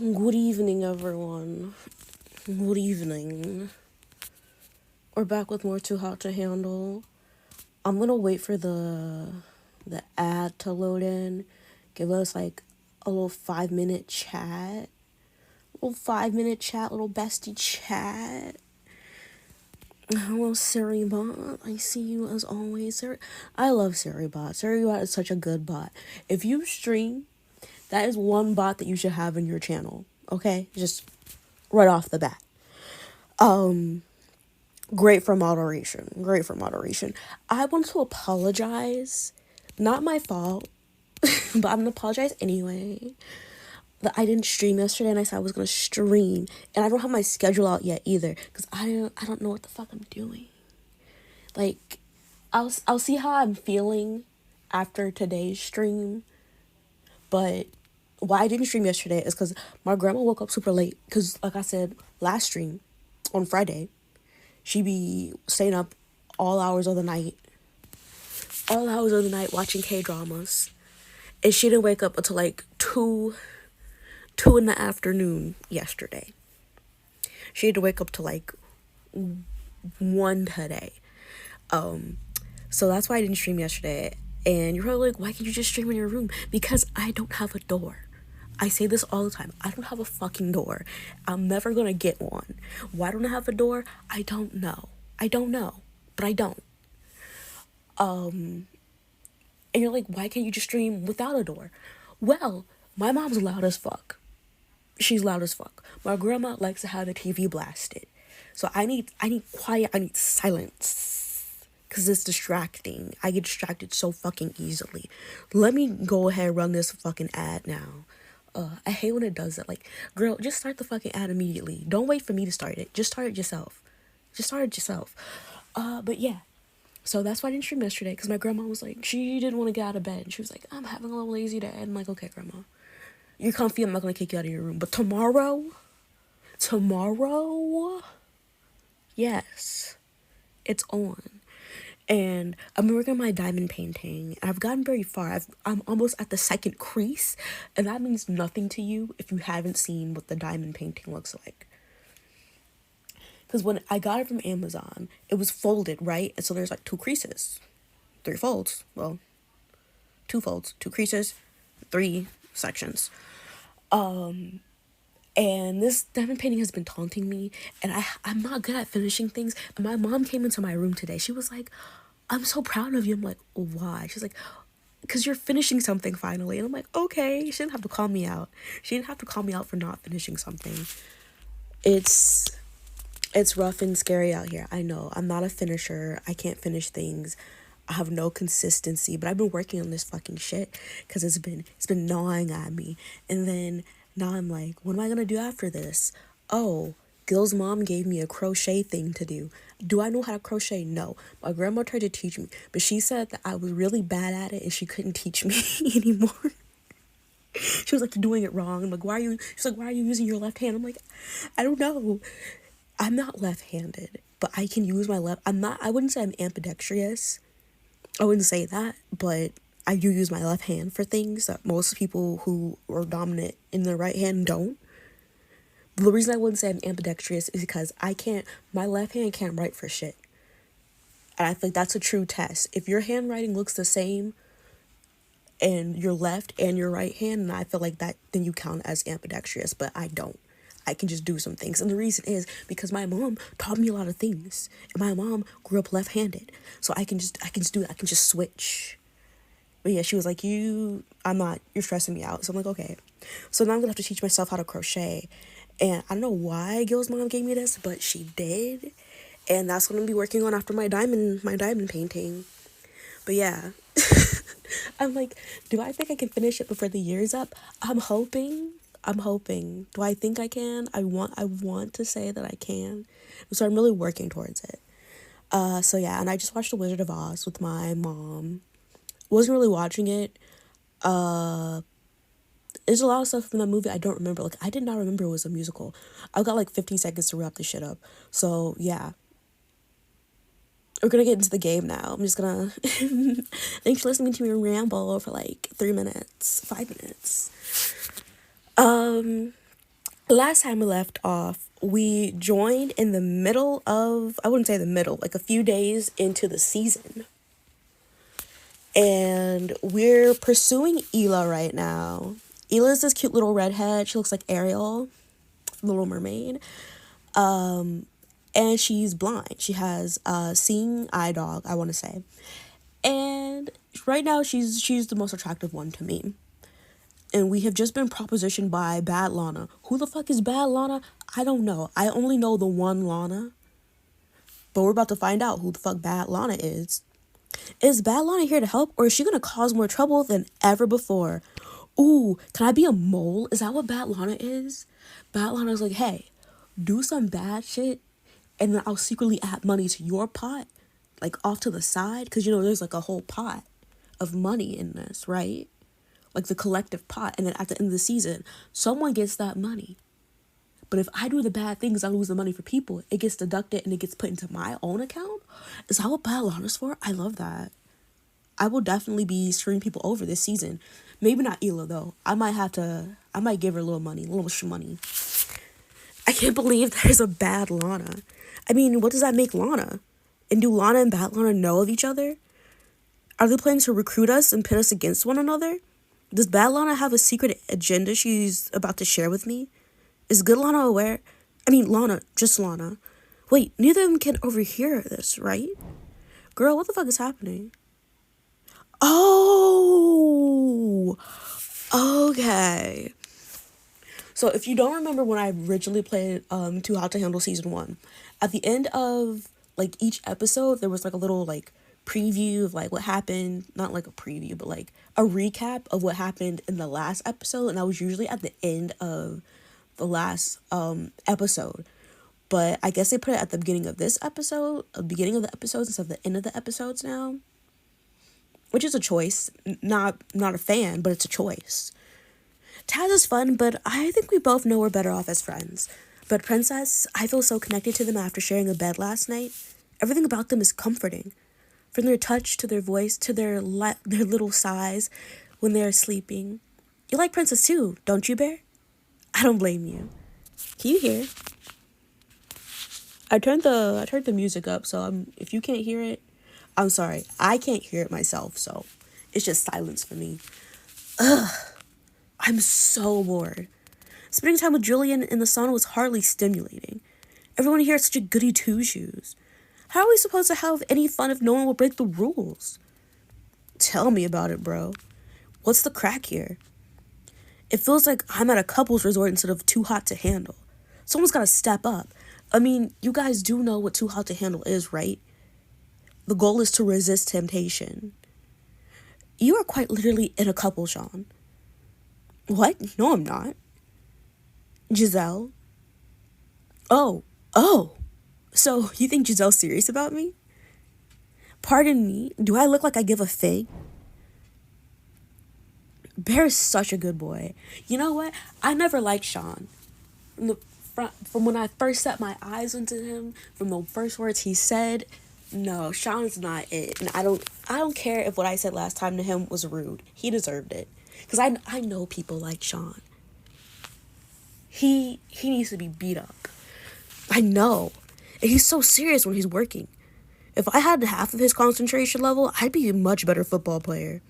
Good evening, everyone. Good evening. We're back with more Too Hot to Handle. I'm gonna wait for the ad to load in. Give us like a little 5 minute chat. Little 5 minute chat, little bestie chat. Hello, SiriBot. I see you as always. I love SiriBot. SiriBot is such a good bot. If you stream, that is one bot that you should have in your channel. Okay? Just right off the bat. Great for moderation. Great for moderation. I want to apologize. Not my fault, but I'm gonna apologize anyway. That I didn't stream yesterday, and I said I was gonna stream, and I don't have my schedule out yet either, cause I don't know what the fuck I'm doing. Like, I'll see how I'm feeling after today's stream, but why I didn't stream yesterday is because my grandma woke up super late. Cause like I said last stream on Friday, she be staying up all hours of the night watching K-dramas. And she didn't wake up until like 2 in the afternoon yesterday. She had to wake up to like 1 today. So that's why I didn't stream yesterday. And you're probably like, why can't you just stream in your room? Because I don't have a door. I say this all the time. I don't have a fucking door. I'm never gonna get one. Why don't I have a door? I don't know. But I don't. And you're like, why can't you just stream without a door? Well, my mom's loud as fuck. She's loud as fuck. My grandma likes to have the TV blasted. So I need quiet, I need silence. Cause it's distracting. I get distracted so fucking easily. Let me go ahead and run this fucking ad now. I hate when it does that. Like, girl, just start the fucking ad immediately. Don't wait for me to start it. Just start it yourself. But yeah. So that's why I didn't stream yesterday, because my grandma was like, she didn't want to get out of bed. And she was like, I'm having a little lazy day. And I'm like, okay, grandma. You're comfy, I'm not going to kick you out of your room. But tomorrow, yes, it's on. And I've been working on my diamond painting. And I've gotten very far. I'm almost at the second crease. And that means nothing to you if you haven't seen what the diamond painting looks like. Because when I got it from Amazon, it was folded, right? And so there's like 2 creases. 3 folds. Well, 2 folds. 2 creases. 3 sections. And this diamond painting has been taunting me, and I'm not good at finishing things. And my mom came into my room today. She was like, I'm so proud of you. I'm like, why? She's like, because you're finishing something finally. And I'm like, okay. She didn't have to call me out. She didn't have to call me out for not finishing something. It's rough and scary out here. I know. I'm not a finisher. I can't finish things. I have no consistency, but I've been working on this fucking shit because it's been gnawing at me. And then now I'm like, what am I gonna do after this? Oh, Gil's mom gave me a crochet thing to do. Do I know how to crochet? No. My grandma tried to teach me, but she said that I was really bad at it and she couldn't teach me anymore. She was like, you're doing it wrong. I'm like, she's like, why are you using your left hand? I'm like, I don't know. I'm not left-handed, but I can use my left. I wouldn't say I'm ambidextrous. I wouldn't say that, but I do use my left hand for things that most people who are dominant in their right hand don't. The reason I wouldn't say I'm ambidextrous is because my left hand can't write for shit. And I think that's a true test. If your handwriting looks the same and your left and your right hand, and I feel like that, then you count as ambidextrous, but I don't. I can just do some things. And the reason is because my mom taught me a lot of things. And my mom grew up left-handed. So I can just do it. I can just switch. But yeah, she was like, you're stressing me out. So I'm like, okay. So now I'm going to have to teach myself how to crochet. And I don't know why Gil's mom gave me this, but she did. And that's what I'm going to be working on after my diamond painting. But yeah. I'm like, do I think I can finish it before the year's up? I'm hoping. Do I think I can? I want to say that I can. So I'm really working towards it. So yeah, and I just watched The Wizard of Oz with my mom. Wasn't really watching it. There's a lot of stuff from that movie I don't remember. Like, I did not remember it was a musical. I've got like 15 seconds to wrap this shit up. So yeah. We're gonna get into the game now. I'm just gonna thanks for listening to me ramble for like 3 minutes, 5 minutes. Last time we left off, we joined in the middle of, I wouldn't say the middle, like a few days into the season. And we're pursuing Ela right now. Ela's this cute little redhead. She looks like Ariel from The Little Mermaid. And she's blind. She has a seeing eye dog, I want to say. And right now she's the most attractive one to me. And we have just been propositioned by Bad Lana. Who the fuck is Bad Lana? I don't know. I only know the one Lana. But we're about to find out who the fuck Bad Lana is. Is Bad Lana here to help, or is she gonna cause more trouble than ever before? Ooh, can I be a mole? Is that what Bad Lana is? Bad Lana's like, hey, do some bad shit, and then I'll secretly add money to your pot, like off to the side, because there's like a whole pot of money in this, right? Like the collective pot, and then at the end of the season, someone gets that money. But if I do the bad things, I lose the money for people. It gets deducted and it gets put into my own account. Is that what Bad Lana's for? I love that. I will definitely be screwing people over this season. Maybe not Ela though. I might give her a little money, a little shmoney. I can't believe there's a Bad Lana. I mean, what does that make Lana? And do Lana and Bad Lana know of each other? Are they planning to recruit us and pit us against one another? Does Bad Lana have a secret agenda she's about to share with me? Is Good Lana aware? I mean, Lana, just Lana. Wait, neither of them can overhear this, right? Girl, what the fuck is happening? Oh! Okay. So if you don't remember when I originally played Too Hot to Handle Season 1, at the end of, like, each episode, there was, like, a little, like, preview of, like, what happened. Not, like, a preview, but, like, a recap of what happened in the last episode. And that was usually at the end of the last episode. But I guess they put it at the beginning of this episode, the beginning of the episodes instead of the end of the episodes now. Which is a choice. Not a fan, but it's a choice. Taz is fun, but I think we both know we're better off as friends. But Princess, I feel so connected to them after sharing a bed last night. Everything about them is comforting. From their touch to their voice to their little sighs when they're sleeping. You like Princess too, don't you, Bear? I don't blame you. Can you hear? I turned the music up, so if you can't hear it, I'm sorry. I can't hear it myself, so it's just silence for me. Ugh. I'm so bored. Spending time with Julian in the sauna was hardly stimulating. Everyone here is such a goody two-shoes. How are we supposed to have any fun if no one will break the rules? Tell me about it, bro. What's the crack here? It feels like I'm at a couple's resort instead of Too Hot to Handle. Someone's gotta step up. I mean, you guys do know what Too Hot to Handle is, right? The goal is to resist temptation. You are quite literally in a couple, Sean. What? No, I'm not. Giselle? Oh. So, you think Giselle's serious about me? Pardon me, do I look like I give a fig? Bear is such a good boy. You know what? I never liked Sean. From when I first set my eyes into him, from the first words he said, no, Sean's not it. And I don't care if what I said last time to him was rude. He deserved it. Because I know people like Sean. He needs to be beat up. I know. And he's so serious when he's working. If I had half of his concentration level, I'd be a much better football player.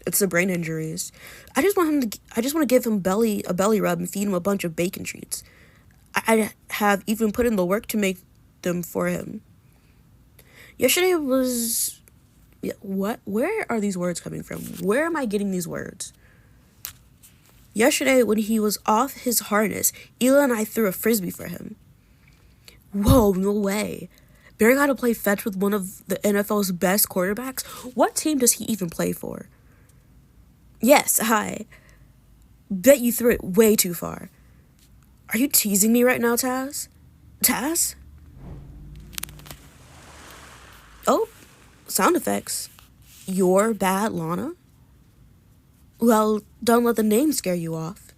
It's the brain injuries. I just want to give him a belly rub and feed him a bunch of bacon treats. I have even put in the work to make them for him. Yesterday was... What? Where are these words coming from? Where am I getting these words? Yesterday, when he was off his harness, Ela and I threw a frisbee for him. Whoa, no way. Barry got to play fetch with one of the NFL's best quarterbacks? What team does he even play for? Yes, hi. Bet you threw it way too far. Are you teasing me right now, Taz? Taz? Oh, sound effects. You're Bad Lana? Well, don't let the name scare you off.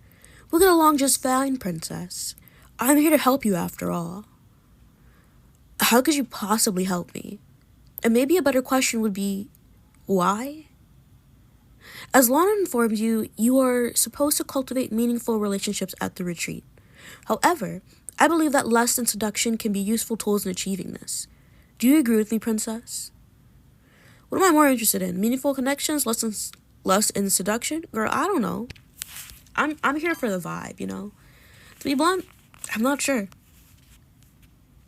We'll get along just fine, Princess. I'm here to help you after all. How could you possibly help me? And maybe a better question would be, why? As Lana informed you, you are supposed to cultivate meaningful relationships at the retreat. However, I believe that lust and seduction can be useful tools in achieving this. Do you agree with me, princess? What am I more interested in? Meaningful connections, lust and seduction? Girl, I don't know. I'm here for the vibe, you know? To be blunt, I'm not sure.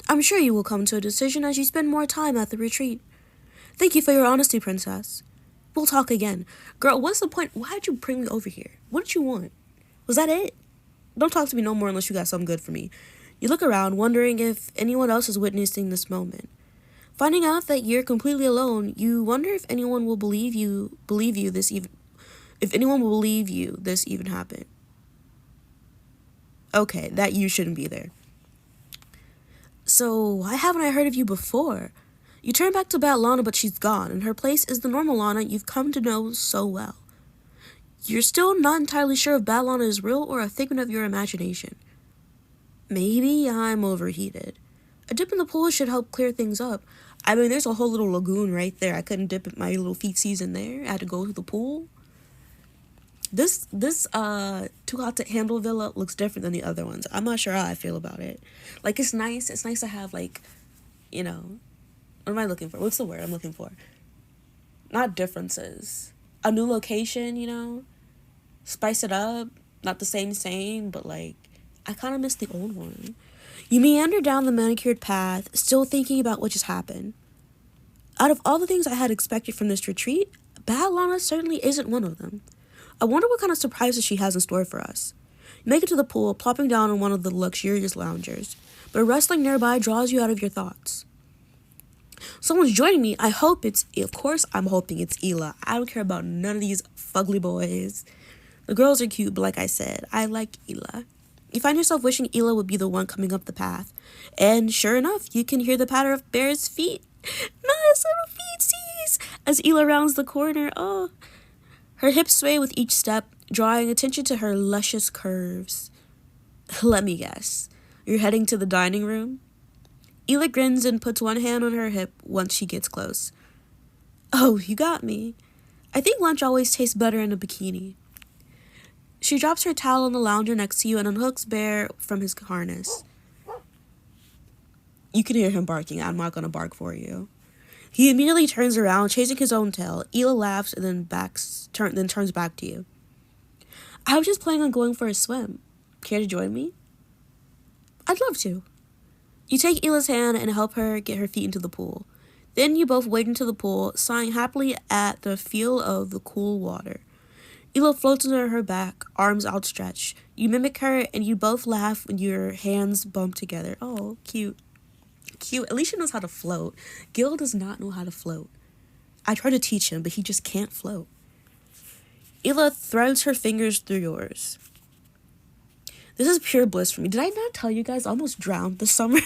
I'm sure you will come to a decision as you spend more time at the retreat. Thank you for your honesty, princess. We'll talk again. Girl, what's the point? Why'd you bring me over here? What did you want? Was that it? Don't talk to me no more unless you got something good for me. You look around, wondering if anyone else is witnessing this moment. Finding out that you're completely alone, you wonder if anyone will believe you this even if anyone will believe you this even happened. Okay, that you shouldn't be there. So, why haven't I heard of you before? You turn back to Bad Lana, but she's gone, and her place is the normal Lana you've come to know so well. You're still not entirely sure if Bad Lana is real or a figment of your imagination. Maybe I'm overheated. A dip in the pool should help clear things up. I mean, there's a whole little lagoon right there. I couldn't dip my little feetsies in there. I had to go to the pool. This Too Hot to Handle villa looks different than the other ones. I'm not sure how I feel about it. Like, it's nice. It's nice to have, like, you know, what am I looking for? What's the word I'm looking for? Not differences. A new location, you know? Spice it up. Not the same, but, like, I kind of miss the old one. You meander down the manicured path, still thinking about what just happened. Out of all the things I had expected from this retreat, Bad Lana certainly isn't one of them. I wonder what kind of surprises she has in store for us. You make it to the pool, plopping down on one of the luxurious loungers, but a rustling nearby draws you out of your thoughts. Someone's joining me. Of course I'm hoping it's Ela. I don't care about none of these fugly boys. The girls are cute, but like I said, I like Ela. You find yourself wishing Ela would be the one coming up the path. And sure enough, you can hear the patter of Bear's feet. Nice little feetsies! As Ela rounds the corner. Oh, her hips sway with each step, drawing attention to her luscious curves. Let me guess. You're heading to the dining room? Ela grins and puts one hand on her hip once she gets close. Oh, you got me. I think lunch always tastes better in a bikini. She drops her towel on the lounger next to you and unhooks Bear from his harness. You can hear him barking. I'm not going to bark for you. He immediately turns around, chasing his own tail. Ela laughs and then turns back to you. I was just planning on going for a swim. Care to join me? I'd love to. You take Ela's hand and help her get her feet into the pool. Then you both wade into the pool, sighing happily at the feel of the cool water. Ela floats under her back, arms outstretched. You mimic her, and you both laugh when your hands bump together. Oh, cute. Cute. At least she knows how to float. Gil does not know how to float. I try to teach him, but he just can't float. Ela threads her fingers through yours. This is pure bliss for me. Did I not tell you guys I almost drowned this summer?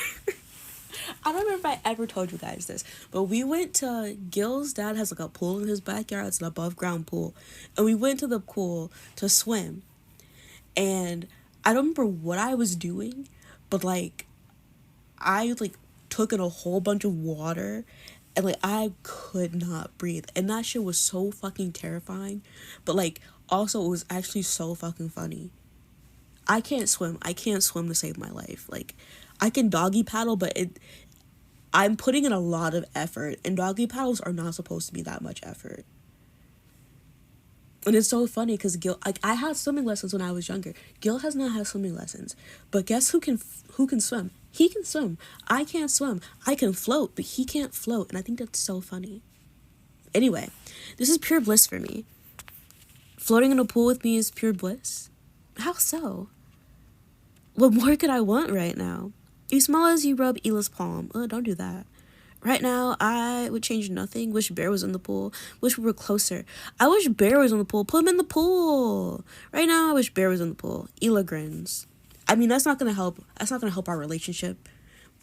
I don't remember if I ever told you guys this, but we went to Gil's dad has like a pool in his backyard. It's an above ground pool. And we went to the pool to swim. And I don't remember what I was doing, but like I like took in a whole bunch of water and like I could not breathe. And that shit was so fucking terrifying. But like also it was actually so fucking funny. I can't swim. I can't swim to save my life. Like I can doggy paddle, but I'm putting in a lot of effort, and doggy paddles are not supposed to be that much effort. And it's so funny because Gil, like I had swimming lessons when I was younger. Gil has not had swimming lessons, but guess who can swim? He can swim. I can't swim. I can float, but he can't float, and I think that's so funny. Anyway, this is pure bliss for me. Floating in a pool with me is pure bliss. How so? What more could I want right now? You smile as you rub Ela's palm. Don't do that. Right now, I would change nothing. Wish Bear was in the pool. Wish we were closer. I wish Bear was in the pool. Put him in the pool. Right now, I wish Bear was in the pool. Ela grins. I mean, that's not gonna help. That's not gonna help our relationship.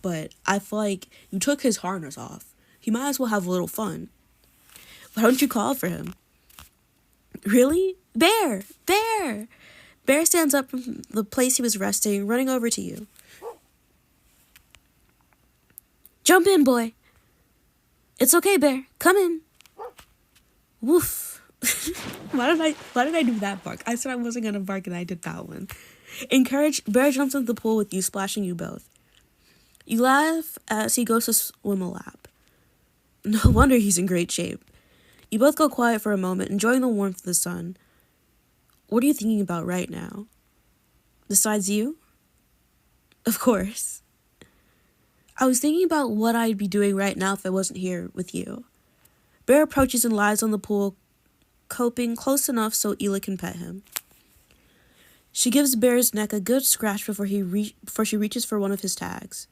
But I feel like you took his harness off. He might as well have a little fun. Why don't you call for him? Really? Bear! Bear! Bear stands up from the place he was resting, running over to you. Jump in, boy. It's okay, Bear. Come in. Woof. Why did I do that bark? I said I wasn't gonna bark and I did that one. Encourage Bear jumps into the pool with you, splashing you both. You laugh as he goes to swim a lap. No wonder he's in great shape. You both go quiet for a moment, enjoying the warmth of the sun. What are you thinking about right now? Besides you? Of course. I was thinking about what I'd be doing right now if I wasn't here with you. Bear approaches and lies on the pool, coping close enough so Ela can pet him. She gives Bear's neck a good scratch before she reaches for one of his tags.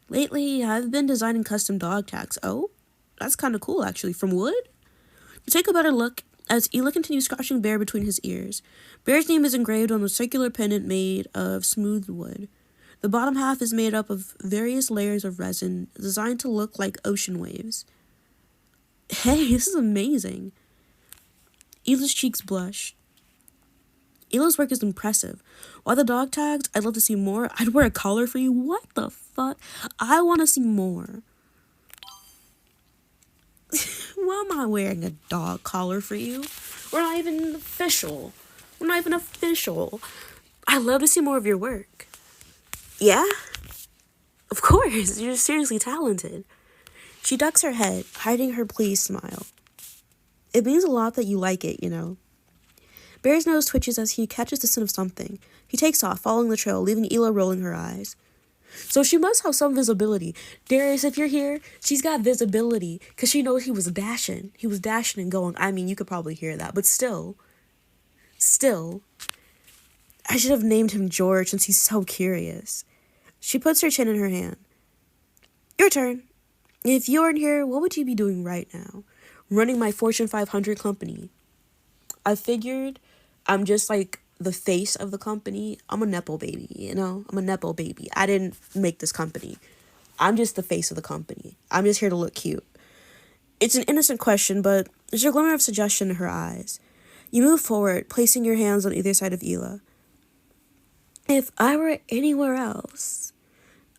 Lately, I've been designing custom dog tags. Oh, that's kind of cool, actually. From wood? You take a better look as Ela continues scratching Bear between his ears. Bear's name is engraved on a circular pendant made of smooth wood. The bottom half is made up of various layers of resin designed to look like ocean waves. Hey, this is amazing. Ela's cheeks blush. Ela's work is impressive. While the dog tags, I'd love to see more. I'd wear a collar for you. What the fuck? I want to see more. Why am I wearing a dog collar for you? We're not even official. I'd love to see more of your work. Yeah? Of course. You're seriously talented. She ducks her head, hiding her pleased smile. It means a lot that you like it, you know. Bear's nose twitches as he catches the scent of something. He takes off, following the trail, leaving Ela rolling her eyes. So she must have some visibility. Darius, if you're here, she's got visibility, because she knows he was dashing. He was dashing and going. I mean, you could probably hear that, but still. I should have named him George since he's so curious. She puts her chin in her hand. Your turn. If you weren't here, what would you be doing right now? Running my Fortune 500 company. I figured I'm just like the face of the company. I'm a Nepo baby, you know? I'm a Nepo baby. I didn't make this company. I'm just the face of the company. I'm just here to look cute. It's an innocent question, but there's a glimmer of suggestion in her eyes. You move forward, placing your hands on either side of Ela. If I were anywhere else,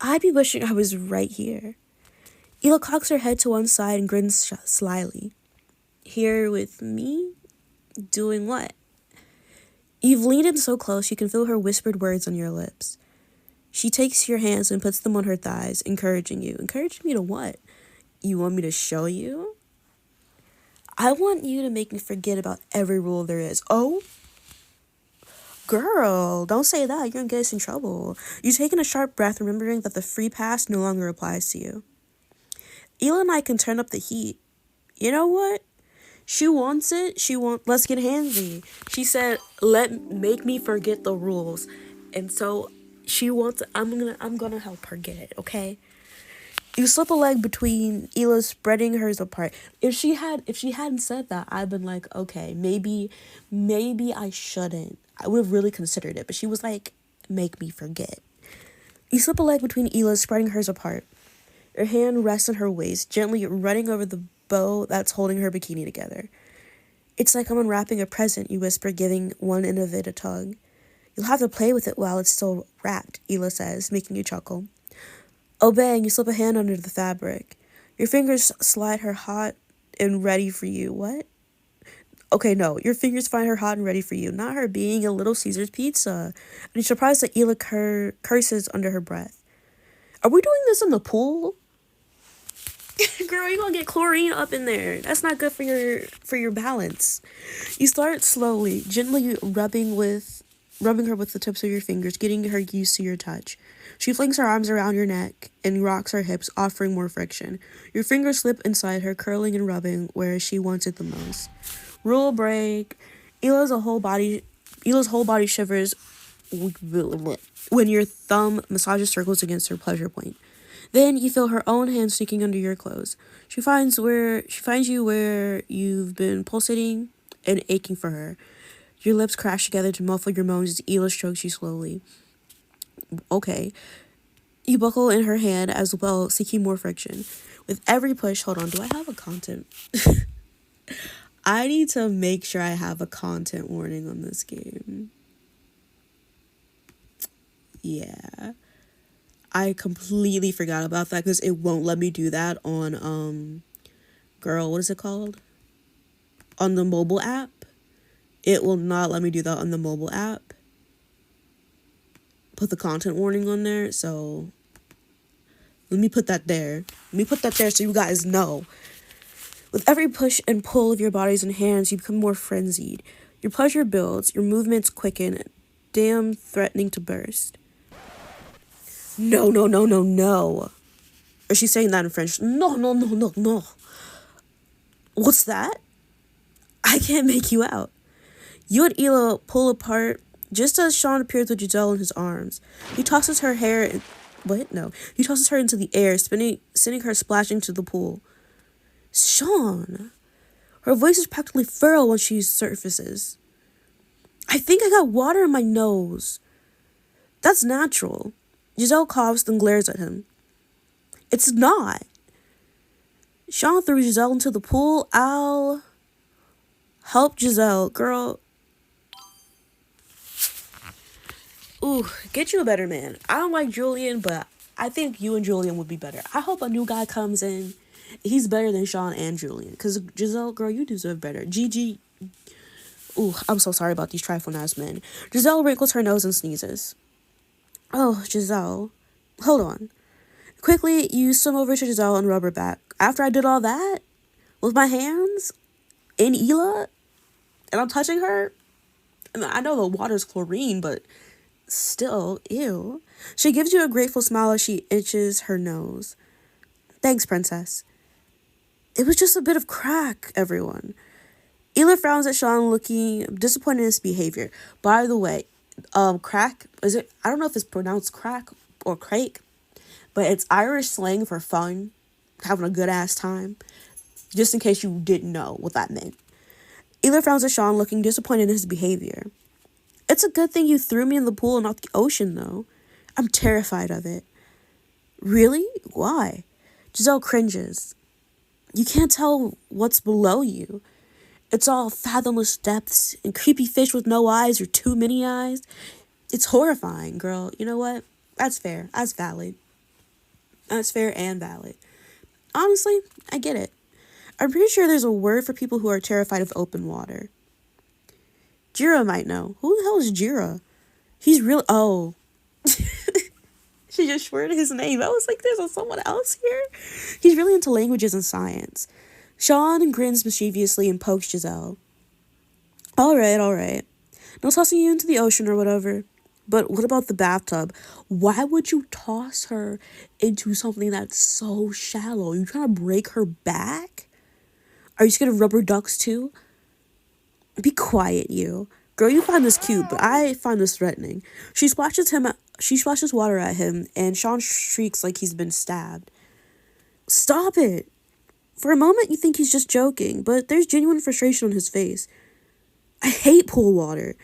I'd be wishing I was right here. Ela cocks her head to one side and grins slyly. Here with me? Doing what? You've leaned in so close you can feel her whispered words on your lips. She takes your hands and puts them on her thighs, encouraging you. Encouraging me to what? You want me to show you? I want you to make me forget about every rule there is. Oh? Girl, don't say that. You're gonna get us in trouble. You've taken a sharp breath, remembering that the free pass no longer applies to you. Ela and I can turn up the heat. You know what? She wants it. Let's get handsy. She said, make me forget the rules. And so she wants it. I'm gonna help her get it, okay? You slip a leg between Ela's, spreading hers apart. If she hadn't said that, I'd been like, okay, maybe I shouldn't. I would have really considered it. But she was like, make me forget. You slip a leg between Ela's, spreading hers apart. Your hand rests on her waist, gently running over the bow that's holding her bikini together. It's like I'm unwrapping a present, you whisper, giving one end of it a tug. You'll have to play with it while it's still wrapped, Ela says, making you chuckle. Obeying, you slip a hand under the fabric. Your fingers slide her hot and ready for you. What? Okay, no. Your fingers find her hot and ready for you, not her being a Little Caesar's pizza. And you're surprised that Ela curses under her breath. Are we doing this in the pool? Girl, you're gonna get chlorine up in there. That's not good for your balance. You start slowly, gently rubbing her with the tips of your fingers, getting her used to your touch. She flings her arms around your neck and rocks her hips, offering more friction. Your fingers slip inside her, curling and rubbing where she wants it the most. Rule break. Ela's whole body shivers when your thumb massages circles against her pleasure point. Then you feel her own hand sneaking under your clothes. She finds you where you've been pulsating and aching for her. Your lips crash together to muffle your moans as Ela strokes you slowly. Okay. You buckle in her hand as well, seeking more friction. With every push, hold on, do I have a content? I need to make sure I have a content warning on this game. Yeah. I completely forgot about that because it won't let me do that on, girl, what is it called? on the mobile app. It will not let me do that on the mobile app. Put the content warning on there, so let me put that there. Let me put that there so you guys know. With every push and pull of your bodies and hands, you become more frenzied. Your pleasure builds, your movements quicken, damn threatening to burst. No, no, no, no, no. Or she's saying that in French. No, no, no, no, no. What's that? I can't make you out. You and Ela pull apart just as Sean appears with Giselle in his arms. He tosses her hair... He tosses her into the air, sending her splashing to the pool. Sean! Her voice is practically feral when she surfaces. I think I got water in my nose. That's natural. Giselle coughs and glares at him. It's not. Sean threw Giselle into the pool. I'll help Giselle. Girl. Ooh, get you a better man. I don't like Julian, but I think you and Julian would be better. I hope a new guy comes in. He's better than Sean and Julian. Because Giselle, girl, you deserve better. Gigi. Ooh, I'm so sorry about these trifling-ass men. Giselle wrinkles her nose and sneezes. Oh, Giselle. Hold on. Quickly, you swim over to Giselle and rub her back. After I did all that, with my hands, in Ela, and I'm touching her, and I know the water's chlorine, but still, ew. She gives you a grateful smile as she itches her nose. Thanks, princess. It was just a bit of crack, everyone. Ela frowns at Sean, looking disappointed in his behavior. By the way, crack, is it? I don't know if it's pronounced crack or crake, but it's Irish slang for fun, having a good ass time. Just in case you didn't know what that meant. Ela frowns at Sean, looking disappointed in his behavior. It's a good thing you threw me in the pool and not the ocean, though. I'm terrified of it. Really? Why? Giselle cringes. You can't tell what's below you. It's all fathomless depths and creepy fish with no eyes or too many eyes. It's horrifying, girl. You know what? That's fair. That's valid. That's fair and valid. Honestly, I get it. I'm pretty sure there's a word for people who are terrified of open water. Jira might know. Who the hell is Jira? He's really... Oh. She just swore his name. I was like, there's someone else here? He's really into languages and science. Sean grins mischievously and pokes Giselle. All right. No tossing you into the ocean or whatever. But what about the bathtub? Why would you toss her into something that's so shallow? You trying to break her back? Are you scared of rubber ducks too? Be quiet, you. Girl, you find this cute, but I find this threatening. She splashes water at him, and Sean shrieks like he's been stabbed. Stop it! For a moment, you think he's just joking, but there's genuine frustration on his face. I hate pool water.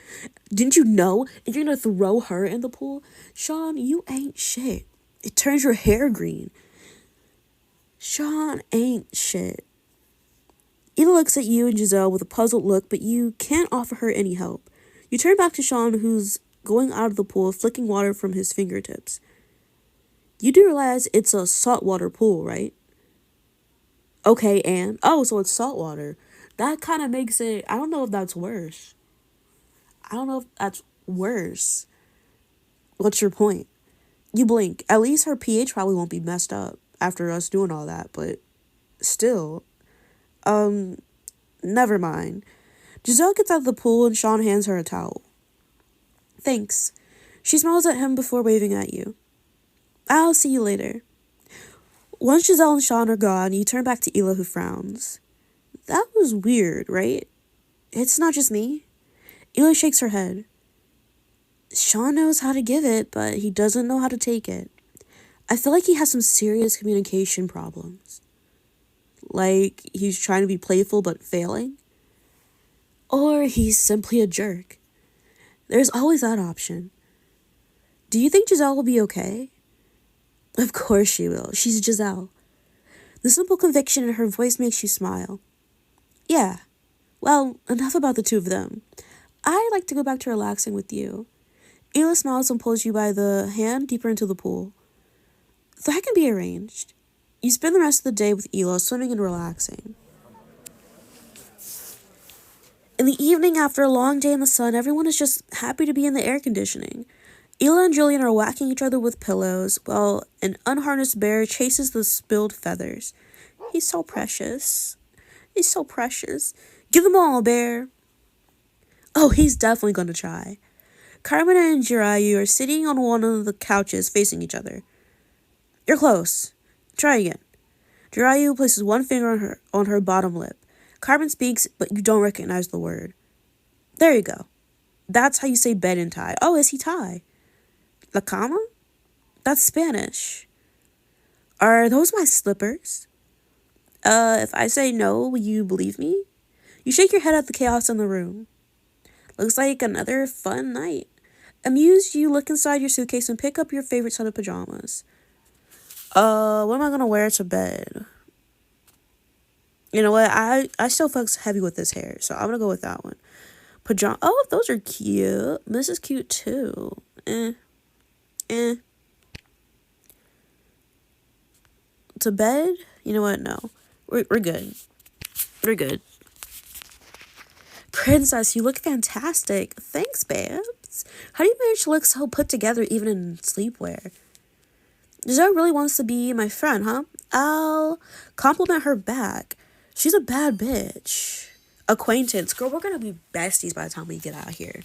Didn't you know? And you're gonna throw her in the pool? Sean, you ain't shit. It turns your hair green. Sean ain't shit. Ela looks at you and Giselle with a puzzled look, but you can't offer her any help. You turn back to Sean, who's going out of the pool, flicking water from his fingertips. You do realize it's a saltwater pool, right? Okay, and... Oh, so it's saltwater. That kind of makes it... I don't know if that's worse. What's your point? You blink. At least her pH probably won't be messed up after us doing all that, but still... Never mind. Giselle gets out of the pool and Sean hands her a towel. Thanks. She smiles at him before waving at you. I'll see you later. Once Giselle and Sean are gone, you turn back to Ela, who frowns. That was weird, right? It's not just me. Ela shakes her head. Sean knows how to give it, but he doesn't know how to take it. I feel like he has some serious communication problems. Like he's trying to be playful but failing. Or he's simply a jerk. There's always that option. Do you think Giselle will be okay? Of course she will. She's Giselle. The simple conviction in her voice makes you smile. Yeah. Well, enough about the two of them. I'd like to go back to relaxing with you. Ela smiles and pulls you by the hand deeper into the pool. That can be arranged. You spend the rest of the day with Ela, swimming and relaxing. In the evening, after a long day in the sun, everyone is just happy to be in the air conditioning. Ela and Julian are whacking each other with pillows, while an unharnessed bear chases the spilled feathers. He's so precious. He's so precious. Give them all, bear. Oh, he's definitely going to try. Carmen and Jiraiya are sitting on one of the couches facing each other. You're close. Try again. Jiraiya places one finger on her bottom lip. Carmen speaks, but you don't recognize the word. There you go. That's how you say bed in Thai. Oh, is he Thai? La cama? That's Spanish. Are those my slippers? If I say no, will you believe me? You shake your head at the chaos in the room. Looks like another fun night. Amused, you look inside your suitcase and pick up your favorite set of pajamas. What am I gonna wear to bed? You know what? I still fucks heavy with this hair, so I'm gonna go with that one. Oh, those are cute. This is cute too. To bed? You know what? No. We're good. We're good. Princess, you look fantastic. Thanks, babes. How do you manage to look so put together even in sleepwear? Giselle really wants to be my friend, huh? I'll compliment her back. She's a bad bitch. Acquaintance. Girl, we're gonna be besties by the time we get out here.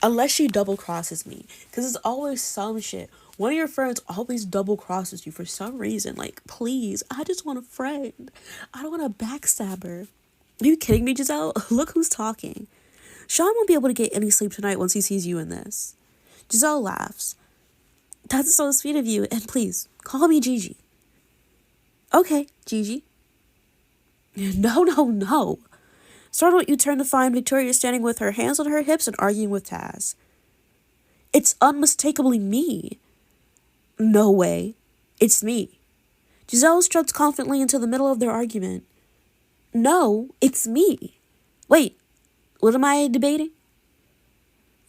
Unless she double crosses me. Because it's always some shit. One of your friends always double crosses you for some reason. Like, please, I just want a friend. I don't want a backstabber. Are you kidding me, Giselle? Look who's talking. Sean won't be able to get any sleep tonight once he sees you in this. Giselle laughs. That's so sweet of you. And please, call me Gigi. Okay, Gigi. No. Startled, you turn to find Victoria standing with her hands on her hips and arguing with Taz. It's unmistakably me. No way. It's me. Giselle struts confidently into the middle of their argument. No, it's me. Wait, what am I debating?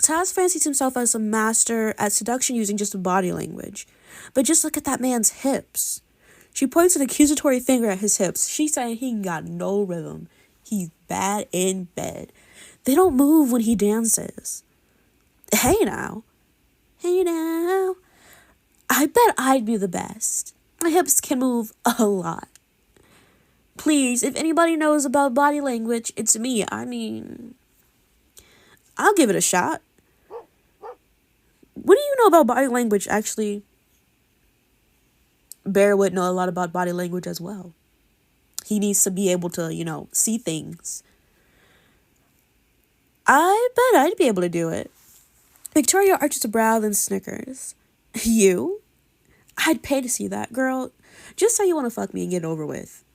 Taz fancies himself as a master at seduction using just body language. But just look at that man's hips. She points an accusatory finger at his hips. She's saying he got no rhythm. He's bad in bed. They don't move when he dances. Hey now. I bet I'd be the best. My hips can move a lot. Please, if anybody knows about body language, it's me. I mean, I'll give it a shot. What do you know about body language, actually? Bear would know a lot about body language as well. He needs to be able to, see things. I bet I'd be able to do it. Victoria arches a brow, then snickers. You? I'd pay to see that, girl. Just say you want to fuck me and get it over with.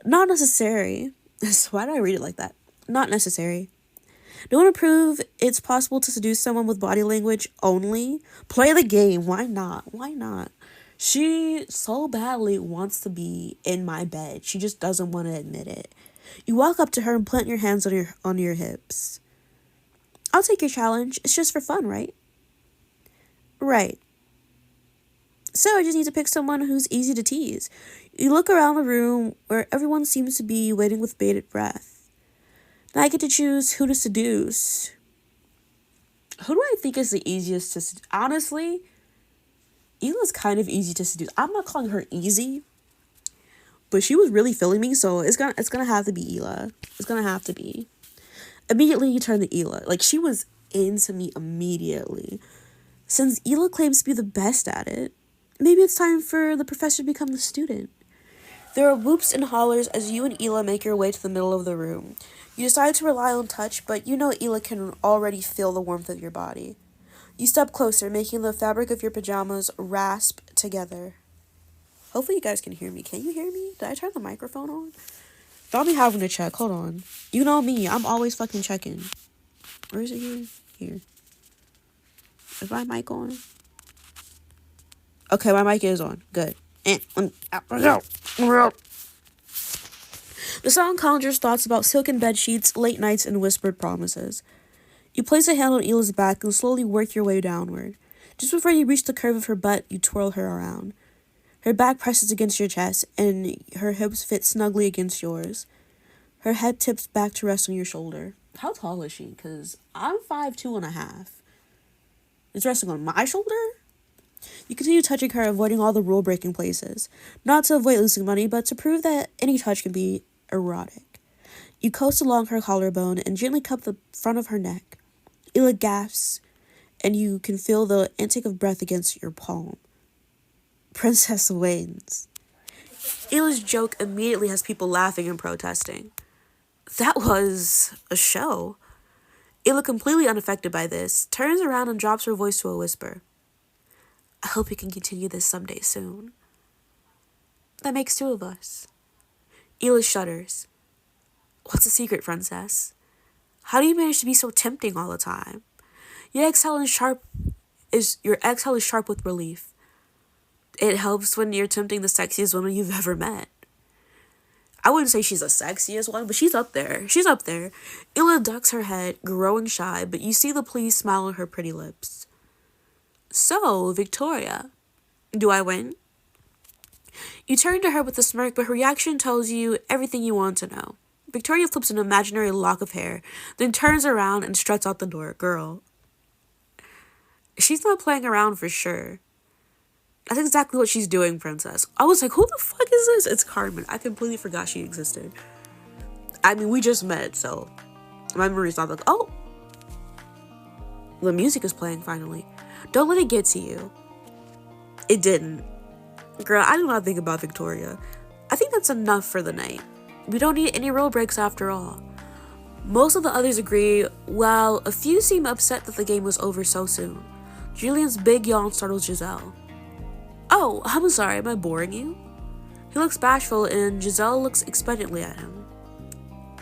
Not necessary. Why did I read it like that? Not necessary. Don't want to prove it's possible to seduce someone with body language only? Play the game. Why not? She so badly wants to be in my bed. She just doesn't want to admit it. You walk up to her and plant your hands on your hips. I'll take your challenge. It's just for fun, right? Right. So I just need to pick someone who's easy to tease. You look around the room where everyone seems to be waiting with bated breath. Now I get to choose who to seduce. Who do I think is the easiest to seduce? Honestly, Ela's kind of easy to seduce. I'm not calling her easy, but she was really feeling me, so it's gonna have to be Ela. It's gonna have to be. Immediately you turn to Ela. Like, she was into me immediately. Since Ela claims to be the best at it, maybe it's time for the professor to become the student. There are whoops and hollers as you and Ela make your way to the middle of the room. You decide to rely on touch, but you know Ela can already feel the warmth of your body. You step closer, making the fabric of your pajamas rasp together. Hopefully you guys can hear me. Can you hear me? Did I turn the microphone on? Don't be having to check. Hold on. You know me. I'm always fucking checking. Where is it here? Here. Is my mic on? Okay, my mic is on. Good. The song conjures thoughts about silken bed sheets, late nights, and whispered promises. You place a hand on Ela's back and slowly work your way downward. Just before you reach the curve of her butt, you twirl her around. Her back presses against your chest, and her hips fit snugly against yours. Her head tips back to rest on your shoulder. How tall is she? Because I'm 5'2.5". It's resting on my shoulder? You continue touching her, avoiding all the rule-breaking places. Not to avoid losing money, but to prove that any touch can be erotic. You coast along her collarbone and gently cup the front of her neck. Ela gasps, and you can feel the intake of breath against your palm. Princess wins. Ela's joke immediately has people laughing and protesting. That was a show. Ela, completely unaffected by this, turns around and drops her voice to a whisper. I hope we can continue this someday soon. That makes two of us. Ela shudders. What's the secret, princess? How do you manage to be so tempting all the time? Your exhale is sharp with relief. It helps when you're tempting the sexiest woman you've ever met. I wouldn't say she's the sexiest one, but she's up there. She's up there. Ela ducks her head, growing shy, but you see the pleased smile on her pretty lips. So, Victoria, do I win? You turn to her with a smirk, but her reaction tells you everything you want to know. Victoria flips an imaginary lock of hair, then turns around and struts out the door. Girl, she's not playing around for sure. That's exactly what she's doing, princess. I was like, who the fuck is this? It's Carmen. I completely forgot she existed. I mean, we just met, so my memory's not like, oh. The music is playing finally. Don't let it get to you. It didn't. Girl, I do not think about Victoria. I think that's enough for the night. We don't need any rule breaks after all. Most of the others agree, while a few seem upset that the game was over so soon. Julian's big yawn startles Giselle. Oh, I'm sorry, am I boring you? He looks bashful and Giselle looks expectantly at him.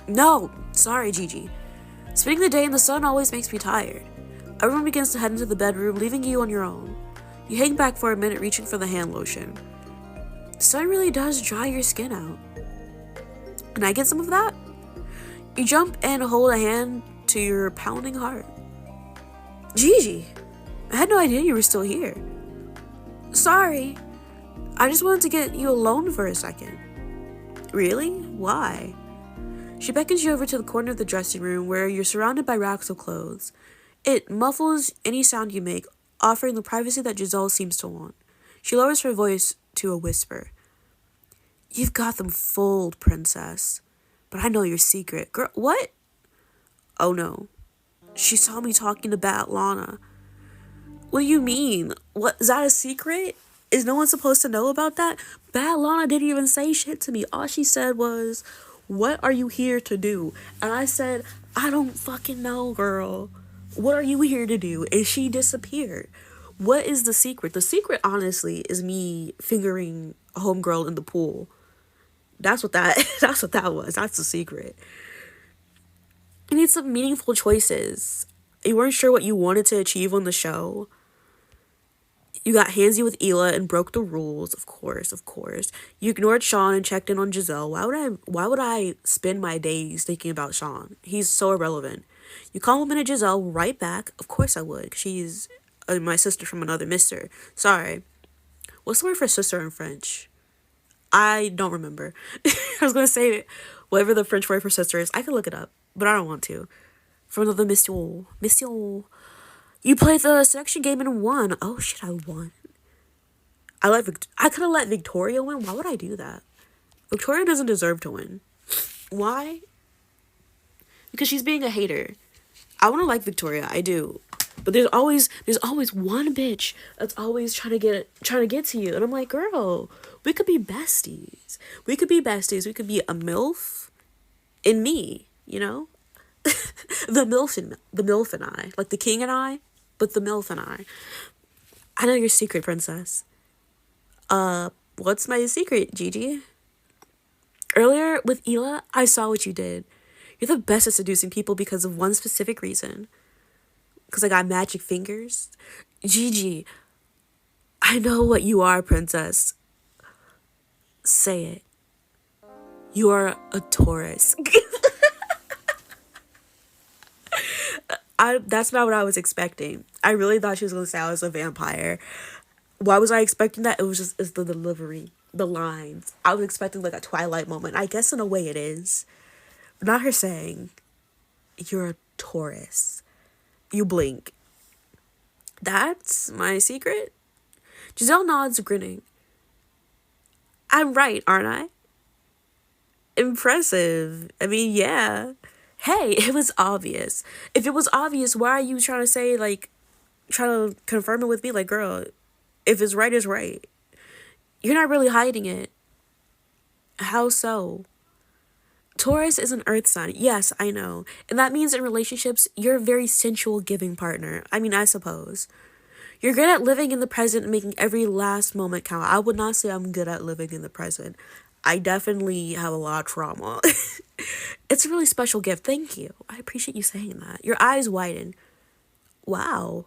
No, sorry, Gigi. Spending the day in the sun always makes me tired. Everyone begins to head into the bedroom, leaving you on your own. You hang back for a minute, reaching for the hand lotion. The sun really does dry your skin out. Can I get some of that? You jump and hold a hand to your pounding heart. Gigi, I had no idea you were still here. Sorry, I just wanted to get you alone for a second. Really? Why? She beckons you over to the corner of the dressing room where you're surrounded by racks of clothes. It muffles any sound you make, offering the privacy that Giselle seems to want. She lowers her voice to a whisper. You've got them fooled, princess. But I know your secret. Girl, what? Oh no. She saw me talking to Bat Lana. What do you mean? What, is that a secret? Is no one supposed to know about that? Bad Lana didn't even say shit to me. All she said was, what are you here to do? And I said, I don't fucking know, girl. What are you here to do? And she disappeared. What is the secret? The secret, honestly, is me fingering a homegirl in the pool. That's what that was. That's the secret. You need some meaningful choices. You weren't sure what you wanted to achieve on the show. You got handsy with Ela and broke the rules, of course. You ignored Sean and checked in on Giselle. Why would I spend my days thinking about Sean? He's so irrelevant. You complimented Giselle right back. Of course I would. She's my sister from another mister. Sorry. What's the word for sister in French? I don't remember. I was going to say whatever the French word for sister is. I could look it up, but I don't want to. From another monsieur. Monsieur. You played the selection game and won. Oh shit, I won. I could have let Victoria win. Why would I do that? Victoria doesn't deserve to win. Why? Because she's being a hater. I want to like Victoria, I do. But there's always one bitch that's always trying to get to you. And I'm like, girl, we could be besties. We could be a MILF and me, you know? the MILF and I. Like the king and I, but the MILF and I. I know your secret, princess. What's my secret, Gigi? Earlier with Ela, I saw what you did. You're the best at seducing people because of one specific reason. Because I got magic fingers. Gigi, I know what you are, princess. Say it. You are a Taurus. That's not what I was expecting. I really thought she was going to say I was a vampire. Why was I expecting that? It's the delivery, the lines. I was expecting like a Twilight moment. I guess in a way it is. not her saying, you're a Taurus. You blink. That's my secret? Giselle nods, grinning. I'm right, aren't I? Impressive. I mean, yeah. Hey, it was obvious. If it was obvious, why are you trying to say, like, trying to confirm it with me? Like, girl, if it's right, it's right. You're not really hiding it. How so? Taurus is an earth sign. Yes, I know. And that means in relationships, you're a very sensual giving partner. I mean, I suppose. You're good at living in the present and making every last moment count. I would not say I'm good at living in the present. I definitely have a lot of trauma. It's a really special gift. Thank you. I appreciate you saying that. Your eyes widen. Wow.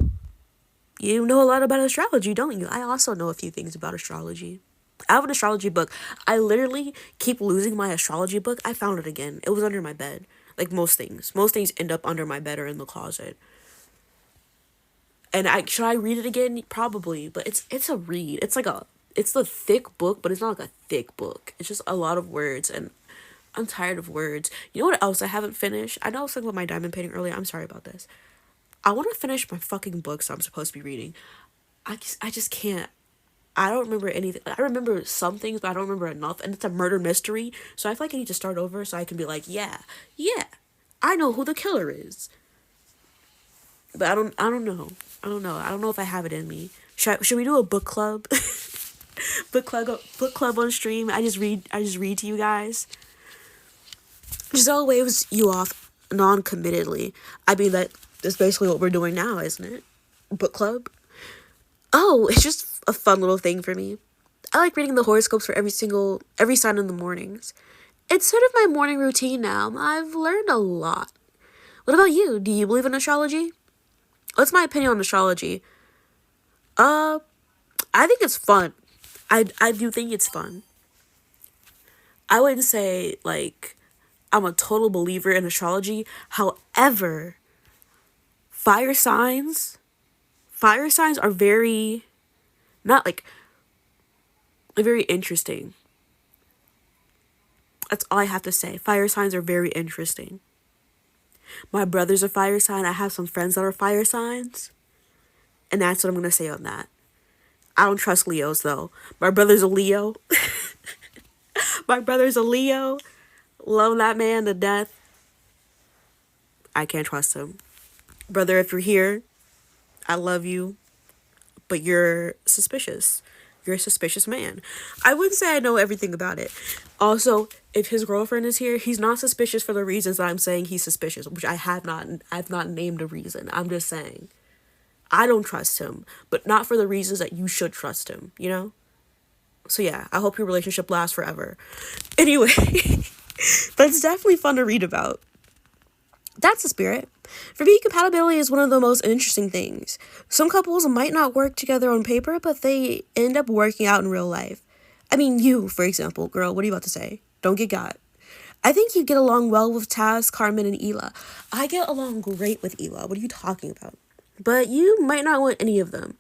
You know a lot about astrology, don't you? I also know a few things about astrology. I have an astrology book. I literally keep losing my astrology book. I found it again. It was under my bed. Like most things. Most things end up under my bed or in the closet. And should I read it again? Probably. But it's a read. It's a thick book, but it's not like a thick book. It's just a lot of words, and I'm tired of words. You know what else I haven't finished? I know I was talking about my diamond painting earlier. I'm sorry about this. I want to finish my fucking books I'm supposed to be reading. I just can't. I don't remember anything. I remember some things, but I don't remember enough. And it's a murder mystery, so I feel like I need to start over so I can be like, yeah, I know who the killer is. But I don't know. I don't know. I don't know if I have it in me. Should we do a book club? Book club on stream. I just read to you guys. Giselle waves you off non-committedly. I mean, that's basically what we're doing now, isn't it? Book club. Oh, it's just a fun little thing for me. I like reading the horoscopes for every sign in the mornings. It's sort of my morning routine now. I've learned a lot. What about you? Do you believe in astrology? What's my opinion on astrology? I think it's fun. I do think it's fun. I wouldn't say, like, I'm a total believer in astrology. However, fire signs are very, not like, very interesting. That's all I have to say. Fire signs are very interesting. My brother's a fire sign. I have some friends that are fire signs. And that's what I'm going to say on that. I don't trust Leos, though. My brother's a Leo. My brother's a Leo. Love that man to death. I can't trust him. Brother, if you're here, I love you. But you're suspicious. You're a suspicious man. I wouldn't say I know everything about it. Also, if his girlfriend is here, he's not suspicious for the reasons that I'm saying he's suspicious, which I've not named a reason. I'm just saying. I don't trust him, but not for the reasons that you should trust him, you know? So yeah, I hope your relationship lasts forever. Anyway, but it's definitely fun to read about. That's the spirit. For me, compatibility is one of the most interesting things. Some couples might not work together on paper, but they end up working out in real life. I mean, you, for example, girl, what are you about to say? Don't get got. I think you get along well with Taz, Carmen, and Ela. I get along great with Ela. What are you talking about? But you might not want any of them.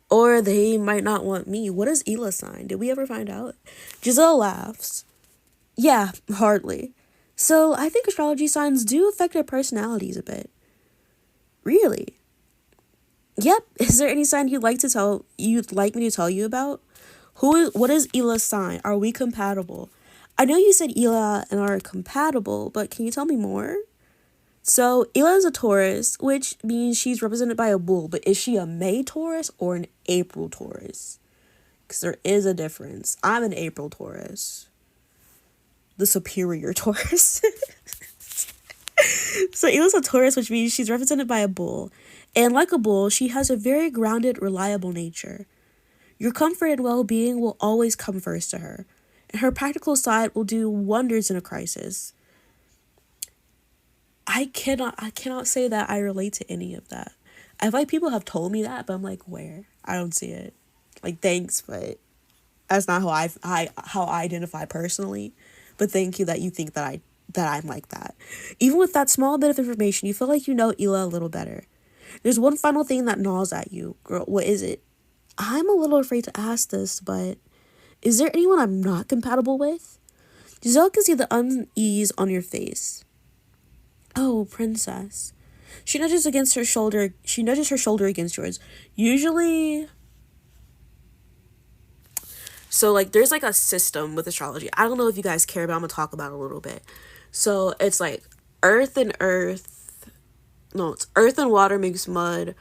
Or they might not want me. What is Ela's sign? Did we ever find out? Giselle laughs. Yeah, hardly. So I think astrology signs do affect our personalities a bit. Really? Yep. Is there any sign you'd like me to tell you about? What is Ela's sign? Are we compatible? I know you said Ela and I are compatible, but can you tell me more? So, Ela is a Taurus, which means she's represented by a bull, but is she a May Taurus or an April Taurus? Because there is a difference. I'm an April Taurus. The superior Taurus. So, Ela's a Taurus, which means she's represented by a bull. And like a bull, she has a very grounded, reliable nature. Your comfort and well-being will always come first to her. And her practical side will do wonders in a crisis. I cannot say that I relate to any of that. I feel like people have told me that, but I'm like, where? I don't see it. Like, thanks, but that's not how I identify personally. But thank you that you think that I'm like that. Even with that small bit of information, you feel like you know Ela a little better. There's one final thing that gnaws at you. Girl, what is it? I'm a little afraid to ask this, but is there anyone I'm not compatible with? Giselle can see the unease on your face. Oh, princess. She nudges her shoulder against yours. Usually, so like there's like a system with astrology. I don't know if you guys care, but I'm gonna talk about it a little bit. So it's like earth and earth. No, it's earth and water makes mud.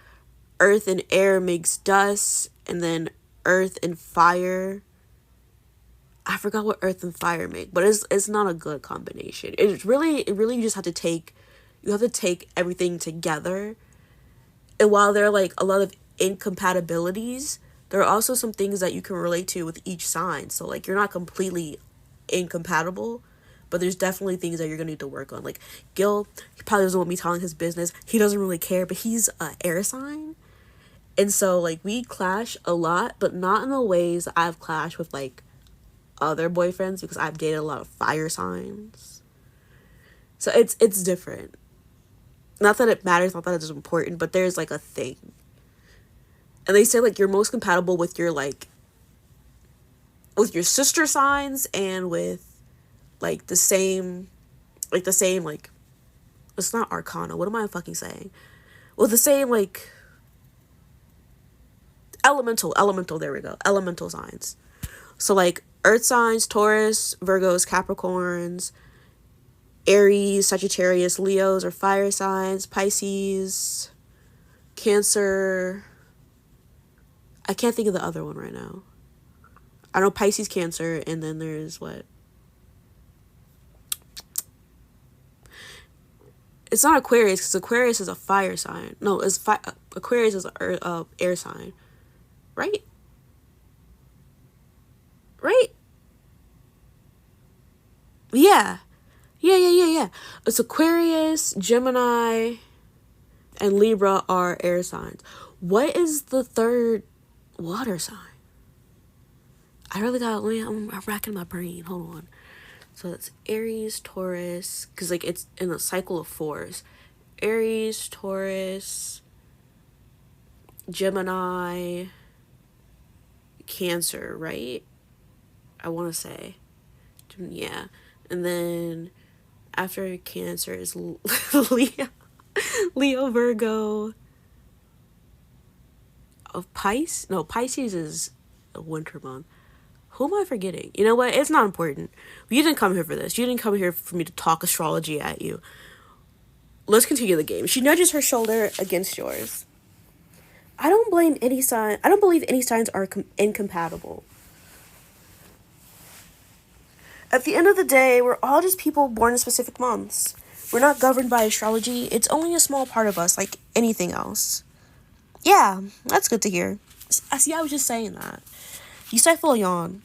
Earth and air makes dust, and then earth and fire. I forgot what earth and fire make, but it's not a good combination. You just have to take everything together. And while there are like a lot of incompatibilities, there are also some things that you can relate to with each sign. So like you're not completely incompatible, but there's definitely things that you're gonna need to work on. Like Gil, he probably doesn't want me telling his business. He doesn't really care, but he's an air sign. And so like we clash a lot, but not in the ways I've clashed with like other boyfriends, because I've dated a lot of fire signs. So it's different. Not that it matters, not that it's important, but there's like a thing. And they say like you're most compatible with your sister signs, and with like the same like it's not arcana. What am I fucking saying? With the same like elemental, there we go. Elemental signs. So like earth signs, Taurus, Virgos, Capricorns, Aries, Sagittarius, Leos are fire signs, Pisces, Cancer. I can't think of the other one right now. I know Pisces, Cancer, and then there's what? It's not Aquarius, because Aquarius is a fire sign. No, Aquarius is a air sign. Right? Right? Yeah. Yeah. It's Aquarius, Gemini, and Libra are air signs. What is the third water sign? I'm racking my brain. Hold on. So it's Aries, Taurus, because like it's in a cycle of fours. Aries, Taurus, Gemini, Cancer, right? I want to say. Yeah. And then after Cancer is Leo, Virgo. Of Pisces? No, Pisces is a winter month. Who am I forgetting? You know what? It's not important. You didn't come here for this. You didn't come here for me to talk astrology at you. Let's continue the game. She nudges her shoulder against yours. I don't believe any signs are incompatible. At the end of the day, we're all just people born in specific months. We're not governed by astrology. It's only a small part of us, like anything else. Yeah, that's good to hear. I was just saying that. You stifle a yawn.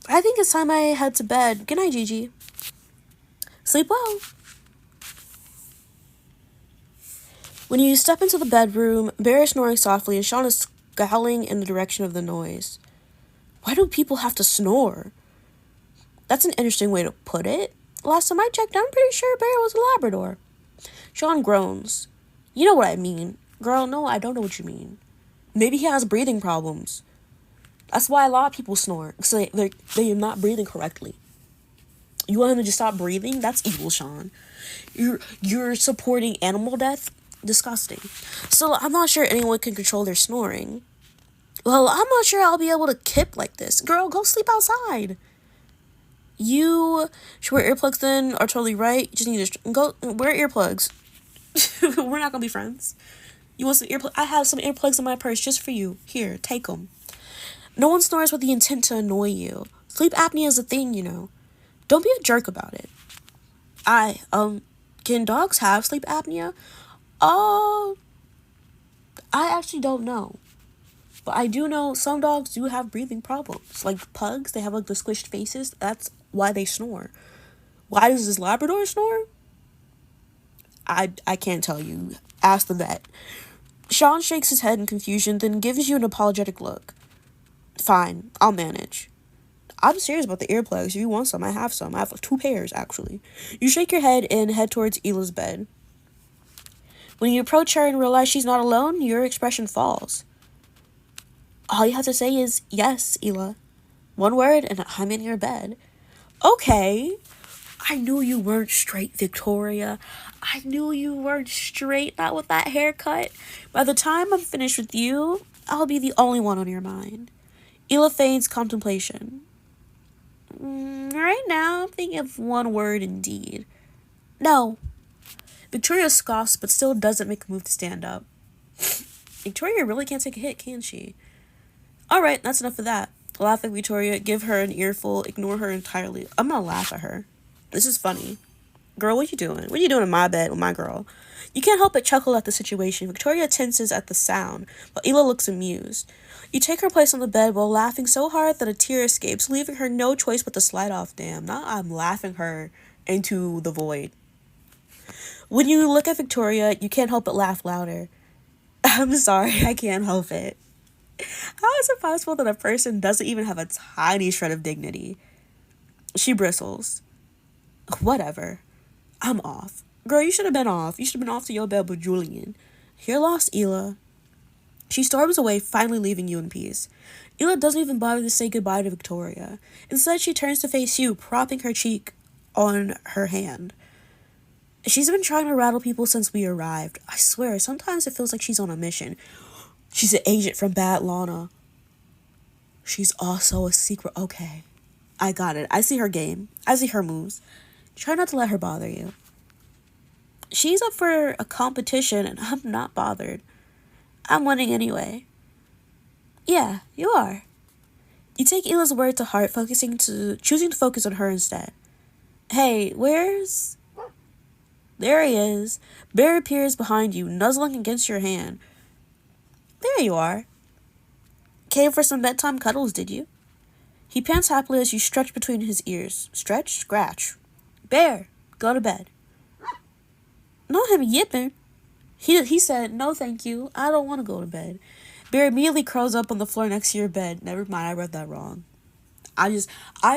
I think it's time I head to bed. Good night, Gigi. Sleep well. When you step into the bedroom, Bear is snoring softly and Sean is scowling in the direction of the noise. Why do people have to snore? That's an interesting way to put it. Last time I checked, I'm pretty sure Bear was a Labrador. Sean groans. You know what I mean. Girl, no, I don't know what you mean. Maybe he has breathing problems. That's why a lot of people snore. So they're not breathing correctly. You want him to just stop breathing? That's evil, Sean. You're supporting animal death? Disgusting. So I'm not sure anyone can control their snoring. Well, I'm not sure I'll be able to kip like this. Girl, go sleep outside. You should wear earplugs then, are totally right. You just need to go wear earplugs. We're not gonna be friends. You want some earplugs? I have some earplugs in my purse just for you. Here, take them. No one snores with the intent to annoy you. Sleep apnea is a thing, you know. Don't be a jerk about it. Can dogs have sleep apnea? I actually don't know. But I do know some dogs do have breathing problems. Like pugs, they have like the squished faces. That's why they snore. Why does this Labrador snore? I can't tell you. Ask the vet. Sean shakes his head in confusion, then gives you an apologetic look. Fine, I'll manage. I'm serious about the earplugs. If you want some, I have some. I have 2 pairs, actually. You shake your head and head towards Hila's bed. When you approach her and realize she's not alone, your expression falls. All you have to say is, yes, Hila. One word, and I'm in your bed. Okay. I knew you weren't straight, Victoria. I knew you weren't straight, not with that haircut. By the time I'm finished with you, I'll be the only one on your mind. Ela feigns contemplation. Right now, I'm thinking of one word indeed. No. Victoria scoffs, but still doesn't make a move to stand up. Victoria really can't take a hit, can she? Alright, that's enough of that. Laugh at Victoria, give her an earful, ignore her entirely. I'm gonna laugh at her. This is funny. Girl, what you doing? What you doing in my bed with my girl? You can't help but chuckle at the situation. Victoria tenses at the sound, but Ela looks amused. You take her place on the bed while laughing so hard that a tear escapes, leaving her no choice but to slide off. Damn, now I'm laughing her into the void. When you look at Victoria, you can't help but laugh louder. I'm sorry, I can't help it. How is it possible that a person doesn't even have a tiny shred of dignity? She bristles. Whatever. I'm off. Girl, you should have been off. You should have been off to your bed with Julian. You're lost, Ela. She storms away, finally leaving you in peace. Ela doesn't even bother to say goodbye to Victoria. Instead, she turns to face you, propping her cheek on her hand. She's been trying to rattle people since we arrived. I swear, sometimes it feels like she's on a mission. She's an agent from Bad Lana. She's also a secret. Okay. I got it. I see her game. I see her moves. Try not to let her bother you. She's up for a competition and I'm not bothered. I'm winning anyway. Yeah, you are. You take Ela's word to heart, choosing to focus on her instead. Hey, where's... There he is. Bear appears behind you, nuzzling against your hand. There you are. Came for some bedtime cuddles, did you? He pants happily as you stretch between his ears. Stretch, scratch. Bear, go to bed. Not him yipping. He said, no thank you, I don't want to go to bed. Bear immediately curls up on the floor next to your bed. Never mind, I read that wrong. I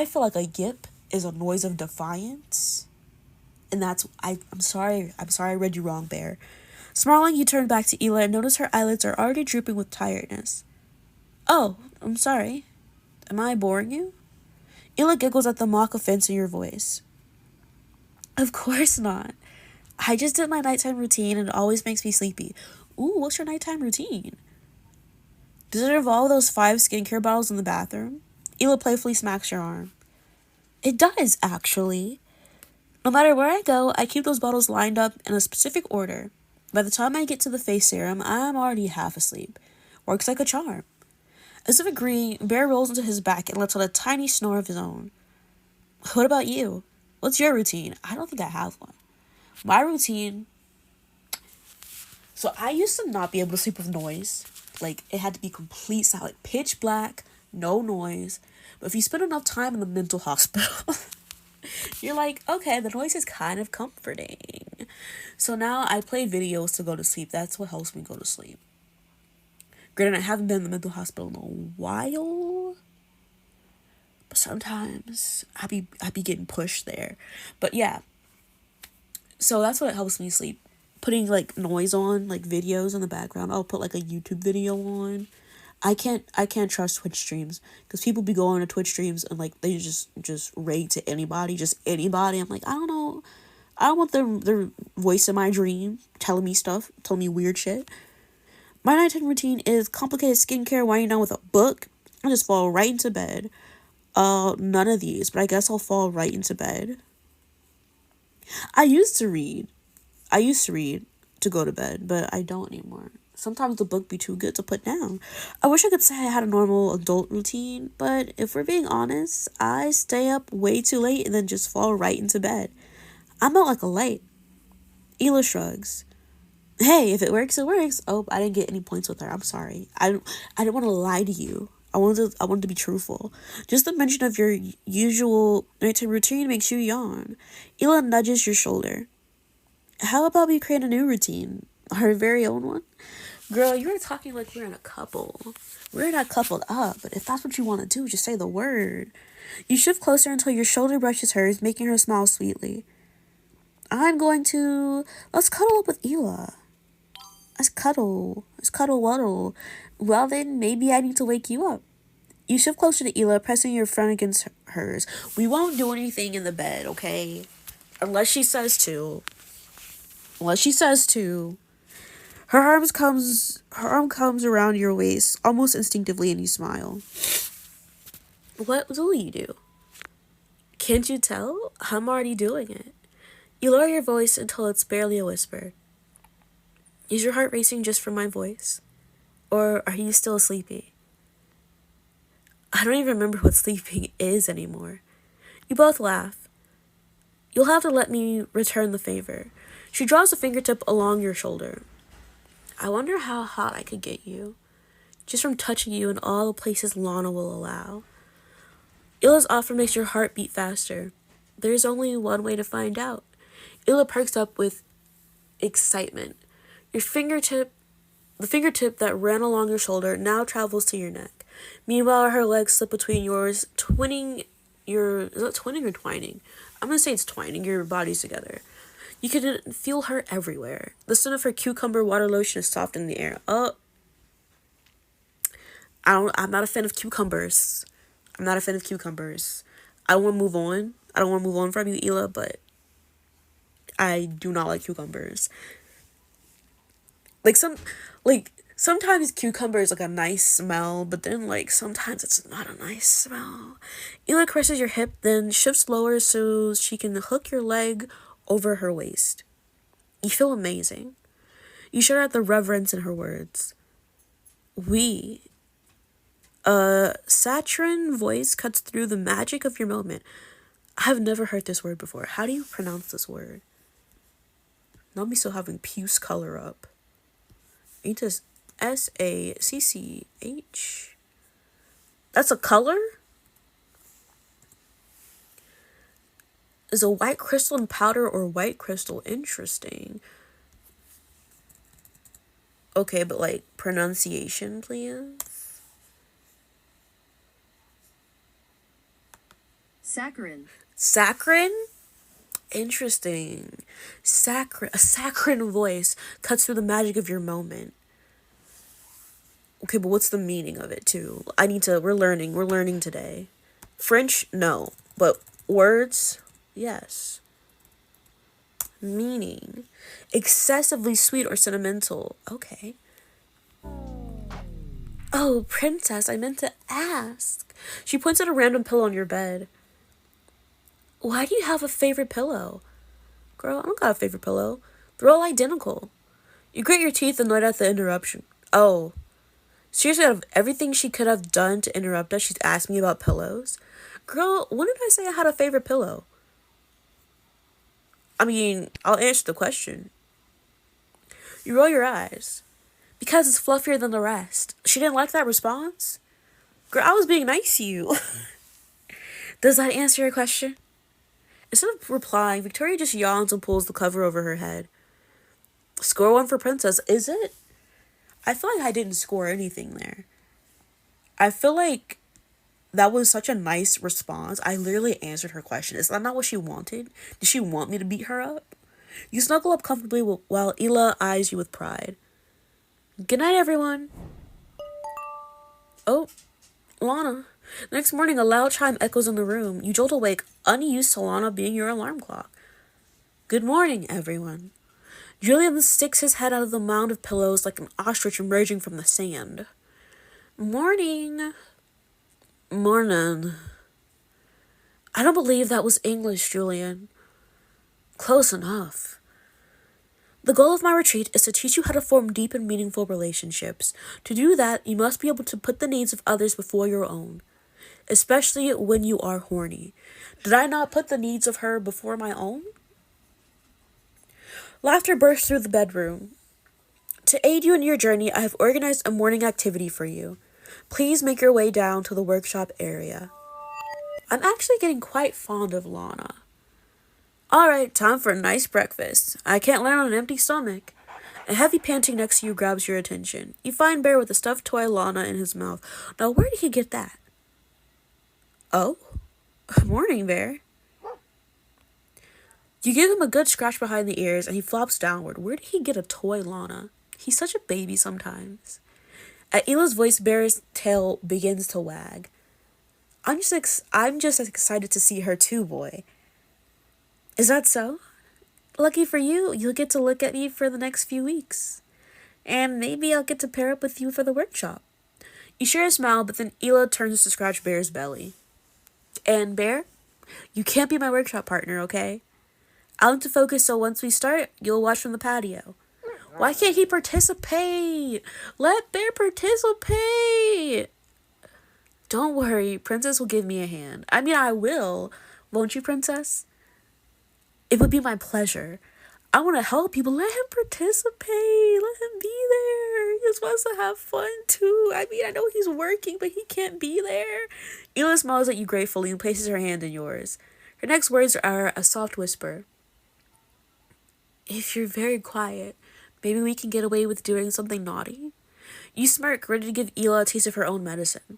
feel like a yip is a noise of defiance. And I'm sorry I read you wrong, Bear. Snarling, you turn back to Ela and notice her eyelids are already drooping with tiredness. Oh, I'm sorry. Am I boring you? Ela giggles at the mock offense in your voice. Of course not. I just did my nighttime routine and it always makes me sleepy. Ooh, what's your nighttime routine? Does it involve those 5 skincare bottles in the bathroom? Ela playfully smacks your arm. It does, actually. No matter where I go, I keep those bottles lined up in a specific order. By the time I get to the face serum, I'm already half asleep. Works like a charm. As if agreeing, Bear rolls into his back and lets out a tiny snore of his own. What about you? What's your routine? I don't think I have one. My routine... So I used to not be able to sleep with noise. Like, it had to be complete silent. Pitch black, no noise. But if you spend enough time in the mental hospital... You're like, okay, the noise is kind of comforting. So now I play videos to go to sleep. That's what helps me go to sleep. Granted, I haven't been in the mental hospital in a while. But sometimes I be getting pushed there. But yeah. So that's what helps me sleep. Putting like noise on, like videos in the background. I'll put like a YouTube video on. I can't trust Twitch streams because people be going to Twitch streams and like they just rate to anybody, just anybody. I'm like, I don't know, I don't want their voice in my dream telling me stuff, telling me weird shit. My nighttime routine is complicated skincare, winding down with a book. I just fall right into bed. None of these, but I guess I'll fall right into bed. I used to read to go to bed, but I don't anymore. Sometimes the book be too good to put down. I wish I could say I had a normal adult routine, but if we're being honest, I stay up way too late and then just fall right into bed. I'm out like a light. Ela shrugs. Hey, if it works, it works. Oh, I didn't get any points with her. I'm sorry. I didn't want to lie to you. I wanted to be truthful. Just the mention of your usual nighttime routine makes you yawn. Ela nudges your shoulder. How about we create a new routine? Our very own one? Girl, you were talking like we're in a couple. We're not coupled up, but if that's what you want to do, just say the word. You shift closer until your shoulder brushes hers, making her smile sweetly. Let's cuddle up with Ela. Let's cuddle waddle. Well then, maybe I need to wake you up. You shift closer to Ela, pressing your front against hers. We won't do anything in the bed, okay? Unless she says to. Unless she says to. Her arm comes around your waist, almost instinctively, and you smile. What will you do? Can't you tell? I'm already doing it. You lower your voice until it's barely a whisper. Is your heart racing just from my voice? Or are you still sleepy? I don't even remember what sleeping is anymore. You both laugh. You'll have to let me return the favor. She draws a fingertip along your shoulder. I wonder how hot I could get you, just from touching you in all the places Lana will allow. Ila's offer makes your heart beat faster. There's only one way to find out. Ila perks up with excitement. The fingertip that ran along your shoulder now travels to your neck. Meanwhile, her legs slip between yours, is it twinning or twining? I'm gonna say it's twining your bodies together. You can feel her everywhere. The scent of her cucumber water lotion is soft in the air. I'm not a fan of cucumbers. I don't want to move on. I don't want to move on from you, Ela, but I do not like cucumbers. Sometimes cucumber is a nice smell, but then sometimes it's not a nice smell. Ela caresses your hip, then shifts lower so she can hook your leg over her waist. You feel amazing. You shudder at the reverence in her words. Saccharine voice cuts through the magic of your moment. I've never heard this word before. How do you pronounce this word? Not me still having puce color up. It is SACCH. That's a color? Is a white crystalline powder or white crystal? Interesting. Okay, but pronunciation, please. Saccharin? Interesting. A saccharine voice cuts through the magic of your moment. Okay, but what's the meaning of it, too? We're learning today. French, no. But words, yes. Meaning. Excessively sweet or sentimental. Okay. Oh, princess, I meant to ask. She points at a random pillow on your bed. Why do you have a favorite pillow? Girl, I don't got a favorite pillow. They're all identical. You grit your teeth, annoyed at the interruption. Oh. Seriously, out of everything she could have done to interrupt us, she's asked me about pillows? Girl, when did I say I had a favorite pillow? I mean, I'll answer the question. You roll your eyes. Because it's fluffier than the rest. She didn't like that response? Girl, I was being nice to you. Does that answer your question? Instead of replying, Victoria just yawns and pulls the cover over her head. Score 1 for Princess, is it? I feel like I didn't score anything there. I feel like that was such a nice response. I literally answered her question. Is that not what she wanted? Did she want me to beat her up? You snuggle up comfortably while Ela eyes you with pride. Good night, everyone. Oh, Lana. Next morning, a loud chime echoes in the room. You jolt awake, unused to Lana being your alarm clock. Good morning, everyone. Julian sticks his head out of the mound of pillows like an ostrich emerging from the sand. Morning. Morning. I don't believe that was English, Julian. Close enough. The goal of my retreat is to teach you how to form deep and meaningful relationships. To do that, you must be able to put the needs of others before your own, especially when you are horny. Did I not put the needs of her before my own? Laughter burst through the bedroom. To aid you in your journey, I have organized a morning activity for you. Please make your way down to the workshop area. I'm actually getting quite fond of Lana. Alright, time for a nice breakfast. I can't land on an empty stomach. A heavy panting next to you grabs your attention. You find Bear with a stuffed toy Lana in his mouth. Now, where did he get that? Oh? Morning, Bear. You give him a good scratch behind the ears, and he flops downward. Where did he get a toy Lana? He's such a baby sometimes. At Ela's voice, Bear's tail begins to wag. I'm just as excited to see her too, boy. Is that so? Lucky for you, you'll get to look at me for the next few weeks. And maybe I'll get to pair up with you for the workshop. You share a smile, but then Ela turns to scratch Bear's belly. And Bear, you can't be my workshop partner, okay? I'll need to focus so once we start, you'll watch from the patio. Why can't he participate? Let Bear participate! Don't worry, Princess will give me a hand. I mean, I will. Won't you, Princess? It would be my pleasure. I want to help you, but let him participate. Let him be there. He just wants to have fun, too. I mean, I know he's working, but he can't be there. Ela smiles at you gratefully and places her hand in yours. Her next words are a soft whisper. If you're very quiet, maybe we can get away with doing something naughty. You smirk, ready to give Ela a taste of her own medicine.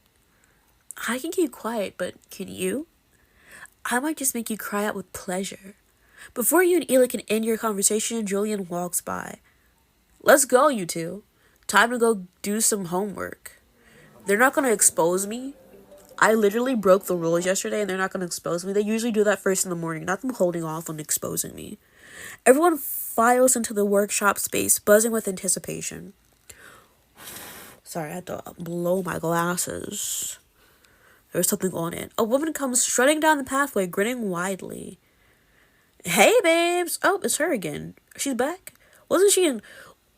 I can keep quiet, but can you? I might just make you cry out with pleasure. Before you and Ela can end your conversation, Julian walks by. Let's go, you two. Time to go do some homework. They're not going to expose me. I literally broke the rules yesterday and they're not going to expose me. They usually do that first in the morning, not them holding off on exposing me. Everyone files into the workshop space, buzzing with anticipation. Sorry, I had to blow my glasses. There's something on it. A woman comes strutting down the pathway, grinning widely. Hey, babes. Oh, it's her again. She's back. Wasn't she in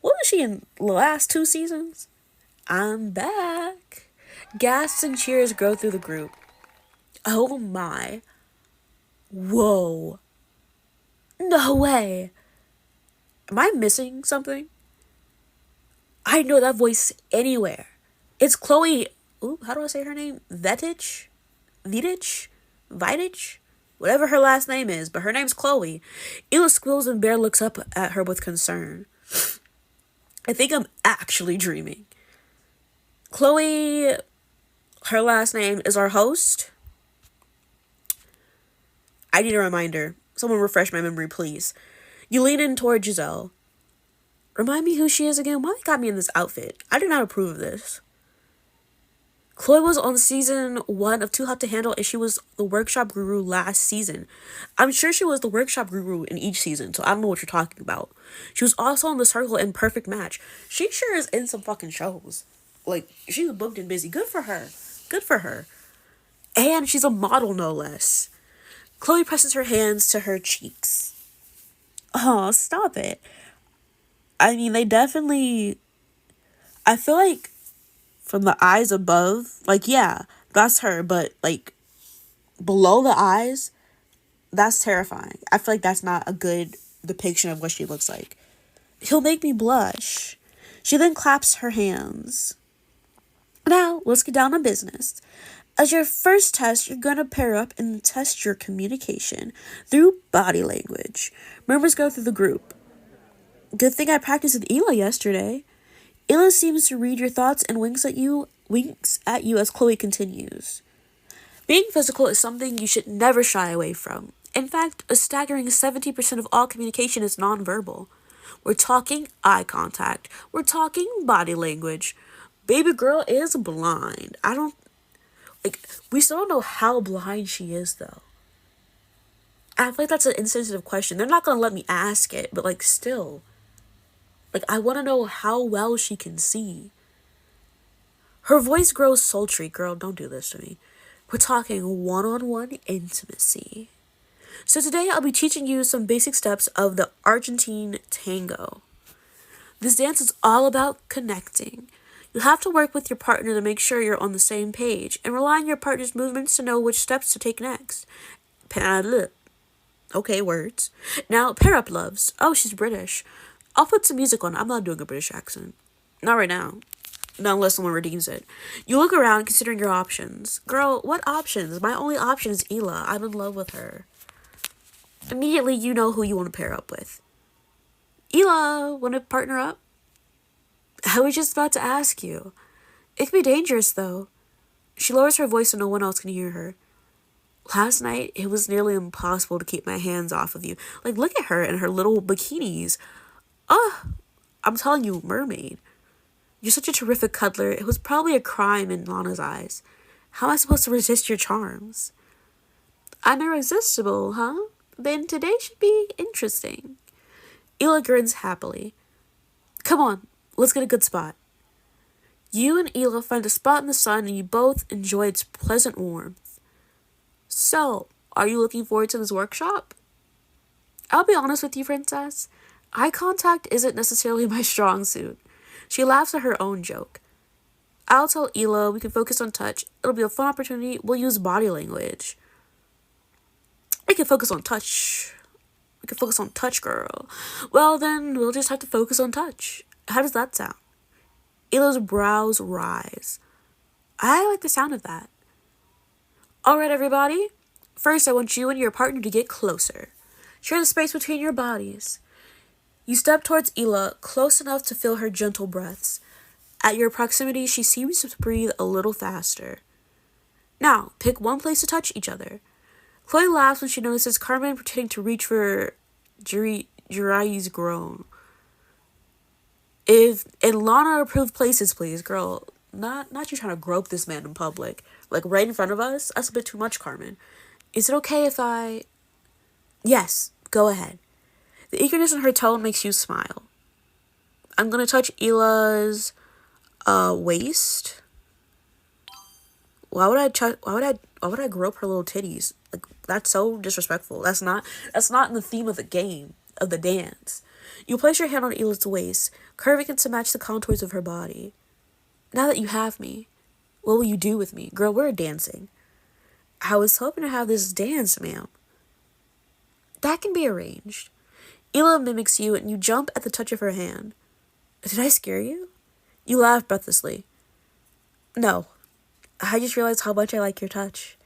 the last 2 seasons? I'm back. Gasps and cheers grow through the group. Oh my. Whoa. No way. Am I missing something? I know that voice anywhere. It's Chloe. Ooh, how do I say her name? Vitich? Whatever her last name is, but her name's Chloe. Ela squeals and Bear looks up at her with concern. I think I'm actually dreaming. Chloe, her last name, is our host. I need a reminder. Someone refresh my memory, please. You lean in toward Giselle. Remind me who she is again? Why they got me in this outfit? I do not approve of this. Chloe was on season 1 of Too Hot to Handle and she was the workshop guru last season. I'm sure she was the workshop guru in each season, so I don't know what you're talking about. She was also on The Circle and Perfect Match. She sure is in some fucking shows. Like, she's booked and busy. Good for her. Good for her. And she's a model, no less. Chloe presses her hands to her cheeks. Oh, stop it. I mean, they definitely... I feel like from the eyes above, like, yeah, that's her, but, like, below the eyes, that's terrifying. I feel like that's not a good depiction of what she looks like. He'll make me blush. She then claps her hands. Now, let's get down to business. As your first test, you're going to pair up and test your communication through body language. Members go through the group. Good thing I practiced with Ela yesterday. Ela seems to read your thoughts and winks at you as Chloe continues. Being physical is something you should never shy away from. In fact, a staggering 70% of all communication is nonverbal. We're talking eye contact. We're talking body language. Baby girl is blind. We still don't know how blind she is, though. I feel like that's an insensitive question. They're not going to let me ask it, but, still. I want to know how well she can see. Her voice grows sultry. Girl, don't do this to me. We're talking one-on-one intimacy. So today I'll be teaching you some basic steps of the Argentine tango. This dance is all about connecting. You'll have to work with your partner to make sure you're on the same page and rely on your partner's movements to know which steps to take next. Okay, words. Now, pair up, loves. Oh, she's British. I'll put some music on. I'm not doing a British accent. Not right now. Not unless someone redeems it. You look around considering your options. Girl, what options? My only option is Ela. I'm in love with her. Immediately, you know who you want to pair up with. Ela, want to partner up? I was just about to ask you. It could be dangerous, though. She lowers her voice so no one else can hear her. Last night, it was nearly impossible to keep my hands off of you. Look at her in her little bikinis. I'm telling you, mermaid. You're such a terrific cuddler. It was probably a crime in Lana's eyes. How am I supposed to resist your charms? I'm irresistible, huh? Then today should be interesting. Ela grins happily. Come on, let's get a good spot. You and Ela find a spot in the sun and you both enjoy its pleasant warmth. So, are you looking forward to this workshop? I'll be honest with you, Princess. Eye contact isn't necessarily my strong suit. She laughs at her own joke. I'll tell Ela we can focus on touch. It'll be a fun opportunity. We'll use body language. We can focus on touch. We can focus on touch, girl. Well, then we'll just have to focus on touch. How does that sound? Ela's brows rise. I like the sound of that. All right, everybody. First, I want you and your partner to get closer. Share the space between your bodies. You step towards Ela, close enough to feel her gentle breaths. At your proximity, she seems to breathe a little faster. Now, pick one place to touch each other. Chloe laughs when she notices Carmen pretending to reach for Jiraiya's groan. In Lana approved places, please, girl. Not you trying to grope this man in public. Like right in front of us? That's a bit too much, Carmen. Is it okay if I... Yes, go ahead. The eagerness in her tone makes you smile. I'm gonna touch Ela's waist. Why would I grope her little titties? Like, that's so disrespectful. That's not in the theme of the game, of the dance. You place your hand on Ela's waist, curving it to match the contours of her body. Now that you have me, what will you do with me? Girl, we're dancing. I was hoping to have this dance, ma'am. That can be arranged. Ela mimics you and you jump at the touch of her hand. Did I scare you? You laugh breathlessly. No. I just realized how much I like your touch.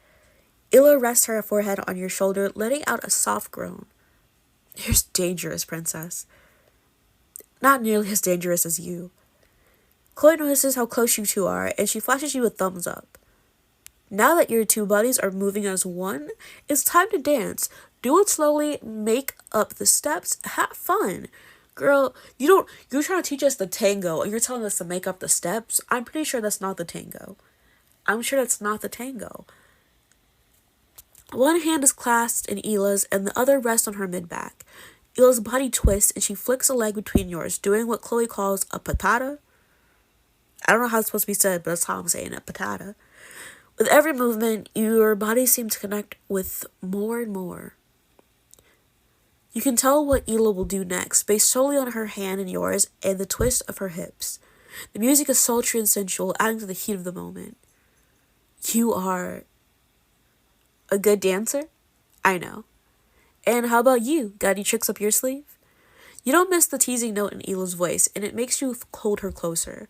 Ela rests her forehead on your shoulder, letting out a soft groan. You're dangerous, princess. Not nearly as dangerous as you. Chloe notices how close you two are, and she flashes you a thumbs up. Now that your two bodies are moving as one, it's time to dance. Do it slowly, make up the steps, have fun. Girl, you're trying to teach us the tango, and you're telling us to make up the steps? I'm pretty sure that's not the tango. One hand is clasped in Ela's, and the other rests on her mid-back. Ela's body twists, and she flicks a leg between yours, doing what Chloe calls a patata. I don't know how it's supposed to be said, but that's how I'm saying it, patata. With every movement, your bodies seem to connect with more and more. You can tell what Ela will do next, based solely on her hand in yours and the twist of her hips. The music is sultry and sensual, adding to the heat of the moment. You are a good dancer? I know. And how about you? Got any tricks up your sleeve? You don't miss the teasing note in Ela's voice, and it makes you hold her closer.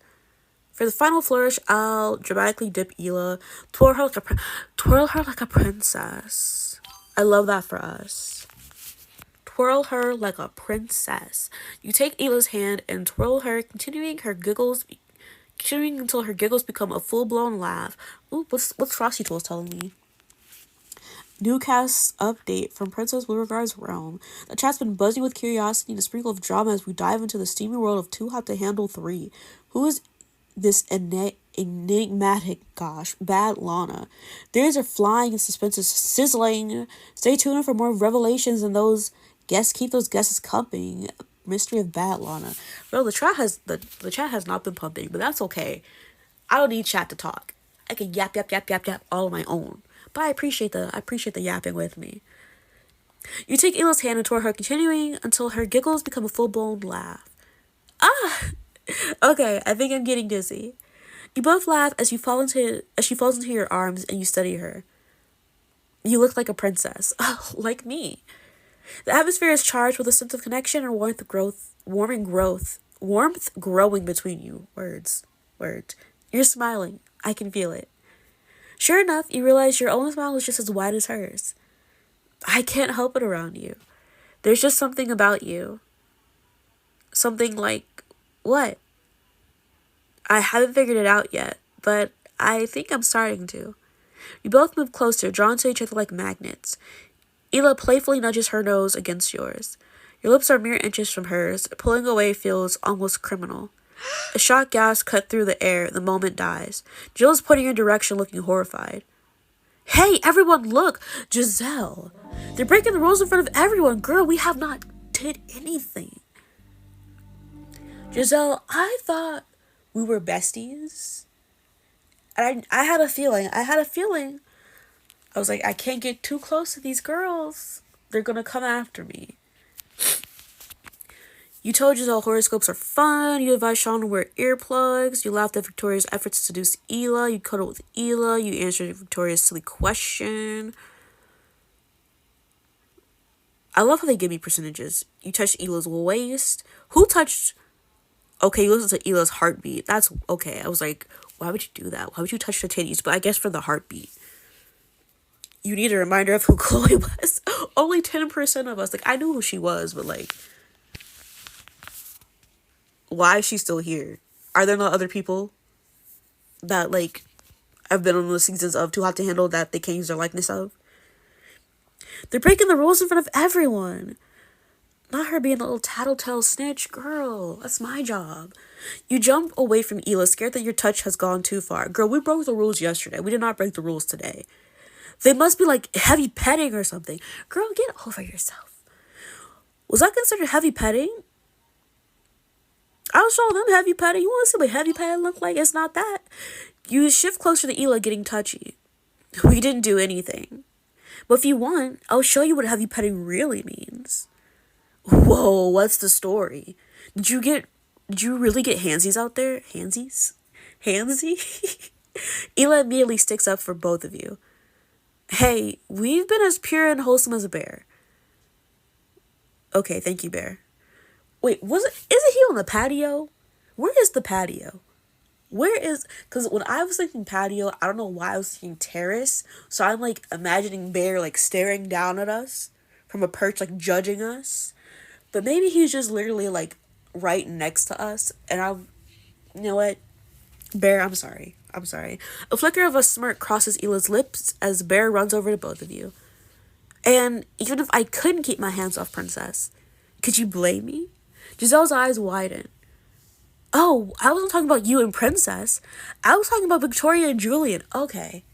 For the final flourish, I'll dramatically dip Ela, twirl her like a princess. I love that for us. Twirl her like a princess. You take Ela's hand and twirl her, continuing until her giggles become a full-blown laugh. Ooh, what's Frosty Tools telling me? New cast update from Princess Beauregard's realm. The chat's been buzzing with curiosity and a sprinkle of drama as we dive into the steamy world of Too Hot to Handle 3. Who is this enigmatic, bad Lana? Theories are flying and suspense is sizzling. Stay tuned for more revelations and keep those guesses coming. Mystery of bad Lana. Well, the chat has not been pumping, but that's okay. I don't need chat to talk. I can yap all on my own. But I appreciate the yapping with me. You take Ela's hand and twirl her, continuing until her giggles become a full-blown laugh. Ah! Okay, I think I'm getting dizzy. You both laugh as she falls into your arms and you study her. You look like a princess. Like me. The atmosphere is charged with a sense of connection and warmth growing between you. Words. You're smiling. I can feel it. Sure enough, you realize your own smile is just as wide as hers. I can't help it around you. There's just something about you. Something like, what? I haven't figured it out yet, but I think I'm starting to. You both move closer, drawn to each other like magnets. Ela playfully nudges her nose against yours. Your lips are mere inches from hers. Pulling away feels almost criminal. A shot gas cut through the air. The moment dies. Jill is pointing in a direction, looking horrified. Hey, everyone, look! Giselle! They're breaking the rules in front of everyone. Girl, we have not did anything. Giselle, I thought we were besties. And I had a feeling. I was like, I can't get too close to these girls. They're gonna come after me. You told Giselle horoscopes are fun. You advised Sean to wear earplugs. You laughed at Victoria's efforts to seduce Ela. You cuddled with Ela. You answered Victoria's silly question. I love how they give me percentages. You touched Ela's waist. Who touched... Okay, you listened to Ela's heartbeat. That's okay. I was like, why would you do that? Why would you touch the titties? But I guess for the heartbeat. You need a reminder of who Chloe was. Only 10% of us. Like, I knew who she was, but like... Why is she still here? Are there not other people that, like, I've been on the seasons of Too Hot to Handle that they can't use their likeness of? They're breaking the rules in front of everyone. Not her being a little tattletale snitch. Girl, that's my job. You jump away from Ela, scared that your touch has gone too far. Girl, we broke the rules yesterday. We did not break the rules today. They must be, like, heavy petting or something. Girl, get over yourself. Was that considered heavy petting? I'll show them heavy petting. You want to see what heavy petting look like? It's not that. You shift closer to Ela getting touchy. We didn't do anything. But if you want, I'll show you what heavy petting really means. Whoa, what's the story? Did you really get handsies out there? Handsies? Handsy? Ela immediately sticks up for both of you. Hey, we've been as pure and wholesome as a bear. Okay, thank you, bear. Wait, isn't he on the patio? Where is the patio? Because when I was thinking patio, I don't know why I was thinking terrace. So I'm like imagining Bear like staring down at us from a perch, like judging us. But maybe he's just literally like right next to us. And you know what? Bear, I'm sorry. A flicker of a smirk crosses Ela's lips as Bear runs over to both of you. And even if I couldn't keep my hands off Princess, could you blame me? Giselle's eyes widen. Oh, I wasn't talking about you and Princess. I was talking about Victoria and Julian. Okay.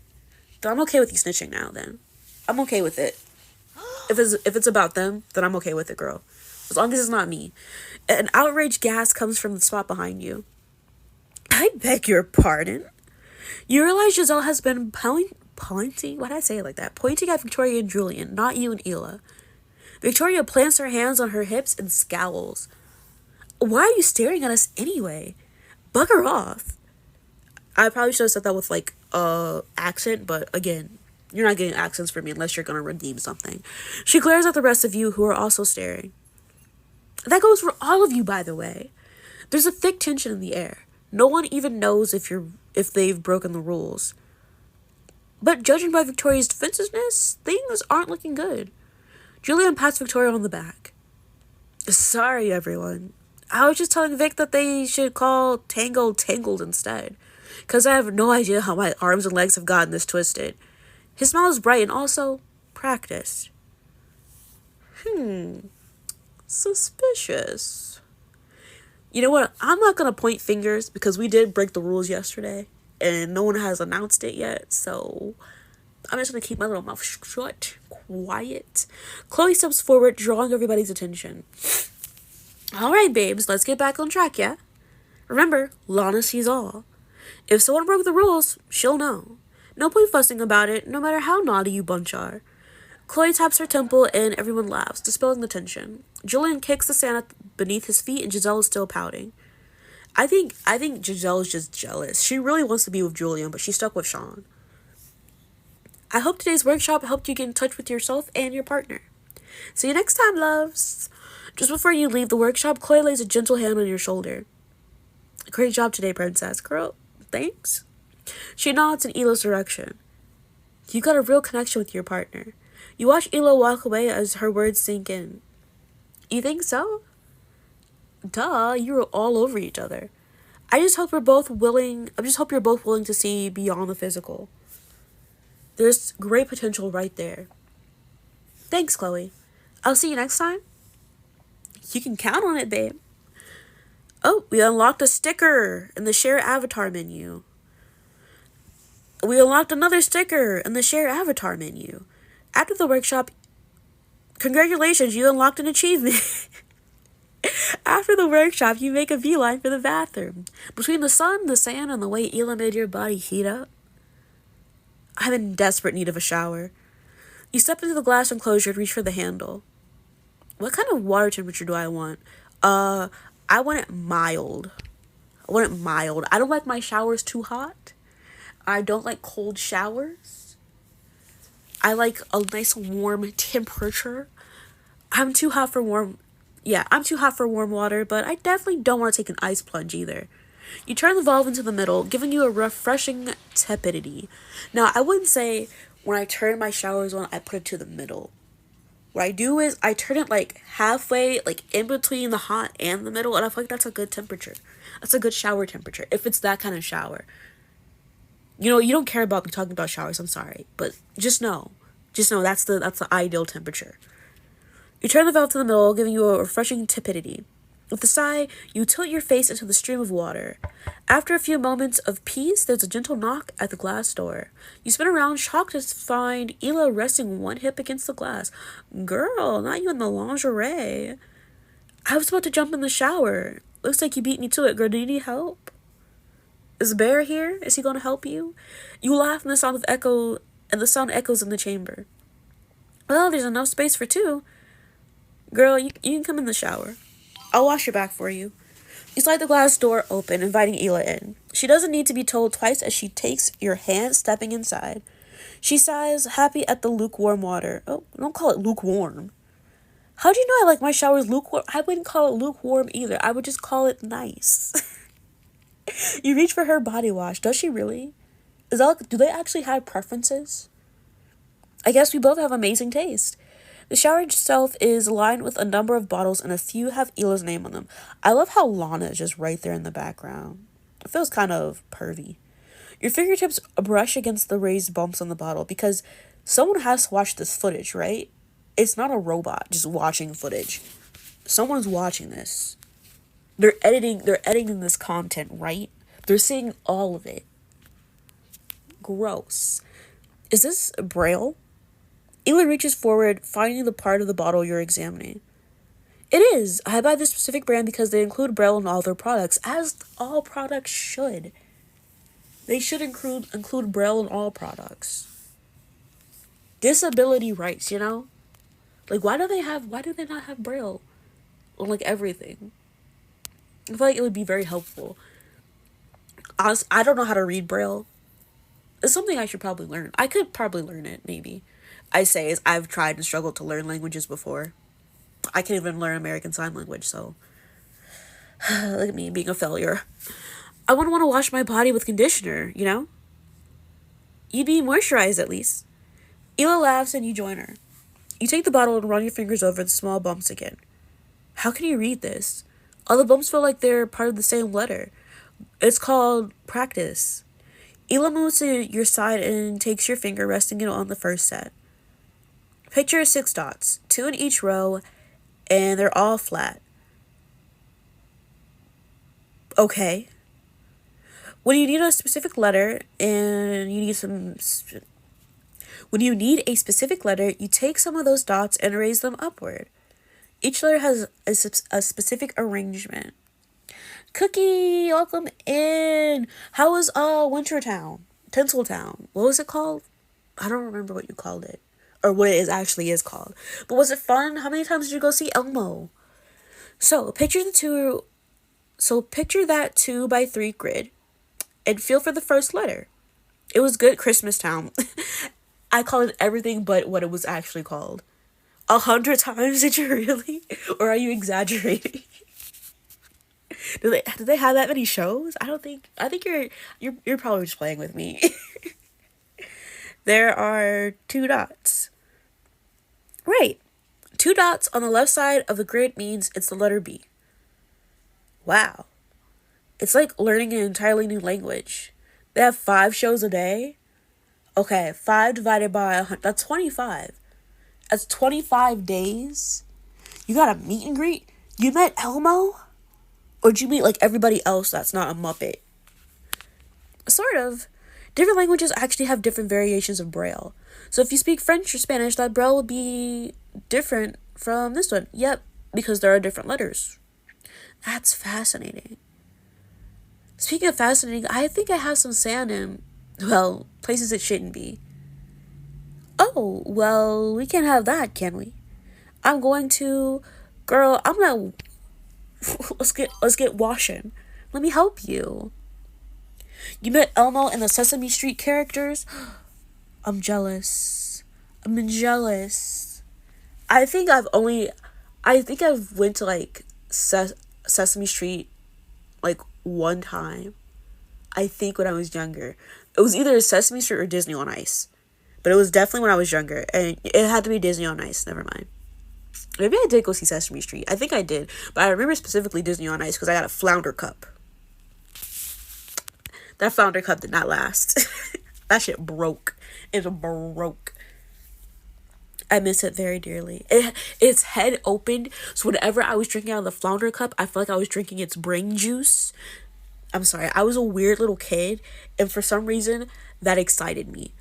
Then I'm okay with you snitching now, then. I'm okay with it. If it's about them, then I'm okay with it, girl. As long as it's not me. An outraged gasp comes from the spot behind you. I beg your pardon? You realize Giselle has been pointing... Why did I say it like that? Pointing at Victoria and Julian, not you and Ela. Victoria plants her hands on her hips and scowls. Why are you staring at us anyway? Bugger off. I probably should have said that with like accent, but again, you're not getting accents from me unless you're gonna redeem something. She glares at the rest of you who are also staring. That goes for all of you, by the way. There's a thick tension in the air. No one even knows if they've broken the rules. But judging by Victoria's defensiveness, things aren't looking good. Julian pats Victoria on the back. Sorry, everyone. I was just telling Vic that they should call Tango Tangled instead. Because I have no idea how my arms and legs have gotten this twisted. His smile is bright and also practiced. Suspicious. You know what? I'm not going to point fingers because we did break the rules yesterday. And no one has announced it yet. So I'm just going to keep my little mouth shut. Quiet. Chloe steps forward, drawing everybody's attention. Alright, babes, let's get back on track, yeah? Remember, Lana sees all. If someone broke the rules, she'll know. No point fussing about it, no matter how naughty you bunch are. Chloe taps her temple and everyone laughs, dispelling the tension. Julian kicks the sand beneath his feet and Giselle is still pouting. I think Giselle is just jealous. She really wants to be with Julian, but she's stuck with Sean. I hope today's workshop helped you get in touch with yourself and your partner. See you next time, loves. Just before you leave the workshop, Chloe lays a gentle hand on your shoulder. Great job today, Princess. Girl, thanks. She nods in Ela's direction. You got a real connection with your partner. You watch Ela walk away as her words sink in. You think so? Duh, you were all over each other. I just hope you're both willing to see beyond the physical. There's great potential right there. Thanks, Chloe. I'll see you next time. You can count on it, babe. Oh, we unlocked a sticker in the share avatar menu. We unlocked another sticker in the share avatar menu. After the workshop, congratulations, you unlocked an achievement. After the workshop, you make a beeline for the bathroom. Between the sun, the sand, and the way Ela made your body heat up, I'm in desperate need of a shower. You step into the glass enclosure and reach for the handle. What kind of water temperature do I want? I want it mild. I don't like my showers too hot. I don't like cold showers. I like a nice warm temperature. I'm too hot for warm. Yeah, I'm too hot for warm water, but I definitely don't want to take an ice plunge either. You turn the valve into the middle, giving you a refreshing tepidity. Now, I wouldn't say when I turn my showers on, I put it to the middle. What I do is I turn it like halfway, like in between the hot and the middle, and I feel like that's a good temperature. That's a good shower temperature, if it's that kind of shower. You know, you don't care about me talking about showers, I'm sorry. But just know that's the ideal temperature. You turn the valve to the middle, giving you a refreshing tepidity. With a sigh, you tilt your face into the stream of water. After a few moments of peace, there's a gentle knock at the glass door. You spin around, shocked to find Ela resting one hip against the glass. Girl, not you in the lingerie. I was about to jump in the shower. Looks like you beat me to it, girl. Do you need help? Is Bear here? Is he going to help you? You laugh and the sound echoes in the chamber. Well, there's enough space for two. Girl, you can come in the shower. I'll wash your back for you. You slide the glass door open, inviting Ela in. She doesn't need to be told twice as she takes your hand, stepping inside. She sighs, happy at the lukewarm water. Oh, don't call it lukewarm. How do you know I like my showers lukewarm? I wouldn't call it lukewarm either. I would just call it nice. You reach for her body wash. Does she really? Do they actually have preferences? I guess we both have amazing taste. The shower itself is lined with a number of bottles and a few have Ela's name on them. I love how Lana is just right there in the background. It feels kind of pervy. Your fingertips brush against the raised bumps on the bottle because someone has to watch this footage, right? It's not a robot just watching footage. Someone's watching this. They're editing this content, right? They're seeing all of it. Gross. Is this Braille? Ela reaches forward, finding the part of the bottle you're examining. It is. I buy this specific brand because they include Braille in all their products, as all products should. They should include Braille in all products. Disability rights, you know? Like, why do they not have Braille on, like, everything? I feel like it would be very helpful. I don't know how to read Braille. It's something I should probably learn. I could probably learn it, maybe. I say is I've tried and struggled to learn languages before. I can't even learn American Sign Language, so look at me being a failure. I wouldn't want to wash my body with conditioner, you know? You'd be moisturized at least. Ela laughs and you join her. You take the bottle and run your fingers over the small bumps again. How can you read this? All the bumps feel like they're part of the same letter. It's called practice. Ela moves to your side and takes your finger, resting it on the first set. Picture 6 dots, 2 in each row, and they're all flat. Okay. When you need a specific letter When you need a specific letter, you take some of those dots and raise them upward. Each letter has a specific arrangement. Cookie, welcome in. How was Wintertown? Tinseltown. What was it called? I don't remember what you called it. Or what it actually is called. But was it fun? How many times did you go see Elmo? So picture that 2x3 grid and feel for the first letter. It was good Christmas Town. I called it everything but what it was actually called. 100 times, did you really? Or are you exaggerating? Do they have that many shows? I think you're probably just playing with me. There are 2 dots. Right. 2 dots on the left side of the grid means it's the letter B. Wow. It's like learning an entirely new language. They have 5 shows a day. Okay, 5 divided by 100, that's 25. That's 25 days. You got a meet and greet? You met Elmo? Or do you mean like everybody else that's not a Muppet? Sort of. Different languages actually have different variations of Braille. So if you speak French or Spanish, that Braille will be different from this one. Yep, because there are different letters. That's fascinating. Speaking of fascinating, I think I have some sand in, well, places it shouldn't be. Oh, well, we can't have that, can we? I'm going to, girl, I'm gonna, let's get washing. Let me help you. You met Elmo and the Sesame Street characters? I'm jealous. I'm jealous. I think I've went to like Sesame Street like one time. I think when I was younger. It was either Sesame Street or Disney on Ice. But it was definitely when I was younger. And it had to be Disney on Ice. Never mind. Maybe I did go see Sesame Street. I think I did. But I remember specifically Disney on Ice because I got a flounder cup. That flounder cup did not last. That shit broke. It broke. I miss it very dearly. Its head opened, so whenever I was drinking out of the flounder cup, I felt like I was drinking its brain juice. I'm sorry, I was a weird little kid, and for some reason, that excited me.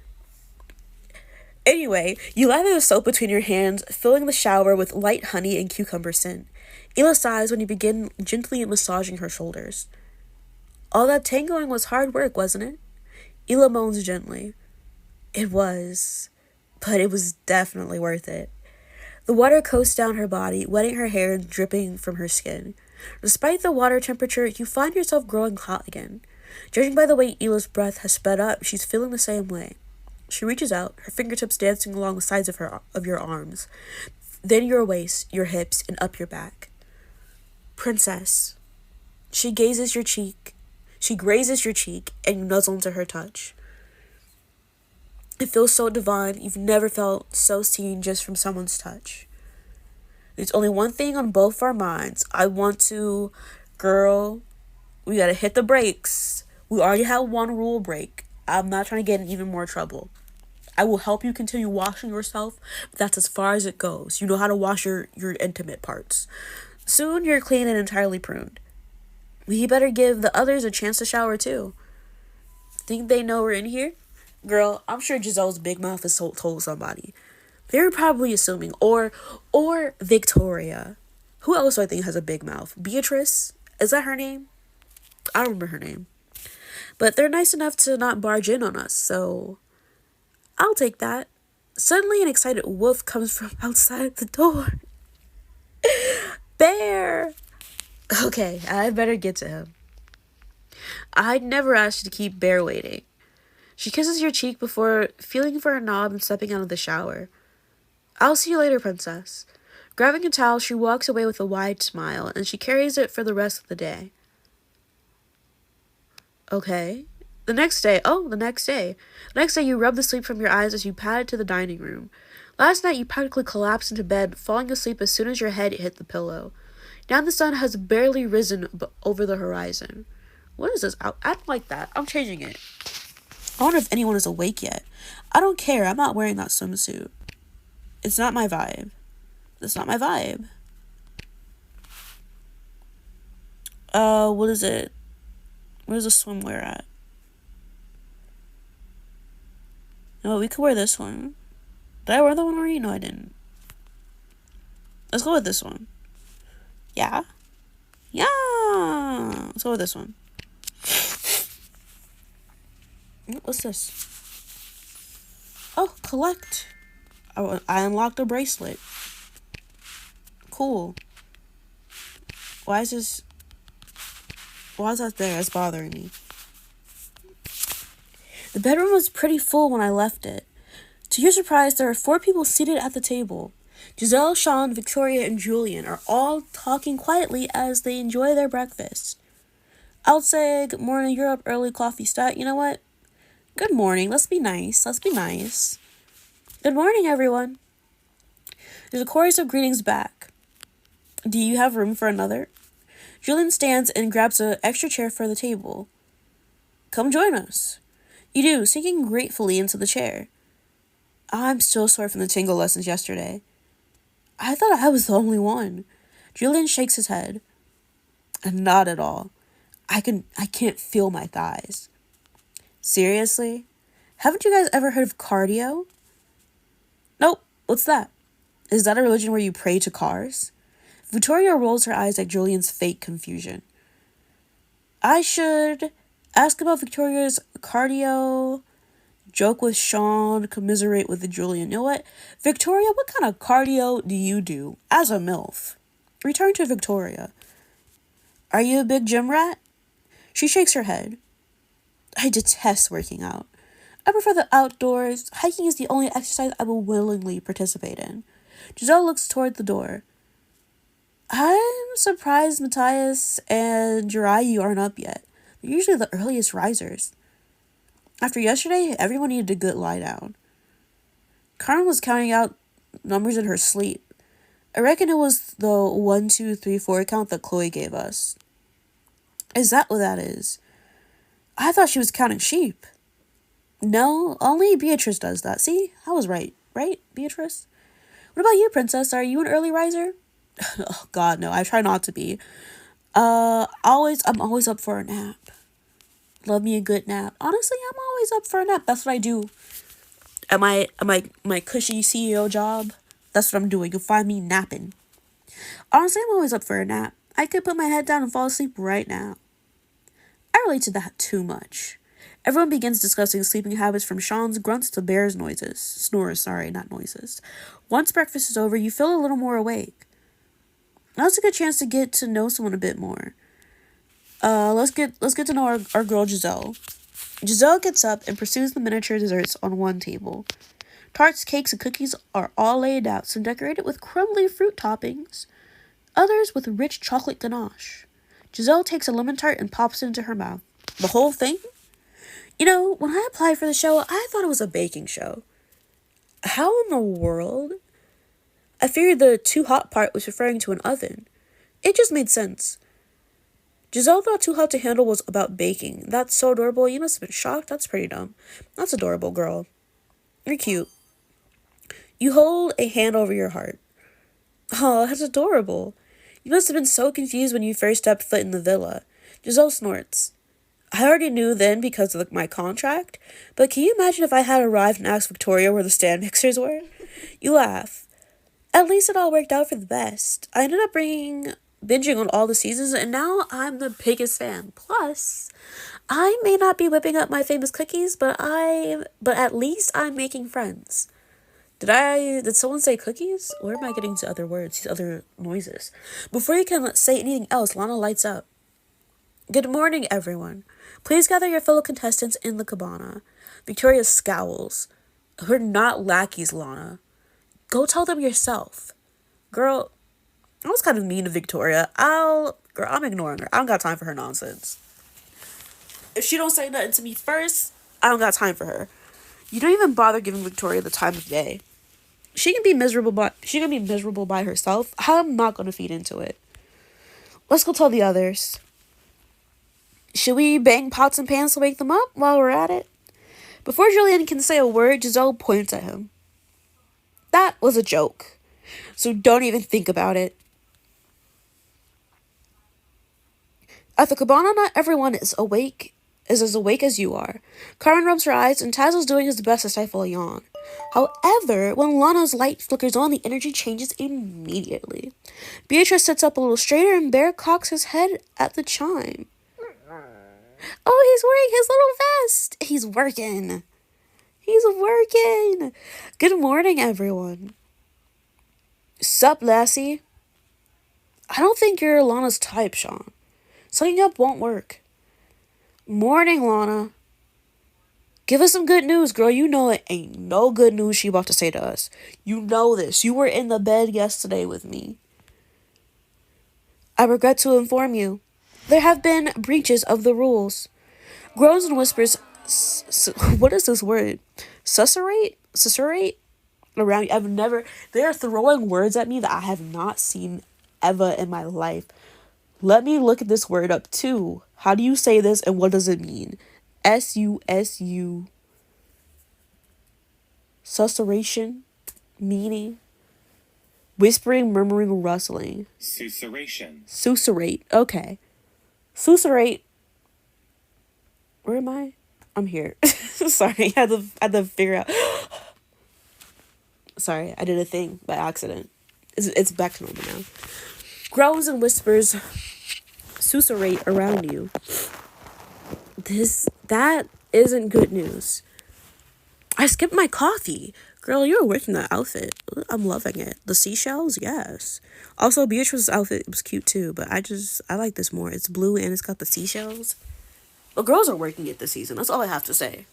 Anyway, you lather the soap between your hands, filling the shower with light honey and cucumber scent. Ela sighs when you begin gently massaging her shoulders. All that tangoing was hard work, wasn't it? Ela moans gently. It was, but it was definitely worth it. The water coasts down her body, wetting her hair and dripping from her skin. Despite the water temperature, you find yourself growing hot again. Judging by the way Ela's breath has sped up, she's feeling the same way. She reaches out, her fingertips dancing along the sides of your arms, then your waist, your hips, and up your back. Princess. She grazes your cheek, and you nuzzle into her touch. It feels so divine. You've never felt so seen just from someone's touch. There's only one thing on both our minds. Girl, we gotta hit the brakes. We already have one rule break. I'm not trying to get in even more trouble. I will help you continue washing yourself, but that's as far as it goes. You know how to wash your intimate parts. Soon you're clean and entirely pruned. We better give the others a chance to shower too. Think they know we're in here? Girl, I'm sure Giselle's big mouth has told somebody. They're probably assuming. Or Victoria. Who else do I think has a big mouth? Beatrice? Is that her name? I don't remember her name. But they're nice enough to not barge in on us, so I'll take that. Suddenly an excited wolf comes from outside the door. Bear! Okay, I better get to him. I'd never asked you to keep Bear waiting. She kisses your cheek before feeling for her knob and stepping out of the shower. I'll see you later, princess. Grabbing a towel, she walks away with a wide smile, and she carries it for the rest of the day. Okay. The next day, you rub the sleep from your eyes as you padded to the dining room. Last night, you practically collapsed into bed, falling asleep as soon as your head hit the pillow. Now the sun has barely risen over the horizon. What is this? I don't like that. I'm changing it. I wonder if anyone is awake yet. I don't care. I'm not wearing that swimsuit. It's not my vibe. That's not my vibe. What is it? Where's the swimwear at? No, we could wear this one. Did I wear that one already? No, I didn't. Let's go with this one. Yeah? Yeah! Let's go with this one. What's this? Oh, collect. I unlocked a bracelet. Cool. Why is that there? It's bothering me. The bedroom was pretty full when I left it. To your surprise, there are 4 people seated at the table. Giselle, Sean, Victoria, and Julian are all talking quietly as they enjoy their breakfast. I'll say, good morning, you're up early, coffee stat. You know what? Good morning. Let's be nice. Good morning, everyone. There's a chorus of greetings back. Do you have room for another? Julian stands and grabs an extra chair for the table. Come join us. You do, sinking gratefully into the chair. I'm so sorry from the tango lessons yesterday. I thought I was the only one. Julian shakes his head. Not at all. I can't feel my thighs. Seriously? Haven't you guys ever heard of cardio? Nope. What's that? Is that a religion where you pray to cars? Victoria rolls her eyes at Julian's fake confusion. I should ask about Victoria's cardio, joke with Sean, commiserate with Julian. You know what? Victoria, what kind of cardio do you do as a MILF? Return to Victoria. Are you a big gym rat? She shakes her head. I detest working out. I prefer the outdoors. Hiking is the only exercise I will willingly participate in. Giselle looks toward the door. I'm surprised Matthias and Jiraiya aren't up yet. They're usually the earliest risers. After yesterday, everyone needed a good lie down. Carmen was counting out numbers in her sleep. I reckon it was the 1, 2, 3, 4 count that Chloe gave us. Is that what that is? I thought she was counting sheep. No, only Beatrice does that. See? I was right. Right, Beatrice? What about you, Princess? Are you an early riser? Oh, God, no. I try not to be. I'm always up for a nap. Love me a good nap. Honestly, I'm always up for a nap. That's what I do. At my cushy CEO job, that's what I'm doing. You'll find me napping. Honestly, I'm always up for a nap. I could put my head down and fall asleep right now. I relate to that too much. Everyone begins discussing sleeping habits from Sean's grunts to Bear's noises. Snores, sorry, not noises. Once breakfast is over, you feel a little more awake. Now's a good chance to get to know someone a bit more. Let's get to know our girl Giselle. Giselle gets up and pursues the miniature desserts on one table. Tarts, cakes, and cookies are all laid out, some decorated with crumbly fruit toppings, others with rich chocolate ganache. Giselle takes a lemon tart and pops it into her mouth. The whole thing? You know, when I applied for the show, I thought it was a baking show. How in the world? I figured the too hot part was referring to an oven. It just made sense. Giselle thought Too Hot to Handle was about baking. That's so adorable. You must have been shocked. That's pretty dumb. That's adorable, girl. You're cute. You hold a hand over your heart. Oh, that's adorable. You must have been so confused when you first stepped foot in the villa. Giselle snorts. I already knew then because of my contract, but can you imagine if I had arrived and asked Victoria where the stand mixers were? You laugh. At least it all worked out for the best. I ended up binging on all the seasons, and now I'm the biggest fan. Plus, I may not be whipping up my famous cookies, but at least I'm making friends. Did someone say cookies? Where am I getting to other words, these other noises? Before you can say anything else, Lana lights up. Good morning, everyone. Please gather your fellow contestants in the cabana. Victoria scowls. We're not lackeys, Lana. Go tell them yourself. Girl, I was kind of mean to Victoria. I'm ignoring her. I don't got time for her nonsense. If she don't say nothing to me first, I don't got time for her. You don't even bother giving Victoria the time of day. She can be miserable by herself. I'm not gonna feed into it. Let's go tell the others. Should we bang pots and pans to wake them up while we're at it? Before Julian can say a word, Giselle points at him. That was a joke, so don't even think about it. At the cabana, not everyone is as awake as you are. Carmen rubs her eyes, and Taz is doing his best to stifle a yawn. However, when Lana's light flickers on, the energy changes immediately. Beatrice sits up a little straighter, and Bear cocks his head at the chime. Oh, he's wearing his little vest. He's working. Good morning, everyone. Sup, lassie? I don't think you're Lana's type, Sean. Sucking up won't work. Morning, Lana. Give us some good news, girl. You know it ain't no good news she about to say to us. You know this. You were in the bed yesterday with me. I regret to inform you. There have been breaches of the rules. Groans and whispers. What is this word? Susurrate? Around you. They are throwing words at me that I have not seen ever in my life. Let me look at this word up too. How do you say this and what does it mean? SUSU. Susurration. Meaning. Whispering, murmuring, rustling. Susurration. Susurrate. Okay. Susurrate. Where am I? I'm here. Sorry, I had to figure out. Sorry, I did a thing by accident. It's back to normal now. Groans and whispers susurrate around you. That isn't good news. I skipped my coffee. Girl, you're wearing that outfit. I'm loving it. The seashells, yes. Also, Beatrice's outfit was cute too, but I like this more. It's blue and it's got the seashells. The girls are working it this season. That's all I have to say.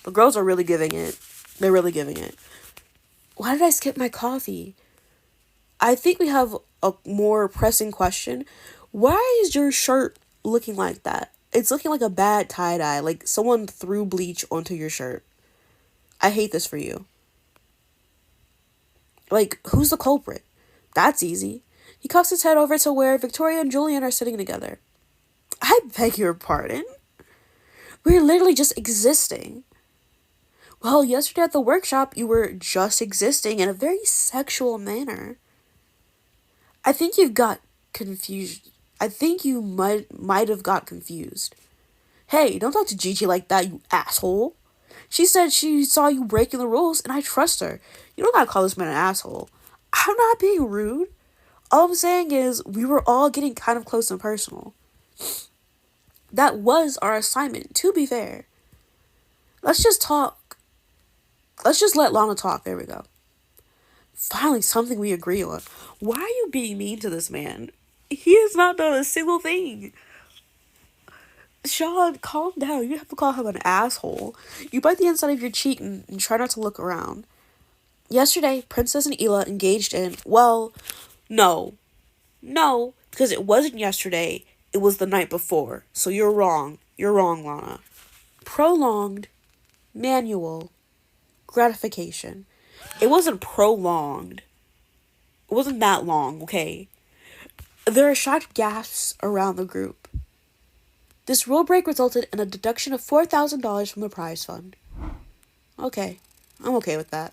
The girls are really giving it. They're really giving it. Why did I skip my coffee? I think we have a more pressing question. Why is your shirt looking like that? It's looking like a bad tie-dye. Like someone threw bleach onto your shirt. I hate this for you. Like, who's the culprit? That's easy. He cocks his head over to where Victoria and Julian are sitting together. I beg your pardon? We're literally just existing. Well, yesterday at the workshop, you were just existing in a very sexual manner. I think you've got confused. I think you might have got confused. Hey, don't talk to Gigi like that, you asshole. She said she saw you breaking the rules, and I trust her. You don't gotta call this man an asshole. I'm not being rude. All I'm saying is we were all getting kind of close and personal. That was our assignment, to be fair. Let's just talk. Let's just let Lana talk. There we go. Finally, something we agree on. Why are you being mean to this man? He has not done a single thing. Sean, calm down. You have to call him an asshole. You bite the inside of your cheek and try not to look around. Yesterday, Princess and Ela engaged in, well, no. No, because it wasn't yesterday. It was the night before. So you're wrong. You're wrong, Lana. Prolonged manual gratification. It wasn't prolonged. It wasn't that long, okay? There are shocked gasps around the group. This rule break resulted in a deduction of $4,000 from the prize fund. Okay, I'm okay with that.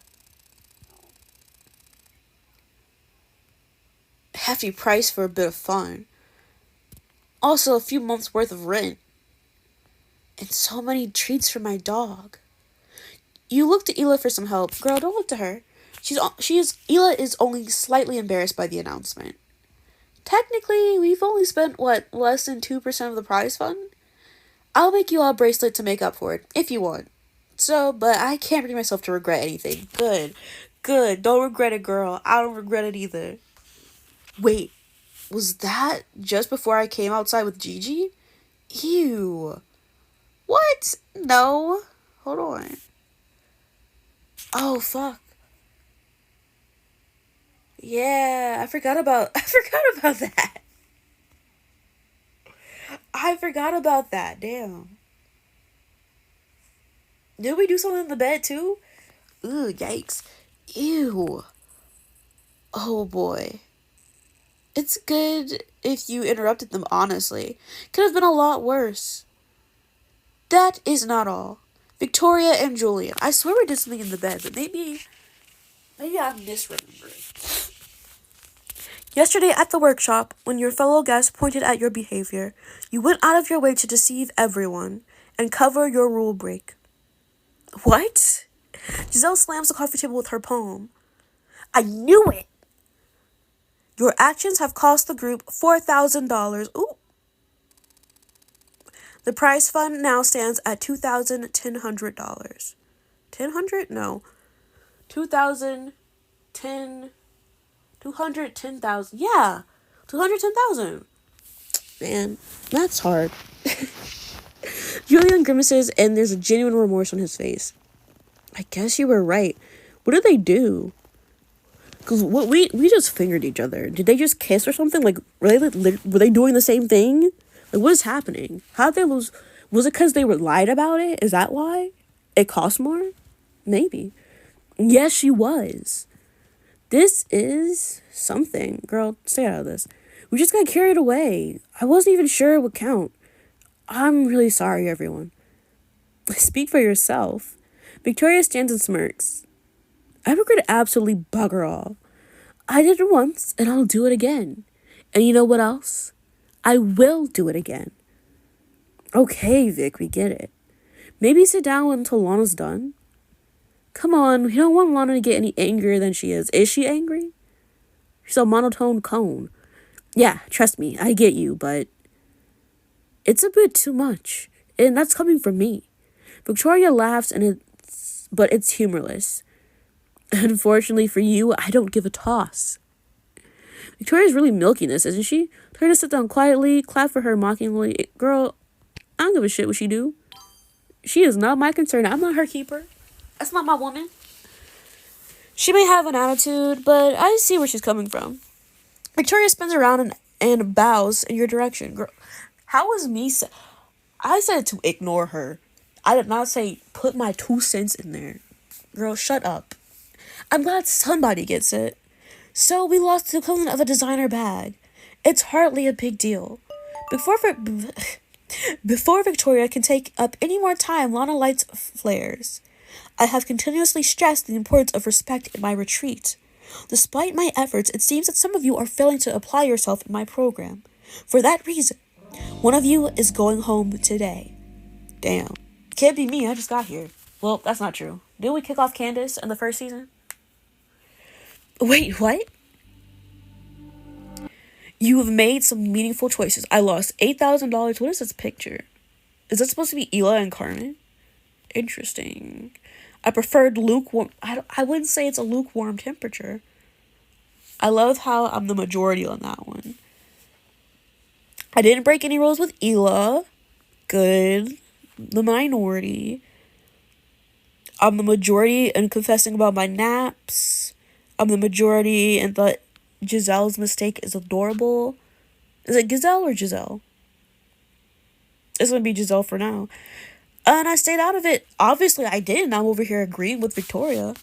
Hefty price for a bit of fun. Also, a few months worth of rent. And so many treats for my dog. You look to Ela for some help. Girl, don't look to her. Ela is only slightly embarrassed by the announcement. Technically, we've only spent, less than 2% of the prize fund? I'll make you all a bracelet to make up for it, if you want. So, but I can't bring myself to regret anything. Good. Don't regret it, girl. I don't regret it either. Wait, was that just before I came outside with Gigi? Ew. What? No. Hold on. Oh, fuck. Yeah, I forgot about that. I forgot about that. Damn. Did we do something in the bed too? Ooh, yikes. Ew. Oh boy. It's good if you interrupted them, honestly. Could have been a lot worse. That is not all. Victoria and Julian. I swear we did something in the bed, but maybe I'm misremembering. Yesterday at the workshop, when your fellow guests pointed at your behavior, you went out of your way to deceive everyone and cover your rule break. What? Giselle slams the coffee table with her palm. I knew it! Your actions have cost the group $4,000. Ooh. The prize fund now stands at $2,100. $1,000? No. 210,000. Yeah. 210,000. Man, that's hard. Julian grimaces and there's a genuine remorse on his face. I guess you were right. What did they do? Because we just fingered each other. Did they just kiss or something? Like, were they doing the same thing? Like, what is happening? How did they lose? Was it because they were lied about it? Is that why? It cost more? Maybe. Yes, she was. This is something. Girl, stay out of this. We just got carried away. I wasn't even sure it would count. I'm really sorry, everyone. Speak for yourself. Victoria stands and smirks. I regret absolutely bugger all. I did it once, and I'll do it again. And you know what else? I will do it again. Okay, Vic, we get it. Maybe sit down until Lana's done. Come on, we don't want Lana to get any angrier than she is. Is she angry? She's a monotone cone. Yeah, trust me, I get you, but it's a bit too much. And that's coming from me. Victoria laughs but it's humorless. Unfortunately for you, I don't give a toss. Victoria's really milking this, isn't she? Tell her to sit down quietly, clap for her mockingly. Girl, I don't give a shit what she do. She is not my concern. I'm not her keeper. That's not my woman. She may have an attitude, but I see where she's coming from. Victoria spins around and bows in your direction. Girl, how was me I said to ignore her. I did not say put my 2 cents in there. Girl, shut up. I'm glad somebody gets it. So we lost the equivalent of a designer bag. It's hardly a big deal. Before Victoria can take up any more time, Lana lights flares. I have continuously stressed the importance of respect in my retreat. Despite my efforts, it seems that some of you are failing to apply yourself in my program. For that reason, one of you is going home today. Damn. Can't be me, I just got here. Well, that's not true. Didn't we kick off Candace in the first season? Wait, what? You have made some meaningful choices. I lost $8,000. What is this picture? Is that supposed to be Ela and Carmen? Interesting. I preferred lukewarm. I wouldn't say it's a lukewarm temperature. I love how I'm the majority on that one. I didn't break any rules with Ela. Good. The minority. I'm the majority in confessing about my naps. I'm the majority and thought Giselle's mistake is adorable. Is it Giselle or Giselle? It's gonna be Giselle for now. And I stayed out of it. Obviously, I didn't. I'm over here agreeing with Victoria.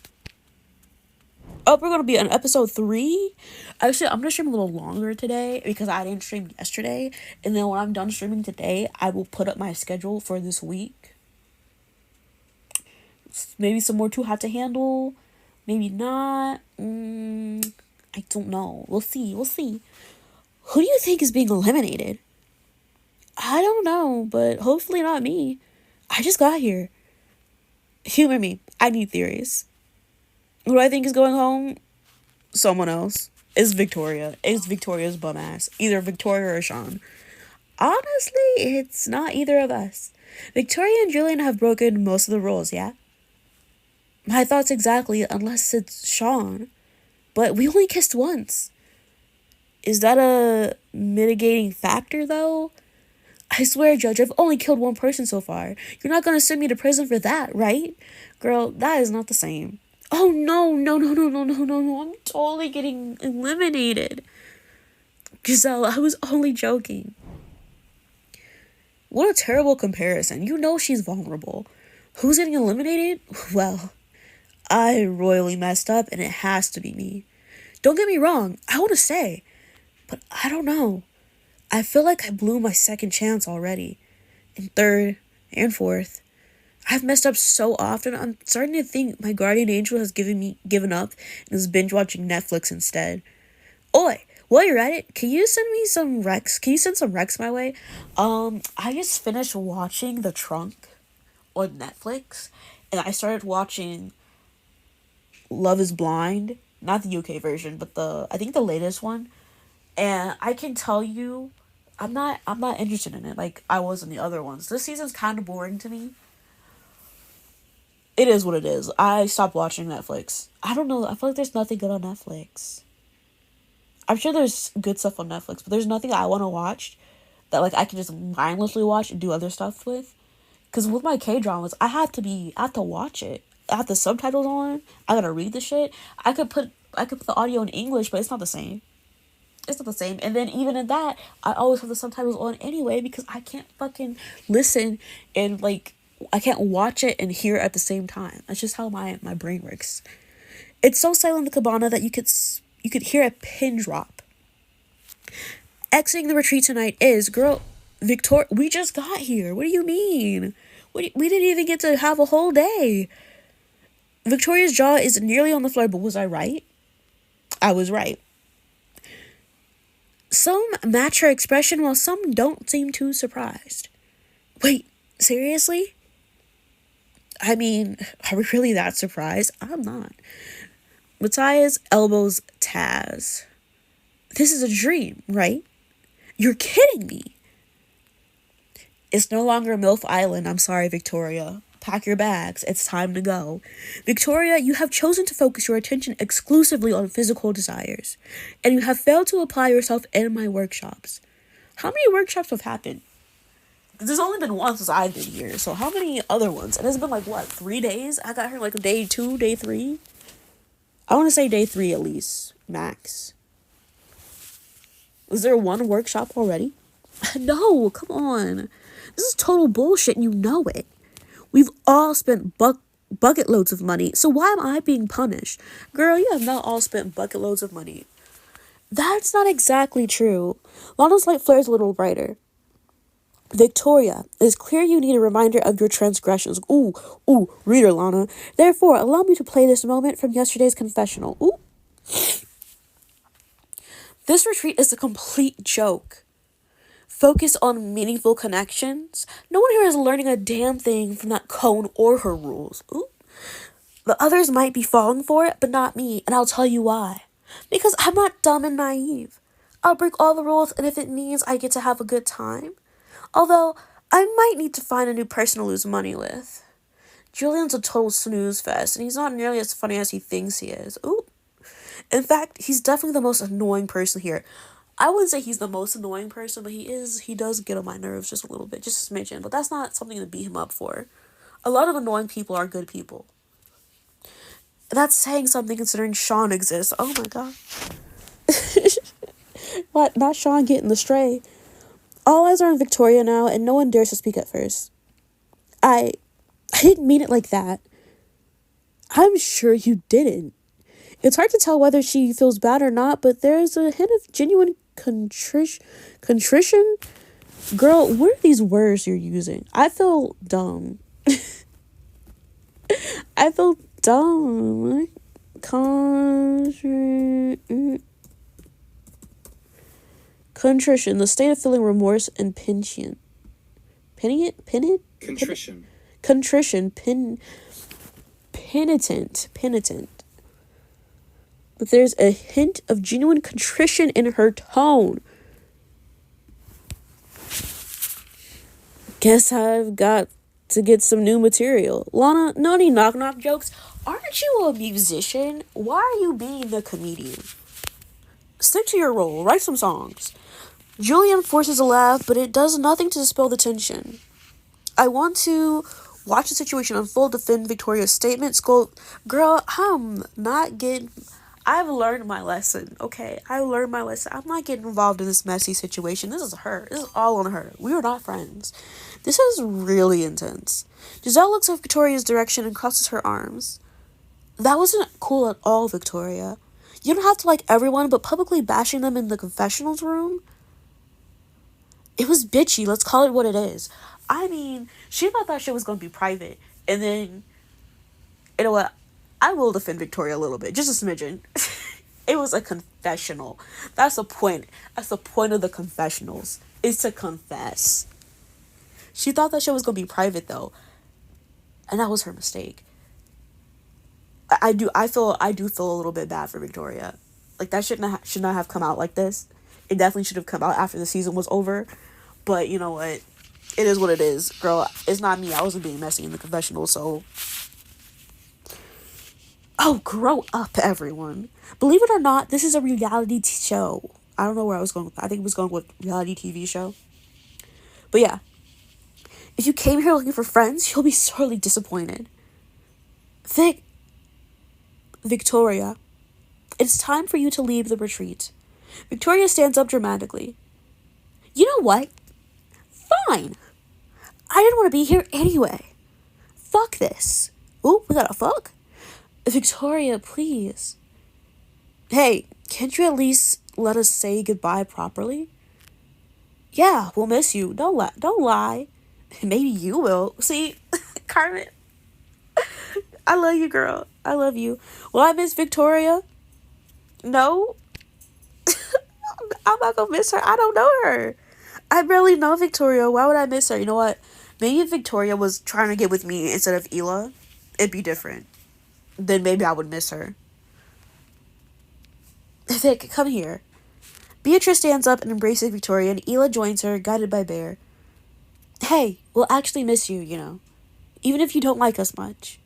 Oh, we're gonna be on episode 3. Actually, I'm gonna stream a little longer today because I didn't stream yesterday. And then when I'm done streaming today, I will put up my schedule for this week. Maybe some more Too Hot to Handle. Maybe not. I don't know. We'll see. Who do you think is being eliminated? I don't know, but hopefully not me. I just got here. Humor me. I need theories. Who do I think is going home? Someone else. It's Victoria. It's Victoria's bum ass. Either Victoria or Sean. Honestly, it's not either of us. Victoria and Julian have broken most of the rules, yeah? My thoughts exactly, unless it's Sean. But we only kissed once. Is that a mitigating factor, though? I swear, Judge, I've only killed one person so far. You're not gonna send me to prison for that, right? Girl, that is not the same. Oh, no. I'm totally getting eliminated. Giselle, I was only joking. What a terrible comparison. You know she's vulnerable. Who's getting eliminated? Well, I royally messed up, and it has to be me. Don't get me wrong, I want to stay. But I don't know. I feel like I blew my second chance already. And third and fourth. I've messed up so often, I'm starting to think my guardian angel has given up and is binge watching Netflix instead. Oi, while you're at it, can you send me some Rex? Can you send some Rex my way? I just finished watching The Trunk on Netflix, and I started watching Love is Blind. Not the UK version, but I think the latest one. And I can tell you, I'm not interested in it like I was in the other ones. This season's kind of boring to me. It is what it is. I stopped watching Netflix. I don't know. I feel like there's nothing good on Netflix. I'm sure there's good stuff on Netflix, but there's nothing I want to watch that like I can just mindlessly watch and do other stuff with. Because with my K-dramas, I have to watch it. I have the subtitles on. I gotta read the shit. I could put the audio in English, but it's not the same. It's not the same. And then even in that, I always have the subtitles on anyway because I can't fucking listen and like I can't watch it and hear it at the same time. That's just how my brain works. It's so silent in the cabana that you could hear a pin drop. Exiting the retreat tonight is, girl, we just got here. What do you mean? We didn't even get to have a whole day. Victoria's jaw is nearly on the floor, but was I right? I was right. Some match her expression while some don't seem too surprised. Wait, seriously? I mean, are we really that surprised? I'm not. Matthias elbows Taz. This is a dream, right? You're kidding me. It's no longer MILF Island. I'm sorry, Victoria. Pack your bags. It's time to go. Victoria, you have chosen to focus your attention exclusively on physical desires, and you have failed to apply yourself in my workshops. How many workshops have happened? There's only been one since I've been here, so how many other ones? And it's been like, what, 3 days? I got here like day 2, day 3? I want to say day 3 at least, max. Was there one workshop already? No, come on. This is total bullshit and you know it. We've all spent bucket loads of money, so why am I being punished? Girl, you have not all spent bucket loads of money. That's not exactly true. Lana's light flares a little brighter. Victoria, it is clear you need a reminder of your transgressions. Ooh, reader Lana. Therefore, allow me to play this moment from yesterday's confessional. Ooh. This retreat is a complete joke. Focus on meaningful connections. No one here is learning a damn thing from that cone or her rules. Ooh. The others might be falling for it, but not me, and I'll tell you why. Because I'm not dumb and naive. I'll break all the rules, and if it means I get to have a good time. Although, I might need to find a new person to lose money with. Julian's a total snooze fest, and he's not nearly as funny as he thinks he is. Ooh. In fact, he's definitely the most annoying person here. I wouldn't say he's the most annoying person, but he does get on my nerves just a little bit, just a smidgen. But that's not something to beat him up for. A lot of annoying people are good people. That's saying something considering Sean exists. Oh my god. What? Not Sean getting the stray. All eyes are on Victoria now, and no one dares to speak at first. I didn't mean it like that. I'm sure you didn't. It's hard to tell whether she feels bad or not, but there's a hint of genuine contrition? Girl, what are these words you're using? I feel dumb. I feel dumb. Contrition, the state of feeling remorse and Contrition. Penitent. But there's a hint of genuine contrition in her tone. Guess I've got to get some new material. Lana, no any knock-knock jokes? Aren't you a musician? Why are you being the comedian? Stick to your role. Write some songs. Julian forces a laugh, but it does nothing to dispel the tension. I want to watch the situation unfold, defend Victoria's statement. Girl, I've learned my lesson, okay? I learned my lesson. I'm not getting involved in this messy situation. This is her. This is all on her. We are not friends. This is really intense. Giselle looks at Victoria's direction and crosses her arms. That wasn't cool at all, Victoria. You don't have to like everyone, but publicly bashing them in the confessionals room? It was bitchy. Let's call it what it is. I mean, she thought that shit was going to be private. And then, you know what? I will defend Victoria a little bit. Just a smidgen. It was a confessional. That's the point. That's the point of the confessionals. Is to confess. She thought that shit was going to be private, though. And that was her mistake. I do feel a little bit bad for Victoria. Like, that should not have come out like this. It definitely should have come out after the season was over. But you know what? It is what it is. Girl, it's not me. I wasn't being messy in the confessional, so... Oh, grow up, everyone. Believe it or not, this is a reality show. I don't know where I was going. I think it was going with reality TV show. But yeah. If you came here looking for friends, you'll be sorely disappointed. Victoria, it's time for you to leave the retreat. Victoria stands up dramatically. You know what? Fine. I didn't want to be here anyway. Fuck this. Ooh, we got a fuck? Victoria, please. Hey, can't you at least let us say goodbye properly? Yeah, we'll miss you. Don't lie. Maybe you will. See, Carmen, I love you, girl. I love you. Will I miss Victoria? No. I'm not gonna miss her. I don't know her. I barely know Victoria. Why would I miss her? You know what? Maybe if Victoria was trying to get with me instead of Hila, it'd be different. Then maybe I would miss her. Vic, come here. Beatrice stands up and embraces Victoria, and Hila joins her, guided by Bear. Hey, we'll actually miss you, even if you don't like us much.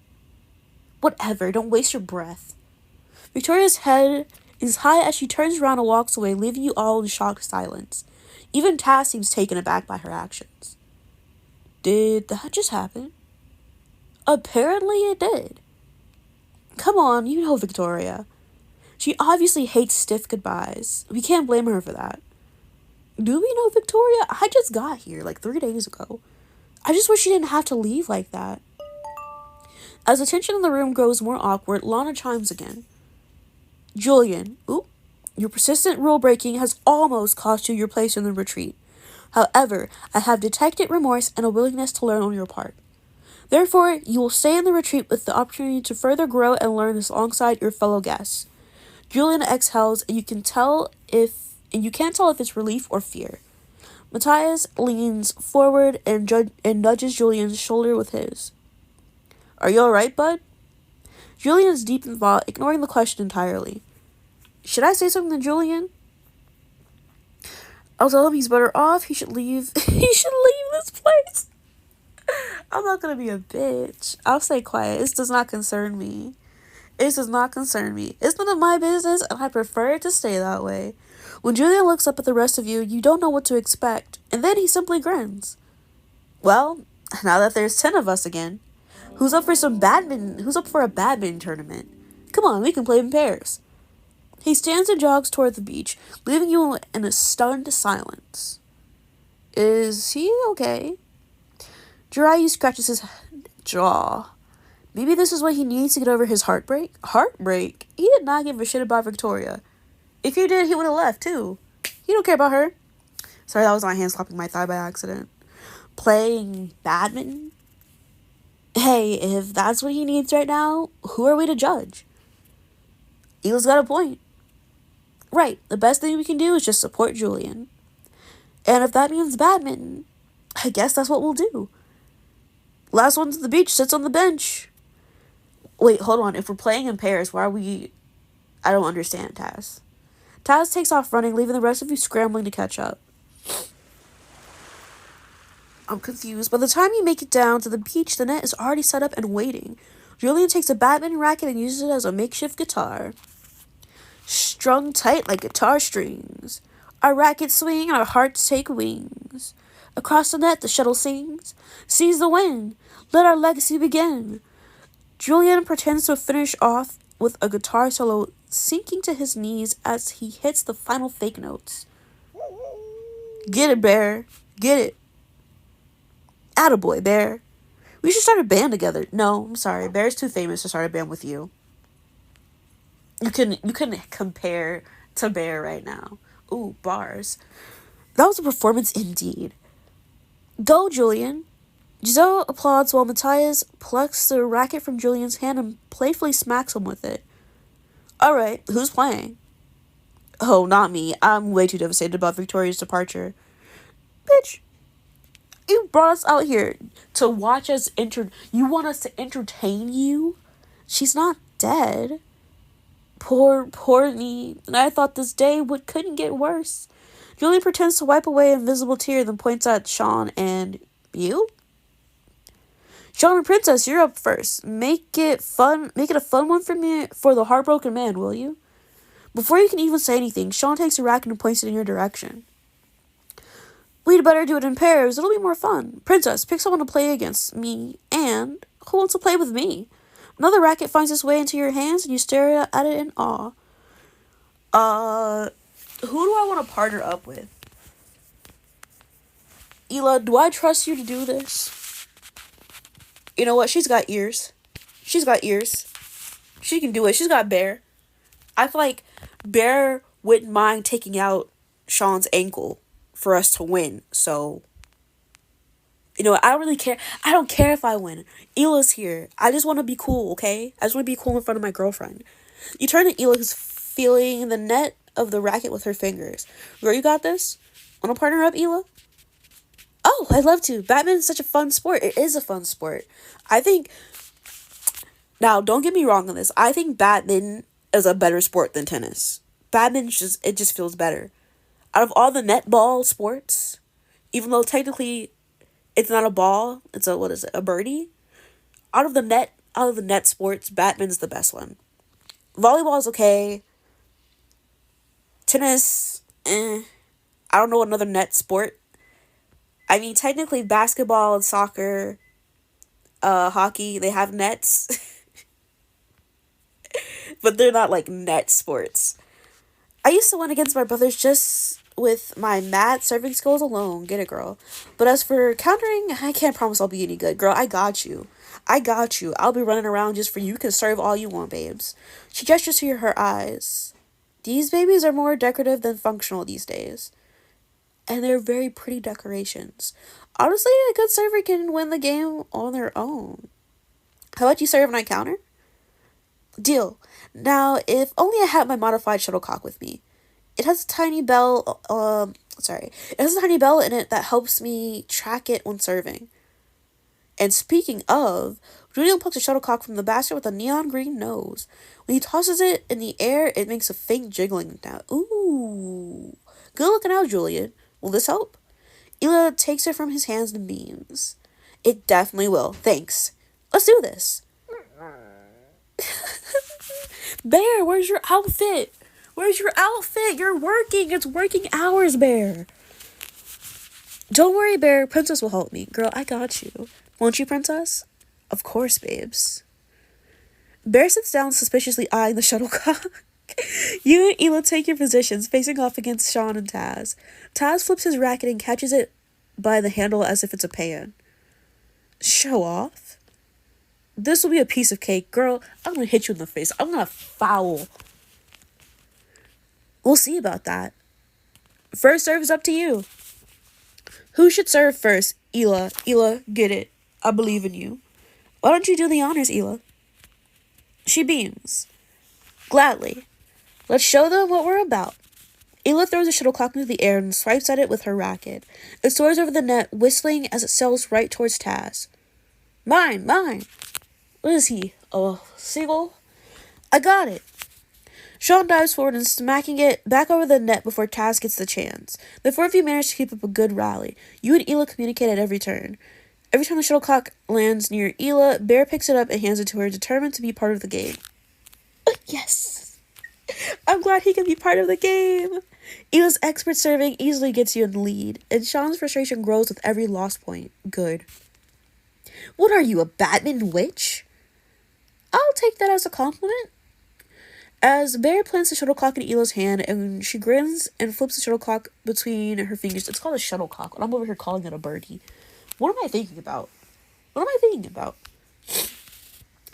Whatever, don't waste your breath. Victoria's head is high as she turns around and walks away, leaving you all in shocked silence. Even Taz seems taken aback by her actions. Did that just happen? Apparently it did. Come on, you know Victoria. She obviously hates stiff goodbyes. We can't blame her for that. Do we know Victoria? I just got here, 3 days ago. I just wish she didn't have to leave like that. As the tension in the room grows more awkward, Lana chimes again. Julian, your persistent rule breaking has almost cost you your place in the retreat. However, I have detected remorse and a willingness to learn on your part. Therefore, you will stay in the retreat with the opportunity to further grow and learn alongside your fellow guests. Julian exhales, and you can't tell if it's relief or fear. Matthias leans forward and nudges Julian's shoulder with his. Are you alright, bud? Julian is deep in thought, ignoring the question entirely. Should I say something to Julian? I'll tell him he's better off. He should leave. He should leave this place. I'm not gonna be a bitch. I'll stay quiet. This does not concern me. It does not concern me. It's none of my business, and I prefer it to stay that way. When Julian looks up at the rest of you, you don't know what to expect, and then he simply grins. Well, now that there's 10 of us again, who's up for a badminton tournament? Come on, we can play in pairs. He stands and jogs toward the beach, leaving you in a stunned silence. Is he okay? Jiraiya scratches his jaw. Maybe this is what he needs to get over his heartbreak? Heartbreak? He did not give a shit about Victoria. If he did, he would have left, too. He don't care about her. Sorry, that was my hand slapping my thigh by accident. Playing badminton? Hey, if that's what he needs right now, who are we to judge? Hila's got a point. Right, the best thing we can do is just support Julian. And if that means badminton, I guess that's what we'll do. Last one to the beach sits on the bench. Wait, hold on. If we're playing in pairs, why are we... I don't understand, Taz. Taz takes off running, leaving the rest of you scrambling to catch up. I'm confused. By the time you make it down to the beach, the net is already set up and waiting. Julian takes a badminton racket and uses it as a makeshift guitar. Strung tight like guitar strings. Our rackets swing and our hearts take wings. Across the net, the shuttle sings. Seize the wind. Let our legacy begin. Julian pretends to finish off with a guitar solo, sinking to his knees as he hits the final fake notes. Get it, Bear. Get it. Attaboy, Bear. We should start a band together. No, I'm sorry. Bear's too famous to start a band with you. You couldn't compare to Bear right now. Ooh, bars. That was a performance indeed. Go, Julian. Giselle applauds while Matthias plucks the racket from Julian's hand and playfully smacks him with it. Alright, who's playing? Oh, not me. I'm way too devastated about Victoria's departure. Bitch, you brought us out here to watch us you want us to entertain you? She's not dead. Poor me. And I thought this day couldn't get worse. Julian pretends to wipe away an invisible tear, then points at Sean and... You? Sean and Princess, you're up first. Make it a fun one for me, for the heartbroken man, will you? Before you can even say anything, Sean takes a racket and points it in your direction. We'd better do it in pairs. It'll be more fun. Princess, pick someone to play against me, and who wants to play with me? Another racket finds its way into your hands, and you stare at it in awe. Who do I want to partner up with? Hila, do I trust you to do this? You know what? She's got ears. She can do it. She's got Bear. I feel like Bear wouldn't mind taking out Sean's ankle for us to win. So, I don't really care. I don't care if I win. Hila's here. I just want to be cool, okay? I just want to be cool in front of my girlfriend. You turn to Hila, who's feeling the net of the racket with her fingers. Girl, you got this? Want to partner up, Hila? Oh, I'd love to. Badminton is such a fun sport. It is a fun sport. I think, now, don't get me wrong on this. I think badminton is a better sport than tennis. Badminton just feels better. Out of all the netball sports, even though technically it's not a ball, it's a, what is it, a birdie? Out of the net sports, badminton's the best one. Volleyball is okay. Tennis, eh. I don't know another net sport. I mean, technically basketball and soccer, hockey, they have nets, but they're not like net sports. I used to win against my brothers just with my mat serving skills alone. Get it, girl. But as for countering, I can't promise I'll be any good. Girl, I got you. I got you. I'll be running around just for you. You can serve all you want, babes. She gestures to her eyes. These babies are more decorative than functional these days. And they're very pretty decorations. Honestly, a good server can win the game on their own. How about you serve and I counter? Deal. Now, if only I had my modified shuttlecock with me. It has a tiny bell, it has a tiny bell in it that helps me track it when serving. And speaking of, Julian plucks a shuttlecock from the basket with a neon green nose. When he tosses it in the air, it makes a faint jiggling sound. Ooh. Good looking out, Julian. Will this help? Ela takes it from his hands and beams. It definitely will. Thanks. Let's do this. Bear, where's your outfit? Where's your outfit? You're working. It's working hours, Bear. Don't worry, Bear. Princess will help me. Girl, I got you. Won't you, Princess? Of course, babes. Bear sits down, suspiciously eyeing the shuttlecock. You and Ela take your positions, facing off against Sean and Taz. Taz flips his racket and catches it by the handle as if it's a pan. Show off? This will be a piece of cake. Girl, I'm gonna hit you in the face. I'm gonna foul. We'll see about that. First serve is up to you. Who should serve first? Ela. Ela, get it. I believe in you. Why don't you do the honors, Ela? She beams. Gladly. Let's show them what we're about. Ela throws a shuttlecock into the air and swipes at it with her racket. It soars over the net, whistling as it sails right towards Taz. Mine, mine. What is he? A seagull? I got it. Sean dives forward and smacking it back over the net before Taz gets the chance. The four of you manage to keep up a good rally. You and Ela communicate at every turn. Every time the shuttlecock lands near Ela, Bear picks it up and hands it to her, determined to be part of the game. Yes! I'm glad he can be part of the game! Ela's expert serving easily gets you in the lead, and Sean's frustration grows with every lost point. Good. What are you, a badminton witch? I'll take that as a compliment. As Bear plants the shuttlecock in Ela's hand, and she grins and flips the shuttlecock between her fingers. It's called a shuttlecock, and I'm over here calling it a birdie. What am I thinking about?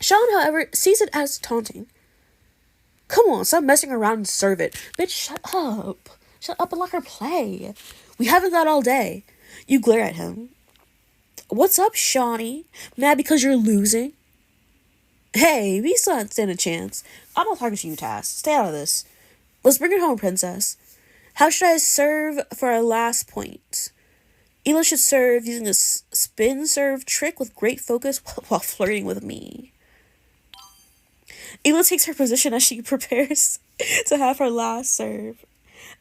Sean, however, sees it as taunting. Come on, stop messing around and serve it. Bitch, shut up. Shut up and let her play. We haven't got all day. You glare at him. What's up, Shawnee? Mad because you're losing? Hey, we still don't stand a chance. I'm not talking to you, Taz. Stay out of this. Let's bring it home, Princess. How should I serve for our last point? Ela should serve using a spin serve trick with great focus while flirting with me. Ela takes her position as she prepares to have her last serve.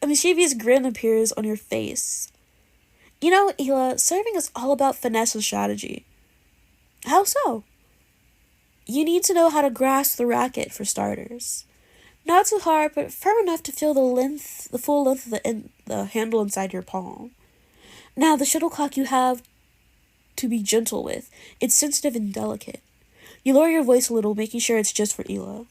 A mischievous grin appears on your face. You know, Ela, serving is all about finesse and strategy. How so? You need to know how to grasp the racket, for starters. Not too hard, but firm enough to feel the full length of the handle inside your palm. Now, the shuttlecock you have to be gentle with. It's sensitive and delicate. You lower your voice a little, making sure it's just for Ela.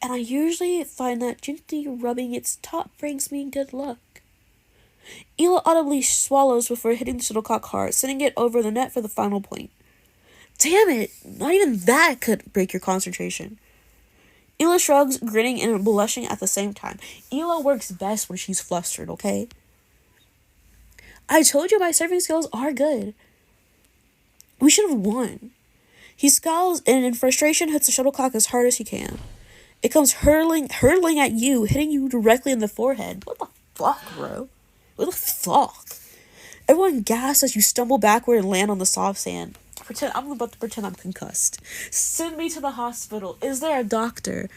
And I usually find that gently rubbing its top brings me good luck. Ela audibly swallows before hitting the shuttlecock hard, sending it over the net for the final point. Damn it! Not even that could break your concentration. Ela shrugs, grinning and blushing at the same time. Ela works best when she's flustered, okay? I told you my serving skills are good. We should have won. He scowls and in frustration hits the shuttlecock as hard as he can. It comes hurtling at you, hitting you directly in the forehead. What the fuck, bro? What the fuck? Everyone gasps as you stumble backward and land on the soft sand. I'm about to pretend I'm concussed. Send me to the hospital. Is there a doctor?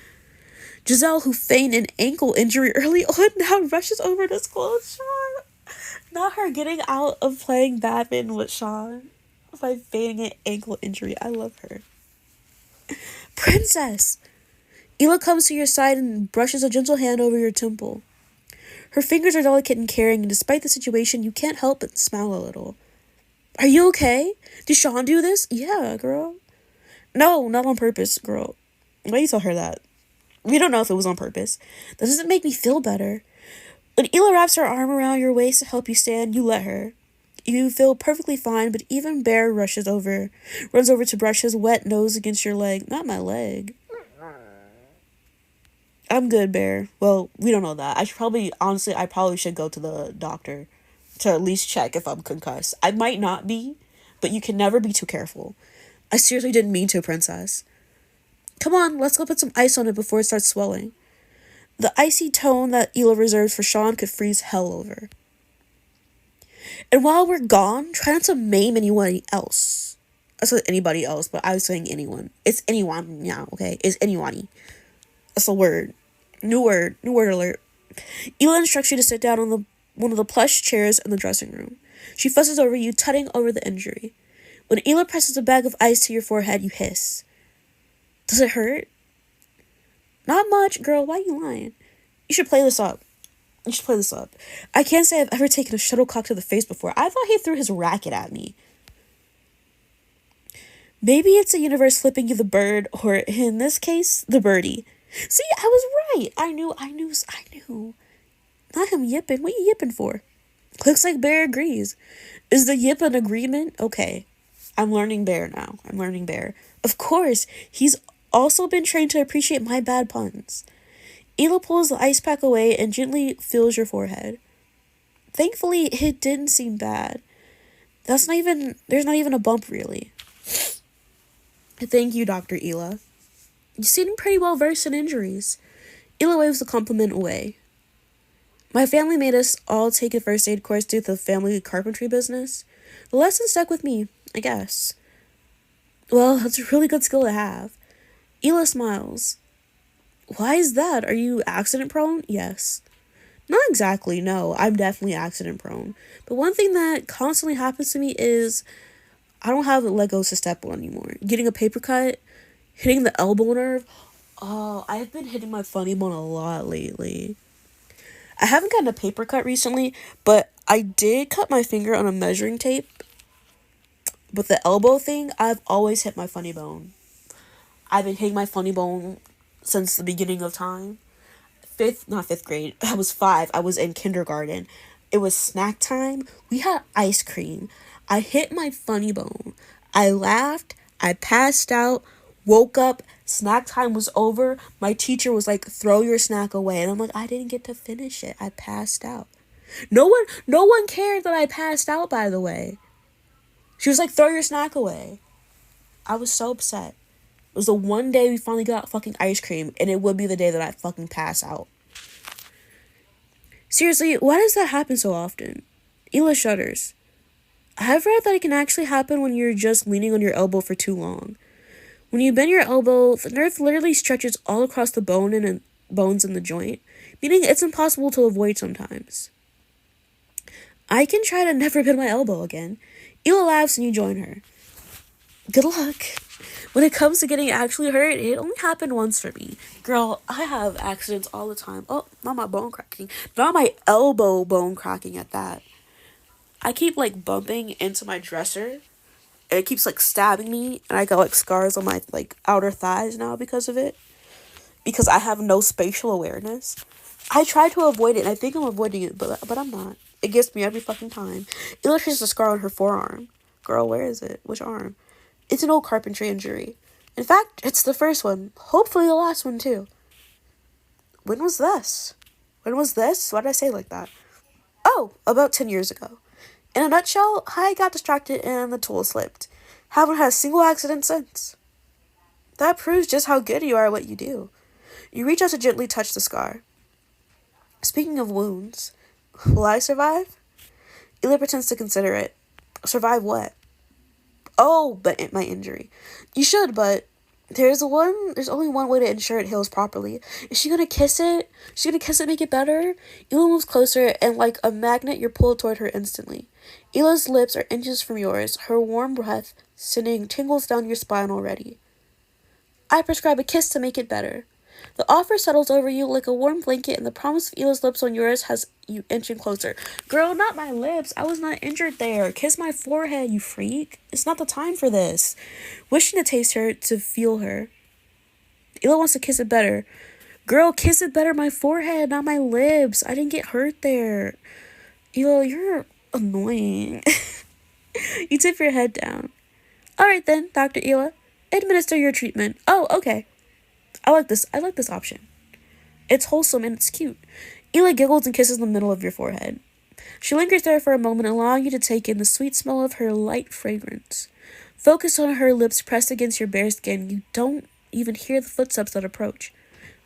Giselle, who feigned an ankle injury early on, now rushes over to school with Sean. Not her getting out of playing badminton with Sean by feigning an ankle injury. I love her. Princess! Ela comes to your side and brushes a gentle hand over your temple. Her fingers are delicate and caring, and despite the situation, you can't help but smile a little. Are you okay? Did Sean do this? Yeah, girl. No, not on purpose, girl. Why you tell her that? We don't know if it was on purpose. That doesn't make me feel better. When Ela wraps her arm around your waist to help you stand, you let her. You feel perfectly fine, but even Bear runs over to brush his wet nose against your leg. Not my leg. I'm good, Bear. Well, we don't know that. I probably should go to the doctor to at least check if I'm concussed. I might not be, but you can never be too careful. I seriously didn't mean to, Princess. Come on, let's go put some ice on it before it starts swelling. The icy tone that Ela reserves for Sean could freeze hell over. And while we're gone, try not to maim anyone else. I said anybody else, but I was saying anyone. It's anyone now, okay? It's anyone. That's a word. New word alert. Ela instructs you to sit down on one of the plush chairs in the dressing room. She fusses over you, tutting over the injury. When Ela presses a bag of ice to your forehead, you hiss. Does it hurt? Not much, girl. Why are you lying? You should play this up. I can't say I've ever taken a shuttlecock to the face before. I thought he threw his racket at me. Maybe it's the universe flipping you the bird, or in this case, the birdie. See, I was right. I knew. Not him yipping. What you yipping for? Looks like Bear agrees. Is the yip an agreement? Okay. I'm learning Bear now. Of course, he's also been trained to appreciate my bad puns. Ela pulls the ice pack away and gently feels your forehead. Thankfully, it didn't seem bad. There's not even a bump, really. Thank you, Dr. Ela. You seem pretty well versed in injuries. Ela waves the compliment away. My family made us all take a first aid course due to the family carpentry business. The lesson stuck with me, I guess. Well, that's a really good skill to have. Ela smiles. Why is that? Are you accident prone? Yes. Not exactly, no. I'm definitely accident prone. But one thing that constantly happens to me is I don't have Legos to step on anymore. Getting a paper cut, hitting the elbow nerve. Oh, I've been hitting my funny bone a lot lately. I haven't gotten a paper cut recently, but I did cut my finger on a measuring tape. But the elbow thing, I've always hit my funny bone. I've been hitting my funny bone since the beginning of time. Not fifth grade. I was 5. I was in kindergarten. It was snack time. We had ice cream. I hit my funny bone. I laughed. I passed out. Woke up. Snack time was over. My teacher was like, throw your snack away. And I'm like, I didn't get to finish it. I passed out. No one cared that I passed out, by the way. She was like, throw your snack away. I was so upset. It was the one day we finally got fucking ice cream, and it would be the day that I fucking pass out. Seriously, why does that happen so often? Ela shudders. I've read that it can actually happen when you're just leaning on your elbow for too long. When you bend your elbow, the nerve literally stretches all across the bone and bones in the joint, meaning it's impossible to avoid sometimes. I can try to never bend my elbow again. Ela laughs and you join her. Good luck. When it comes to getting actually hurt, it only happened once for me. Girl, I have accidents all the time. Oh, not my bone cracking. Not my elbow bone cracking at that. I keep, like, bumping into my dresser. And it keeps, like, stabbing me. And I got, like, scars on my, like, outer thighs now because of it. Because I have no spatial awareness. I try to avoid it, and I think I'm avoiding it, but I'm not. It gets me every fucking time. It illustrates a scar on her forearm. Girl, where is it? Which arm? It's an old carpentry injury. In fact, it's the first one. Hopefully the last one, too. When was this? Why did I say it like that? Oh, about 10 years ago. In a nutshell, I got distracted and the tool slipped. Haven't had a single accident since. That proves just how good you are at what you do. You reach out to gently touch the scar. Speaking of wounds, will I survive? Ela pretends to consider it. Survive what? Oh, but my injury. You should, but there's only one way to ensure it heals properly. Is she gonna kiss it? She's gonna kiss it, make it better? Ela moves closer, and like a magnet, you're pulled toward her instantly. Ela's lips are inches from yours, her warm breath sending tingles down your spine already. I prescribe a kiss to make it better. The offer settles over you like a warm blanket, and the promise of Ela's lips on yours has you inching closer. Girl, not my lips. I was not injured there. Kiss my forehead, you freak. It's not the time for this. Wishing to taste her, to feel her. Ela wants to kiss it better. Girl, kiss it better, my forehead, not my lips. I didn't get hurt there. Ela, you're annoying. You tip your head down. Alright then, Dr. Ela. Administer your treatment. Oh, okay. I like this option. It's wholesome and it's cute. Ela giggles and kisses the middle of your forehead. She lingers there for a moment, allowing you to take in the sweet smell of her light fragrance. Focus on her lips pressed against your bare skin. You don't even hear the footsteps that approach.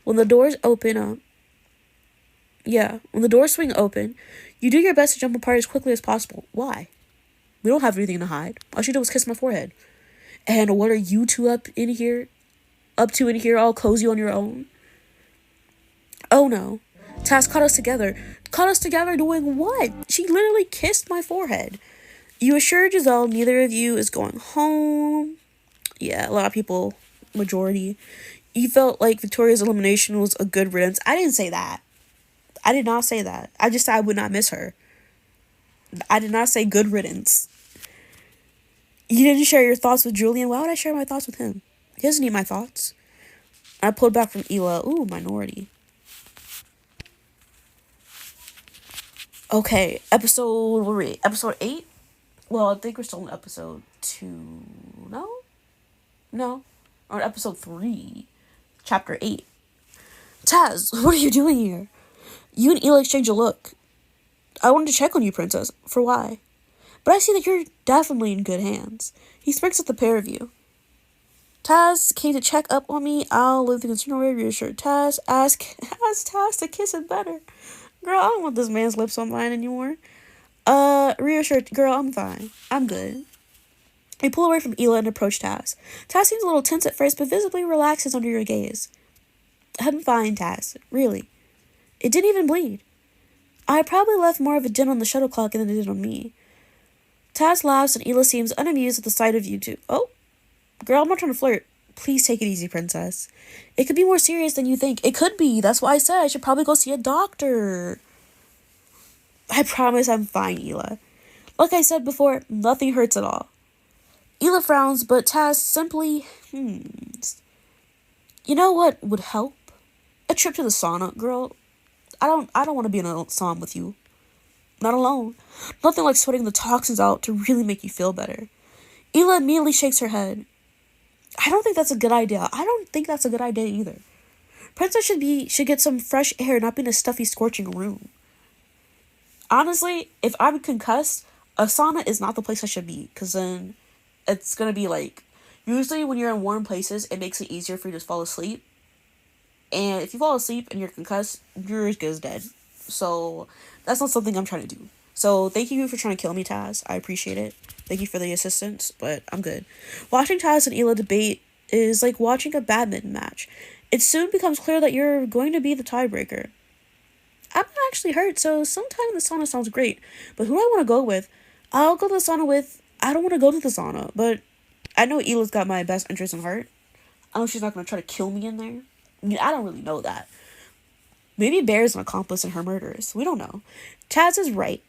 When the doors swing open, you do your best to jump apart as quickly as possible. Why? We don't have anything to hide. All she did was kiss my forehead. And what are you two up to in here, all cozy on your own? Oh no. Taz caught us together. Caught us together doing what? She literally kissed my forehead. You assured Giselle neither of you is going home. Yeah, a lot of people, majority. You felt like Victoria's elimination was a good riddance. I didn't say that. I did not say that. I just said I would not miss her. I did not say good riddance. You didn't share your thoughts with Julian. Why would I share my thoughts with him? He doesn't need my thoughts. I pulled back from Ela. Ooh, minority. Okay, episode 8? Well, I think we're still in episode 2. No. Or episode 3. Chapter 8. Taz, what are you doing here? You and Ela exchange a look. I wanted to check on you, Princess. For why? But I see that you're definitely in good hands. He smirks at the pair of you. Taz came to check up on me. I'll leave the concern away, reassured Taz. Ask Taz to kiss it better. Girl, I don't want this man's lips on mine anymore. Reassured, girl, I'm fine. I'm good. I pull away from Ela and approach Taz. Taz seems a little tense at first, but visibly relaxes under your gaze. I'm fine, Taz. Really. It didn't even bleed. I probably left more of a dent on the shuttlecock than it did on me. Taz laughs and Ela seems unamused at the sight of you two. Oh, girl, I'm not trying to flirt. Please take it easy, Princess. It could be more serious than you think. It could be. That's why I said I should probably go see a doctor. I promise I'm fine, Ela. Like I said before, nothing hurts at all. Ela frowns, but Taz simply hums. You know what would help? A trip to the sauna, girl. I don't want to be in a sauna with you. Not alone. Nothing like sweating the toxins out to really make you feel better. Ela immediately shakes her head. I don't think that's a good idea. I don't think that's a good idea either. Princess should get some fresh air, not be in a stuffy, scorching room. Honestly, if I'm concussed, a sauna is not the place I should be, because then it's going to be like, usually when you're in warm places, it makes it easier for you to fall asleep. And if you fall asleep and you're concussed, you're as good as dead. So that's not something I'm trying to do. So thank you for trying to kill me, Taz. I appreciate it. Thank you for the assistance, but I'm good. Watching Taz and Ela debate is like watching a badminton match. It soon becomes clear that you're going to be the tiebreaker. I'm not actually hurt, so sometime in the sauna sounds great. But who do I want to go with? I'll go to the sauna with... I don't want to go to the sauna, but I know Ela's got my best interest in heart. I know she's not going to try to kill me in there. I mean, I don't really know that. Maybe Bear's an accomplice in her murders. We don't know. Taz is right.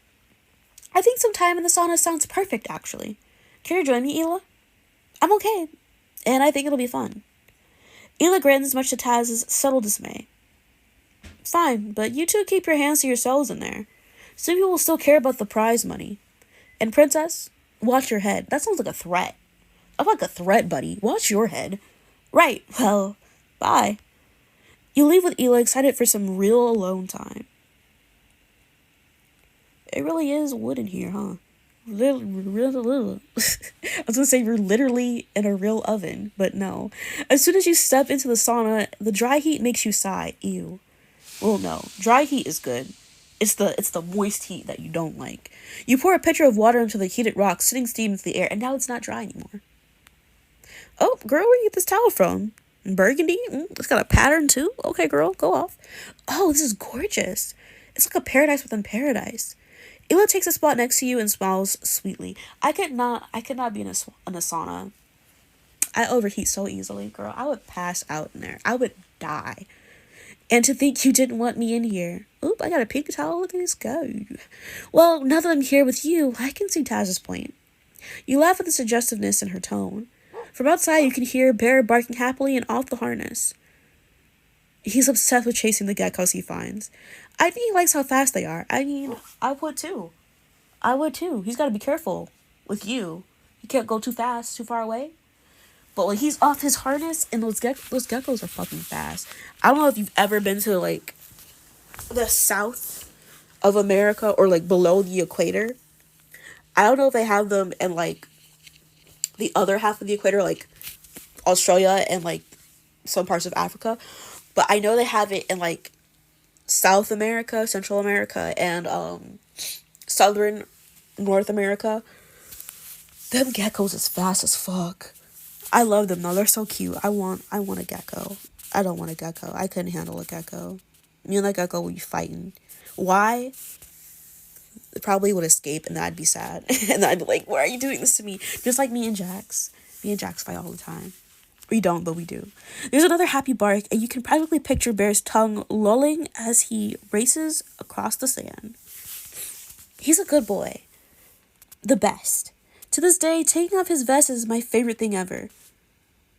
I think some time in the sauna sounds perfect, actually. Can you join me, Ela? I'm okay, and I think it'll be fun. Ela grins much to Taz's subtle dismay. Fine, but you two keep your hands to yourselves in there. Some people will still care about the prize money. And Princess, watch your head. That sounds like a threat. I'm like a threat, buddy. Watch your head. Right, well, bye. You leave with Ela excited for some real alone time. It really is wood in here, huh? I was gonna say you're literally in a real oven, but no. As soon as you step into the sauna, the dry heat makes you sigh. Ew. Well, no. Dry heat is good. It's the moist heat that you don't like. You pour a pitcher of water into the heated rock, sitting steam into the air, and now it's not dry anymore. Oh, girl, where you get this towel from? Burgundy? It's got a pattern too? Okay, girl, go off. Oh, this is gorgeous. It's like a paradise within paradise. Ela takes a spot next to you and smiles sweetly. I could not be in a sauna. I overheat so easily, girl. I would pass out in there. I would die. And to think you didn't want me in here. Oop, I got a pink towel. Look at this go. Well, now that I'm here with you, I can see Taz's point. You laugh at the suggestiveness in her tone. From outside, you can hear Bear barking happily and off the harness. He's obsessed with chasing the geckos he finds. I think he likes how fast they are. I mean, I would too. I would too. He's got to be careful with you. You can't go too fast, too far away. But when he's off his harness, and those geckos are fucking fast. I don't know if you've ever been to like the south of America or like below the equator. I don't know if they have them in like the other half of the equator, like Australia and like some parts of Africa, but I know they have it in like South America, Central America, and Southern North America. Them geckos is fast as fuck. I love them though. They're so cute. I want a gecko. I don't want a gecko. I couldn't handle a gecko. Me and that gecko would be fighting. Why? It probably would escape and then I'd be sad. And then I'd be like, why are you doing this to me? Just like me and Jax. Me and Jax fight all the time. We don't, but we do. There's another happy bark, and you can practically picture Bear's tongue lolling as he races across the sand. He's a good boy. The best. To this day, taking off his vest is my favorite thing ever.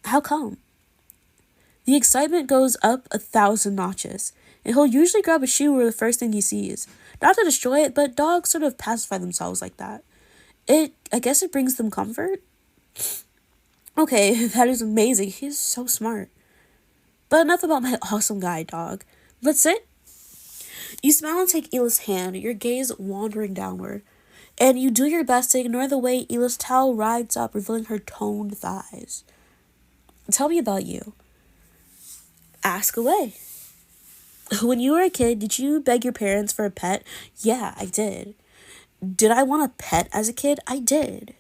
How come? The excitement goes up 1,000 notches, and he'll usually grab a shoe or the first thing he sees. Not to destroy it, but dogs sort of pacify themselves like that. I guess it brings them comfort. Okay, that is amazing. He's so smart. But enough about my awesome guy, dog. Let's sit. You smile and take Ela's hand, your gaze wandering downward. And you do your best to ignore the way Ela's towel rides up, revealing her toned thighs. Tell me about you. Ask away. When you were a kid, did you beg your parents for a pet? Yeah, I did. Did I want a pet as a kid? I did.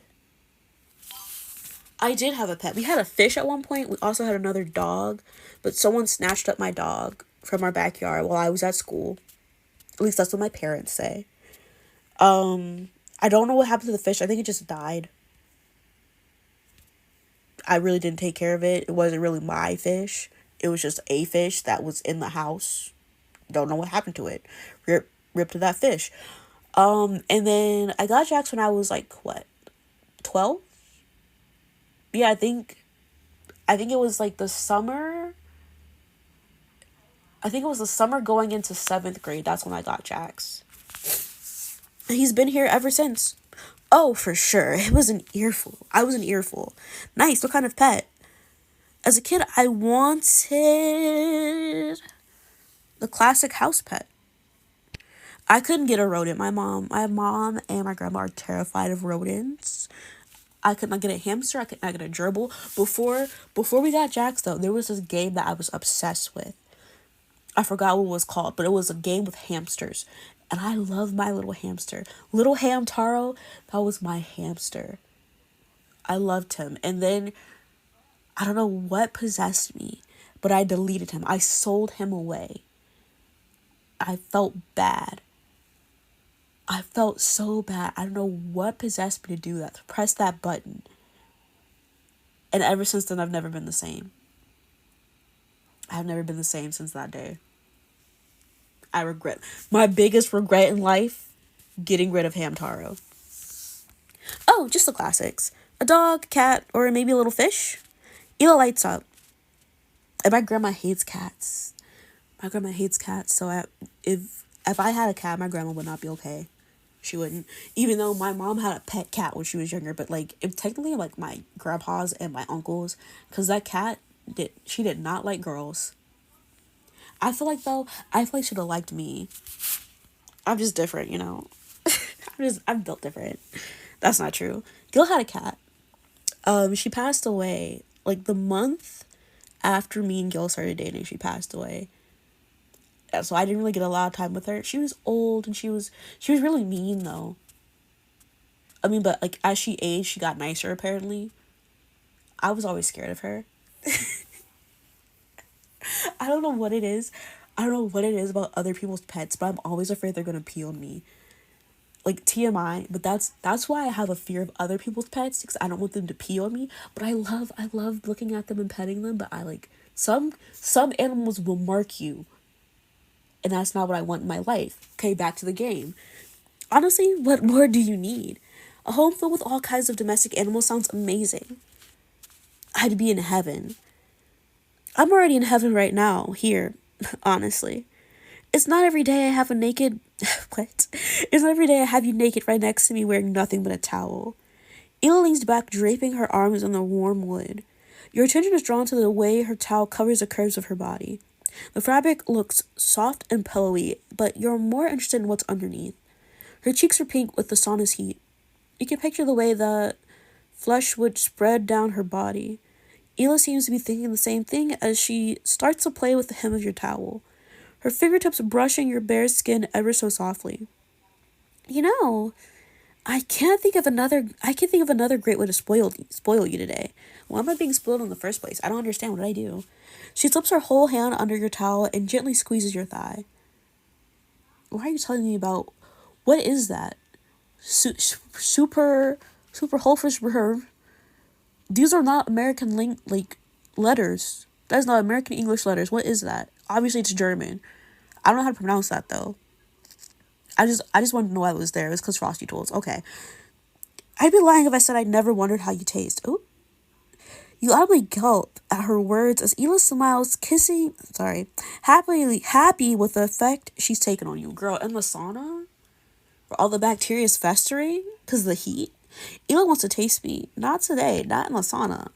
I did have a pet. We had a fish at one point. We also had another dog, but someone snatched up my dog from our backyard while I was at school. At least that's what my parents say. I don't know what happened to the fish. I think it just died. I really didn't take care of it. It wasn't really my fish. It was just a fish that was in the house. Don't know what happened to it. Rip to that fish. And then I got Jax when I was like, what, 12? Yeah, I think it was like the summer. I think it was the summer going into 7th grade. That's when I got Jax. And he's been here ever since. Oh, for sure. It was an earful. I was an earful. Nice. What kind of pet? As a kid, I wanted the classic house pet. I couldn't get a rodent. My mom and my grandma are terrified of rodents. I could not get a hamster. I could not get a gerbil. Before we got Jax, though, there was this game that I was obsessed with. I forgot what it was called, but it was a game with hamsters. And I love my little hamster. Little Hamtaro, that was my hamster. I loved him. And then, I don't know what possessed me, but I deleted him. I sold him away. I felt bad. I felt so bad. I don't know what possessed me to do that, to press that button. And ever since then, I've never been the same. I've never been the same since that day. I regret. My biggest regret in life, getting rid of Hamtaro. Oh, just the classics. A dog, cat, or maybe a little fish. Ela lights up. And my grandma hates cats. So if I had a cat, my grandma would not be okay. She wouldn't. Even though my mom had a pet cat when she was younger. But like, if technically like my grandpa's and my uncle's. Because that cat, she did not like girls. I feel like she'd have liked me. I'm just different, you know. I'm built different. That's not true. Gil had a cat. She passed away. Like the month after me and Gil started dating, she passed away. So I didn't really get a lot of time with her. She was old and she was really mean though. I mean, but like as she aged, she got nicer apparently. I was always scared of her. I don't know what it is. I don't know what it is about other people's pets, but I'm always afraid they're gonna pee on me. Like TMI, but that's why I have a fear of other people's pets because I don't want them to pee on me. But I love looking at them and petting them. But I like some animals will mark you, and that's not what I want in my life. Okay, back to the game. Honestly, what more do you need? A home filled with all kinds of domestic animals sounds amazing. I'd be in heaven. I'm already in heaven right now, here, honestly. It's not every day I have a naked. What? It's not every day I have you naked right next to me wearing nothing but a towel. Ela leans back, draping her arms on the warm wood. Your attention is drawn to the way her towel covers the curves of her body. The fabric looks soft and pillowy, but you're more interested in what's underneath. Her cheeks are pink with the sauna's heat. You can picture the way the flesh would spread down her body. Ela seems to be thinking the same thing as she starts to play with the hem of your towel, her fingertips brushing your bare skin ever so softly. You know, I can think of another great way to spoil you today. Why am I being spoiled in the first place? I don't understand. What did I do? She slips her whole hand under your towel and gently squeezes your thigh. Why are you telling me about what is that? Super Holfers. These are not American like letters. That is not American English letters. What is that? Obviously it's German. I don't know how to pronounce that though. I just wanted to know why it was there. It was because Frosty told us. Okay. I'd be lying if I said I never wondered how you taste. Ooh. You audibly gulp at her words as Ela smiles, happy with the effect she's taken on you. Girl, in the sauna? Where all the bacteria is festering? Because of the heat? Ela wants to taste me. Not today. Not in the sauna.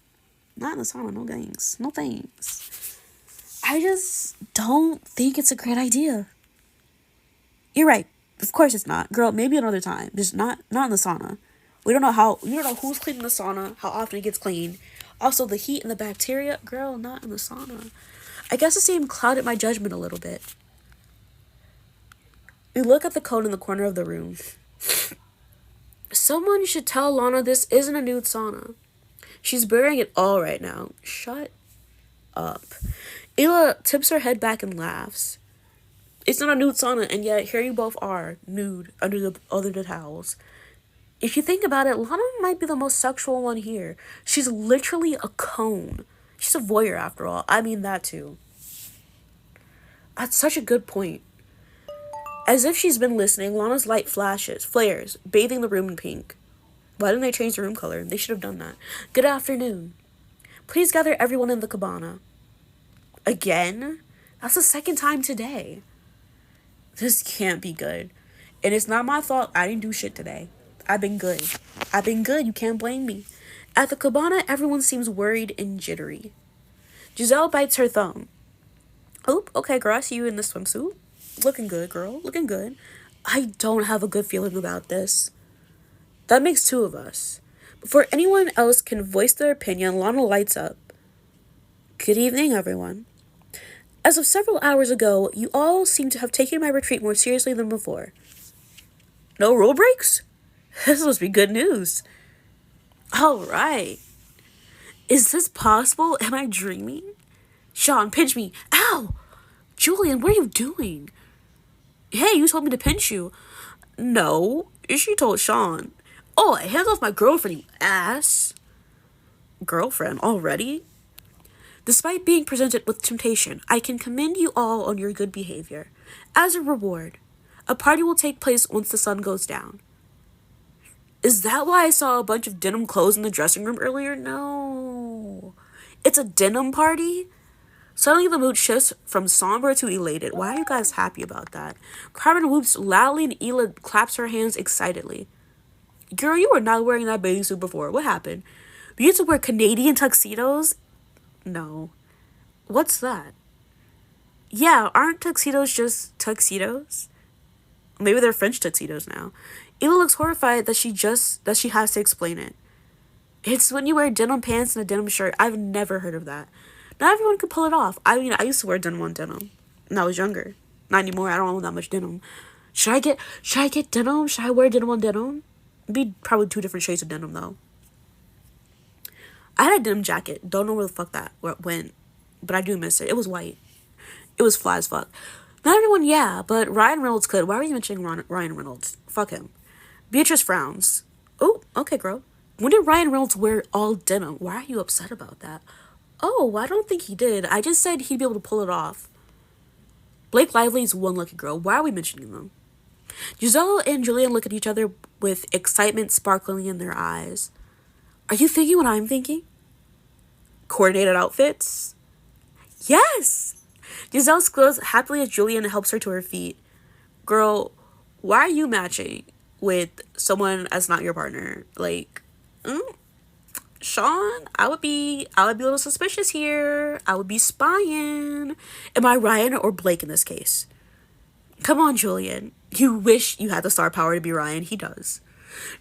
Not in the sauna. No thanks. No thanks. I just don't think it's a great idea. You're right. Of course it's not. Girl, maybe another time. Just not in the sauna. We don't know who's cleaning the sauna, how often it gets cleaned. Also, the heat and the bacteria. Girl, not in the sauna. I guess the same clouded my judgment a little bit. We look at the cone in the corner of the room. Someone should tell Lana this isn't a nude sauna. She's burying it all right now. Shut up. Ela tips her head back and laughs. It's not a nude sauna, and yet here you both are, nude, under the towels. If you think about it, Lana might be the most sexual one here. She's literally a cone. She's a voyeur, after all. I mean that too. That's such a good point. As if she's been listening, Lana's light flares, bathing the room in pink. Why didn't they change the room color? They should have done that. Good afternoon. Please gather everyone in the cabana. Again? That's the second time today. This can't be good. And it's not my fault. I didn't do shit today. I've been good. You can't blame me. At the cabana, everyone seems worried and jittery. Giselle bites her thumb. Oop, okay, girl, I see you in this swimsuit. Looking good, girl. Looking good. I don't have a good feeling about this. That makes two of us. Before anyone else can voice their opinion, Lana lights up. Good evening, everyone. As of several hours ago, you all seem to have taken my retreat more seriously than before. No rule breaks? This must be good news. All right. Is this possible? Am I dreaming? Sean, pinch me. Ow! Julian, what are you doing? Hey, you told me to pinch you. No, she told Sean. Oh, hands off my girlfriend, you ass. Girlfriend already? Despite being presented with temptation, I can commend you all on your good behavior. As a reward, a party will take place once the sun goes down. Is that why I saw a bunch of denim clothes in the dressing room earlier? No. It's a denim party? Suddenly the mood shifts from somber to elated. Why are you guys happy about that? Carmen whoops loudly and Ela claps her hands excitedly. Girl, you were not wearing that bathing suit before. What happened? You used to wear Canadian tuxedos? No. What's that? Yeah, aren't tuxedos just tuxedos? Maybe they're French tuxedos now. Ela looks horrified that she has to explain it. It's when you wear denim pants and a denim shirt. I've never heard of that. Not everyone can pull it off. I mean, I used to wear denim on denim when I was younger. Not anymore. I don't own that much denim. Should I get denim? Should I wear denim on denim? It'd be probably two different shades of denim though. I had a denim jacket. Don't know where the fuck that went, but I do miss it. It was white. It was fly as fuck. Not everyone, yeah, but Ryan Reynolds could. Why are you mentioning Ryan Reynolds? Fuck him. Beatrice frowns. Oh, okay, girl. When did Ryan Reynolds wear all denim? Why are you upset about that? Oh, I don't think he did. I just said he'd be able to pull it off. Blake Lively's one lucky girl. Why are we mentioning them? Giselle and Julian look at each other with excitement sparkling in their eyes. Are you thinking what I'm thinking? Coordinated outfits? Yes! Giselle squeals happily as Julian helps her to her feet. Girl, why are you matching with someone as not your partner? Like, Sean, I would be a little suspicious here. I would be spying. Am I Ryan or Blake in this case? Come on, Julian. You wish you had the star power to be Ryan. He does.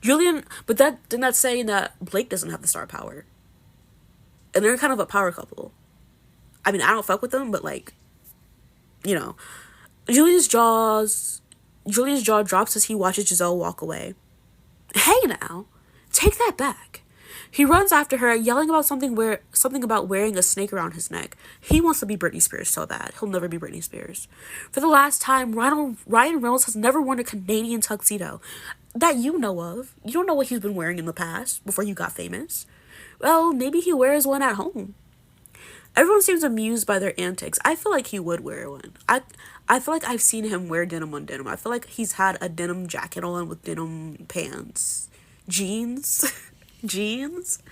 Julian, but didn't that say that Blake doesn't have the star power? And they're kind of a power couple. I mean, I don't fuck with them, but like, you know. Julian's jaw drops as he watches Giselle walk away. Hey now, take that back. He runs after her, yelling about something about wearing a snake around his neck. He wants to be Britney Spears so bad. He'll never be Britney Spears. For the last time, Ryan Reynolds has never worn a Canadian tuxedo. That you know of. You don't know what he's been wearing in the past, before you got famous. Well, maybe he wears one at home. Everyone seems amused by their antics. I feel like he would wear one. I feel like I've seen him wear denim on denim. I feel like he's had a denim jacket on with denim pants. Jeans? Jeans?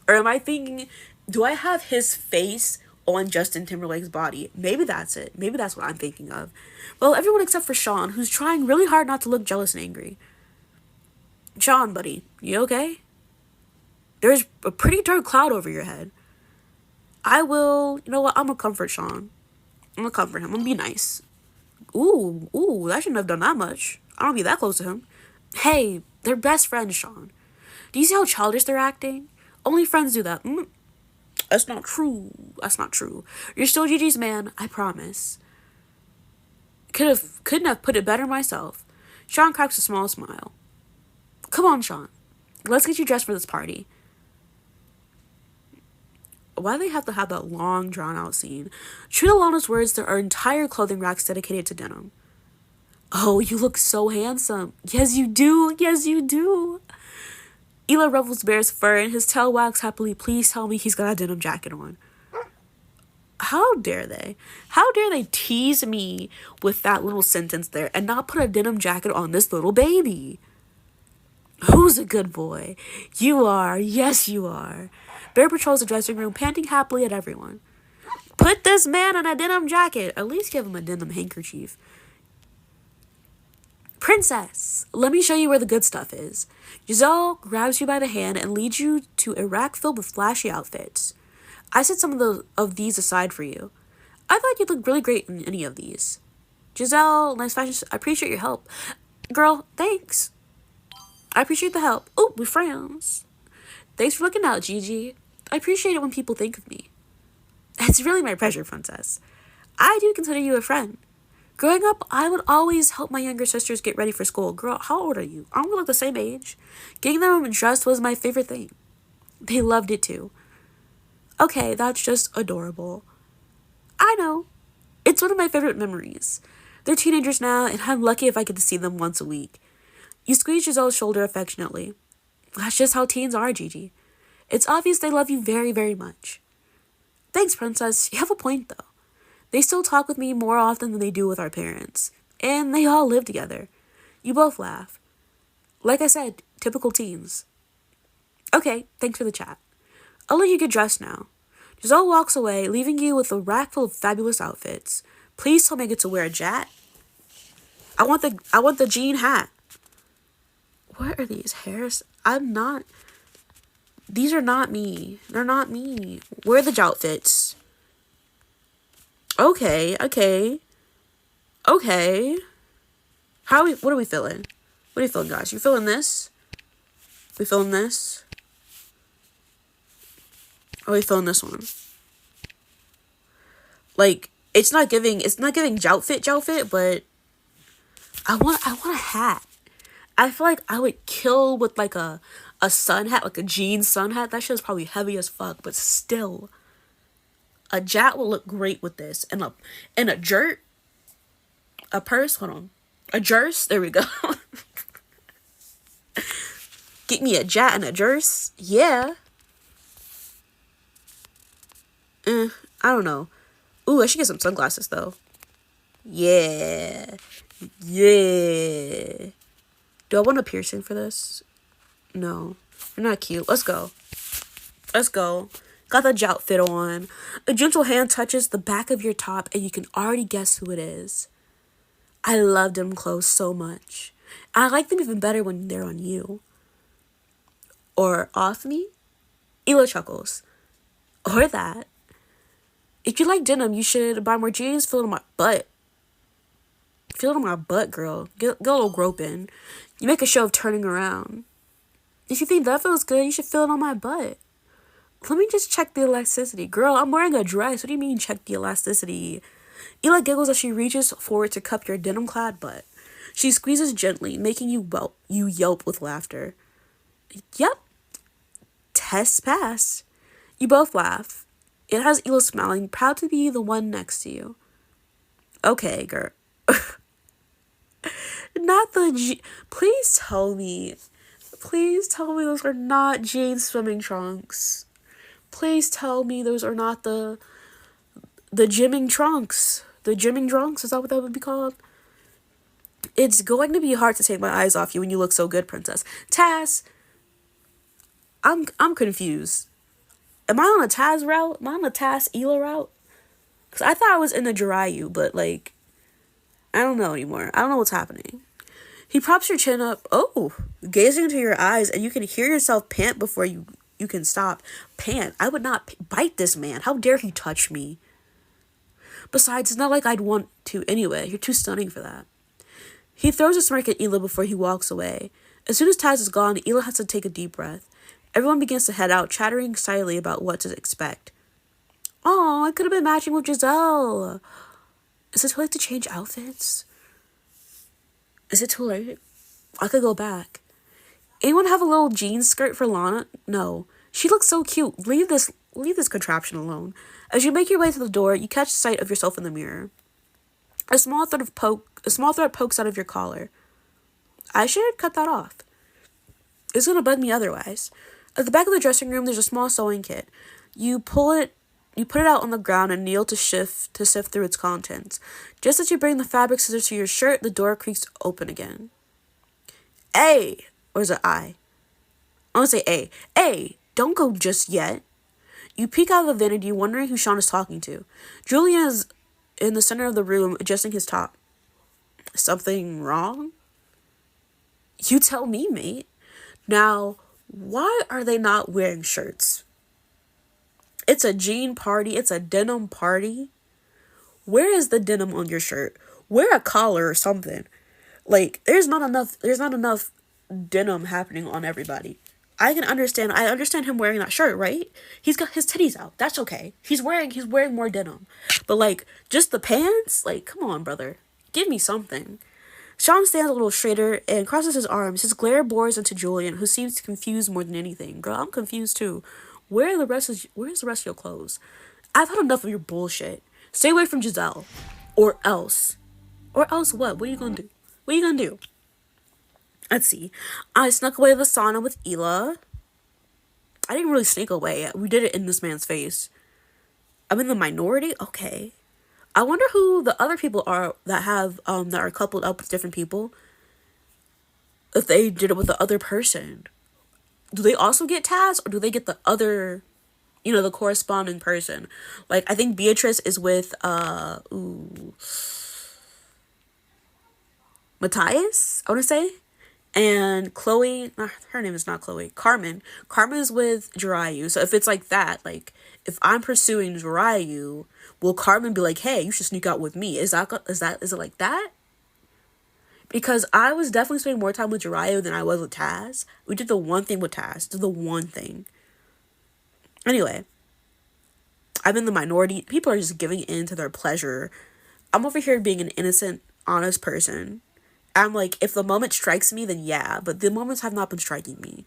Or am I thinking, do I have his face on Justin Timberlake's body? Maybe that's it. Maybe that's what I'm thinking of. Well, everyone except for Sean, who's trying really hard not to look jealous and angry. Sean, buddy, you okay? There's a pretty dark cloud over your head. You know what, I'm gonna comfort Sean. I'm gonna comfort him. I'm gonna be nice. Ooh, I shouldn't have done that much. I don't be that close to him. Hey, they're best friends, Sean. Do you see how childish they're acting? Only friends do that. That's not true. You're still Gigi's man, I promise. Couldn't have put it better myself. Sean cracks a small smile. Come on, Sean. Let's get you dressed for this party. Why do they have to have that long, drawn-out scene? True to Lana's words, there are entire clothing racks dedicated to denim. Oh, you look so handsome. Yes, you do. Yes, you do. Eli revels bear's fur and his tail wags happily. Please tell me he's got a denim jacket on. How dare they? How dare they tease me with that little sentence there and not put a denim jacket on this little baby? Who's a good boy? You are. Yes, you are. Bear patrols the dressing room, panting happily at everyone. Put this man in a denim jacket. At least give him a denim handkerchief. Princess, let me show you where the good stuff is. Giselle grabs you by the hand and leads you to a rack filled with flashy outfits. I set some of these aside for you. I thought you'd look really great in any of these. Giselle, nice fashion. I appreciate your help. Girl, thanks. I appreciate the help. Oh, we're friends. Thanks for looking out, Gigi. I appreciate it when people think of me. It's really my pleasure, Princess. I do consider you a friend. Growing up, I would always help my younger sisters get ready for school. Girl, how old are you? Aren't we like the same age? Getting them dressed was my favorite thing. They loved it too. Okay, that's just adorable. I know. It's one of my favorite memories. They're teenagers now, and I'm lucky if I get to see them once a week. You squeeze Giselle's shoulder affectionately. That's just how teens are, Gigi. It's obvious they love you very, very much. Thanks, Princess. You have a point, though. They still talk with me more often than they do with our parents. And they all live together. You both laugh. Like I said, typical teens. Okay, thanks for the chat. I'll let you get dressed now. Giselle walks away, leaving you with a rack full of fabulous outfits. Please tell me I get to wear a jet. I want the jean hat. What are these hairs? These are not me. They're not me. Where are the outfits? Okay. What are we feeling? What are you feeling, guys? You feeling this? We feeling this? Or are we feeling this one? Like, It's not giving joutfit, but I want a hat. I feel like I would kill with like a sun hat, like a jean sun hat. That shit is probably heavy as fuck, but still, a jat will look great with this. And a jert, a purse. Hold on, a jers. There we go. Get me a jat and a jers. Yeah. I don't know. Ooh, I should get some sunglasses though. Yeah. Yeah. Do I want a piercing for this? No. You're not cute. Let's go. Let's go. Got the jout fit on. A gentle hand touches the back of your top and you can already guess who it is. I love denim clothes so much. I like them even better when they're on you. Or off me. Ela chuckles. Or that. If you like denim, you should buy more jeans. Feel it on my butt. Feel it on my butt, girl. Get a little groping. You make a show of turning around. If you think that feels good, you should feel it on my butt. Let me just check the elasticity. Girl, I'm wearing a dress. What do you mean check the elasticity? Ela giggles as she reaches forward to cup your denim-clad butt. She squeezes gently, making you yelp with laughter. Yep. Test pass. You both laugh. It has Ela smiling, proud to be the one next to you. Okay, girl. Not the Please tell me. Please tell me those are not jean swimming trunks. Please tell me those are not the gymming trunks. The gymming trunks? Is that what that would be called? It's going to be hard to take my eyes off you when you look so good, princess. Taz, I'm confused. Am I on a Taz route? Am I on a Taz Ela route? Because I thought I was in the Jiraiya, but like, I don't know anymore. I don't know what's happening. He props your chin up. Oh, gazing into your eyes, and you can hear yourself pant before you can stop. Pant. I would not bite this man. How dare he touch me? Besides, it's not like I'd want to anyway. You're too stunning for that. He throws a smirk at Ela before he walks away. As soon as Taz is gone, Ela has to take a deep breath. Everyone begins to head out, chattering excitedly about what to expect. Oh, I could have been matching with Giselle. Is it too late to change outfits? Is it too late? I could go back. Anyone have a little jean skirt for Lana? No. She looks so cute. Leave this contraption alone. As you make your way to the door, you catch sight of yourself in the mirror. A small thread pokes out of your collar. I should cut that off. It's gonna bug me otherwise. At the back of the dressing room, there's a small sewing kit. You put it out on the ground and kneel to sift through its contents. Just as you bring the fabric scissors to your shirt, the door creaks open again. A, or is it I? I want to say A. A, don't go just yet. You peek out of the vanity, wondering who Sean is talking to. Julian is in the center of the room, adjusting his top. Something wrong? You tell me, mate. Now, why are they not wearing shirts? It's a jean party. It's a denim party. Where is the denim on your shirt? Wear a collar or something. Like, there's not enough denim happening on everybody. I understand him wearing that shirt, right? He's got his titties out. That's okay. He's wearing more denim. But like, just the pants? Like, come on, brother. Give me something. Sean stands a little straighter and crosses his arms. His glare bores into Julian, who seems confused more than anything. Girl, I'm confused too. Where's the rest of your clothes? I've had enough of your bullshit. Stay away from Giselle. Or else. Or else what? What are you gonna do? What are you gonna do? Let's see. I snuck away to the sauna with Ela. I didn't really sneak away. We did it in this man's face. I'm in the minority? Okay. I wonder who the other people are that are coupled up with different people. If they did it with the other person. Do they also get Taz, or do they get the other, the corresponding person? Like, I think Beatrice is with, Matthias, I want to say. And Chloe, her name is not Chloe, Carmen. Carmen is with Jiraiya. So if it's like that, like, if I'm pursuing Jiraiya, will Carmen be like, hey, you should sneak out with me? Is it like that? Because I was definitely spending more time with Jiraiya than I was with Taz. We did the one thing with Taz. Did the one thing. Anyway. I'm in the minority. People are just giving in to their pleasure. I'm over here being an innocent, honest person. I'm like, if the moment strikes me, then yeah, but the moments have not been striking me.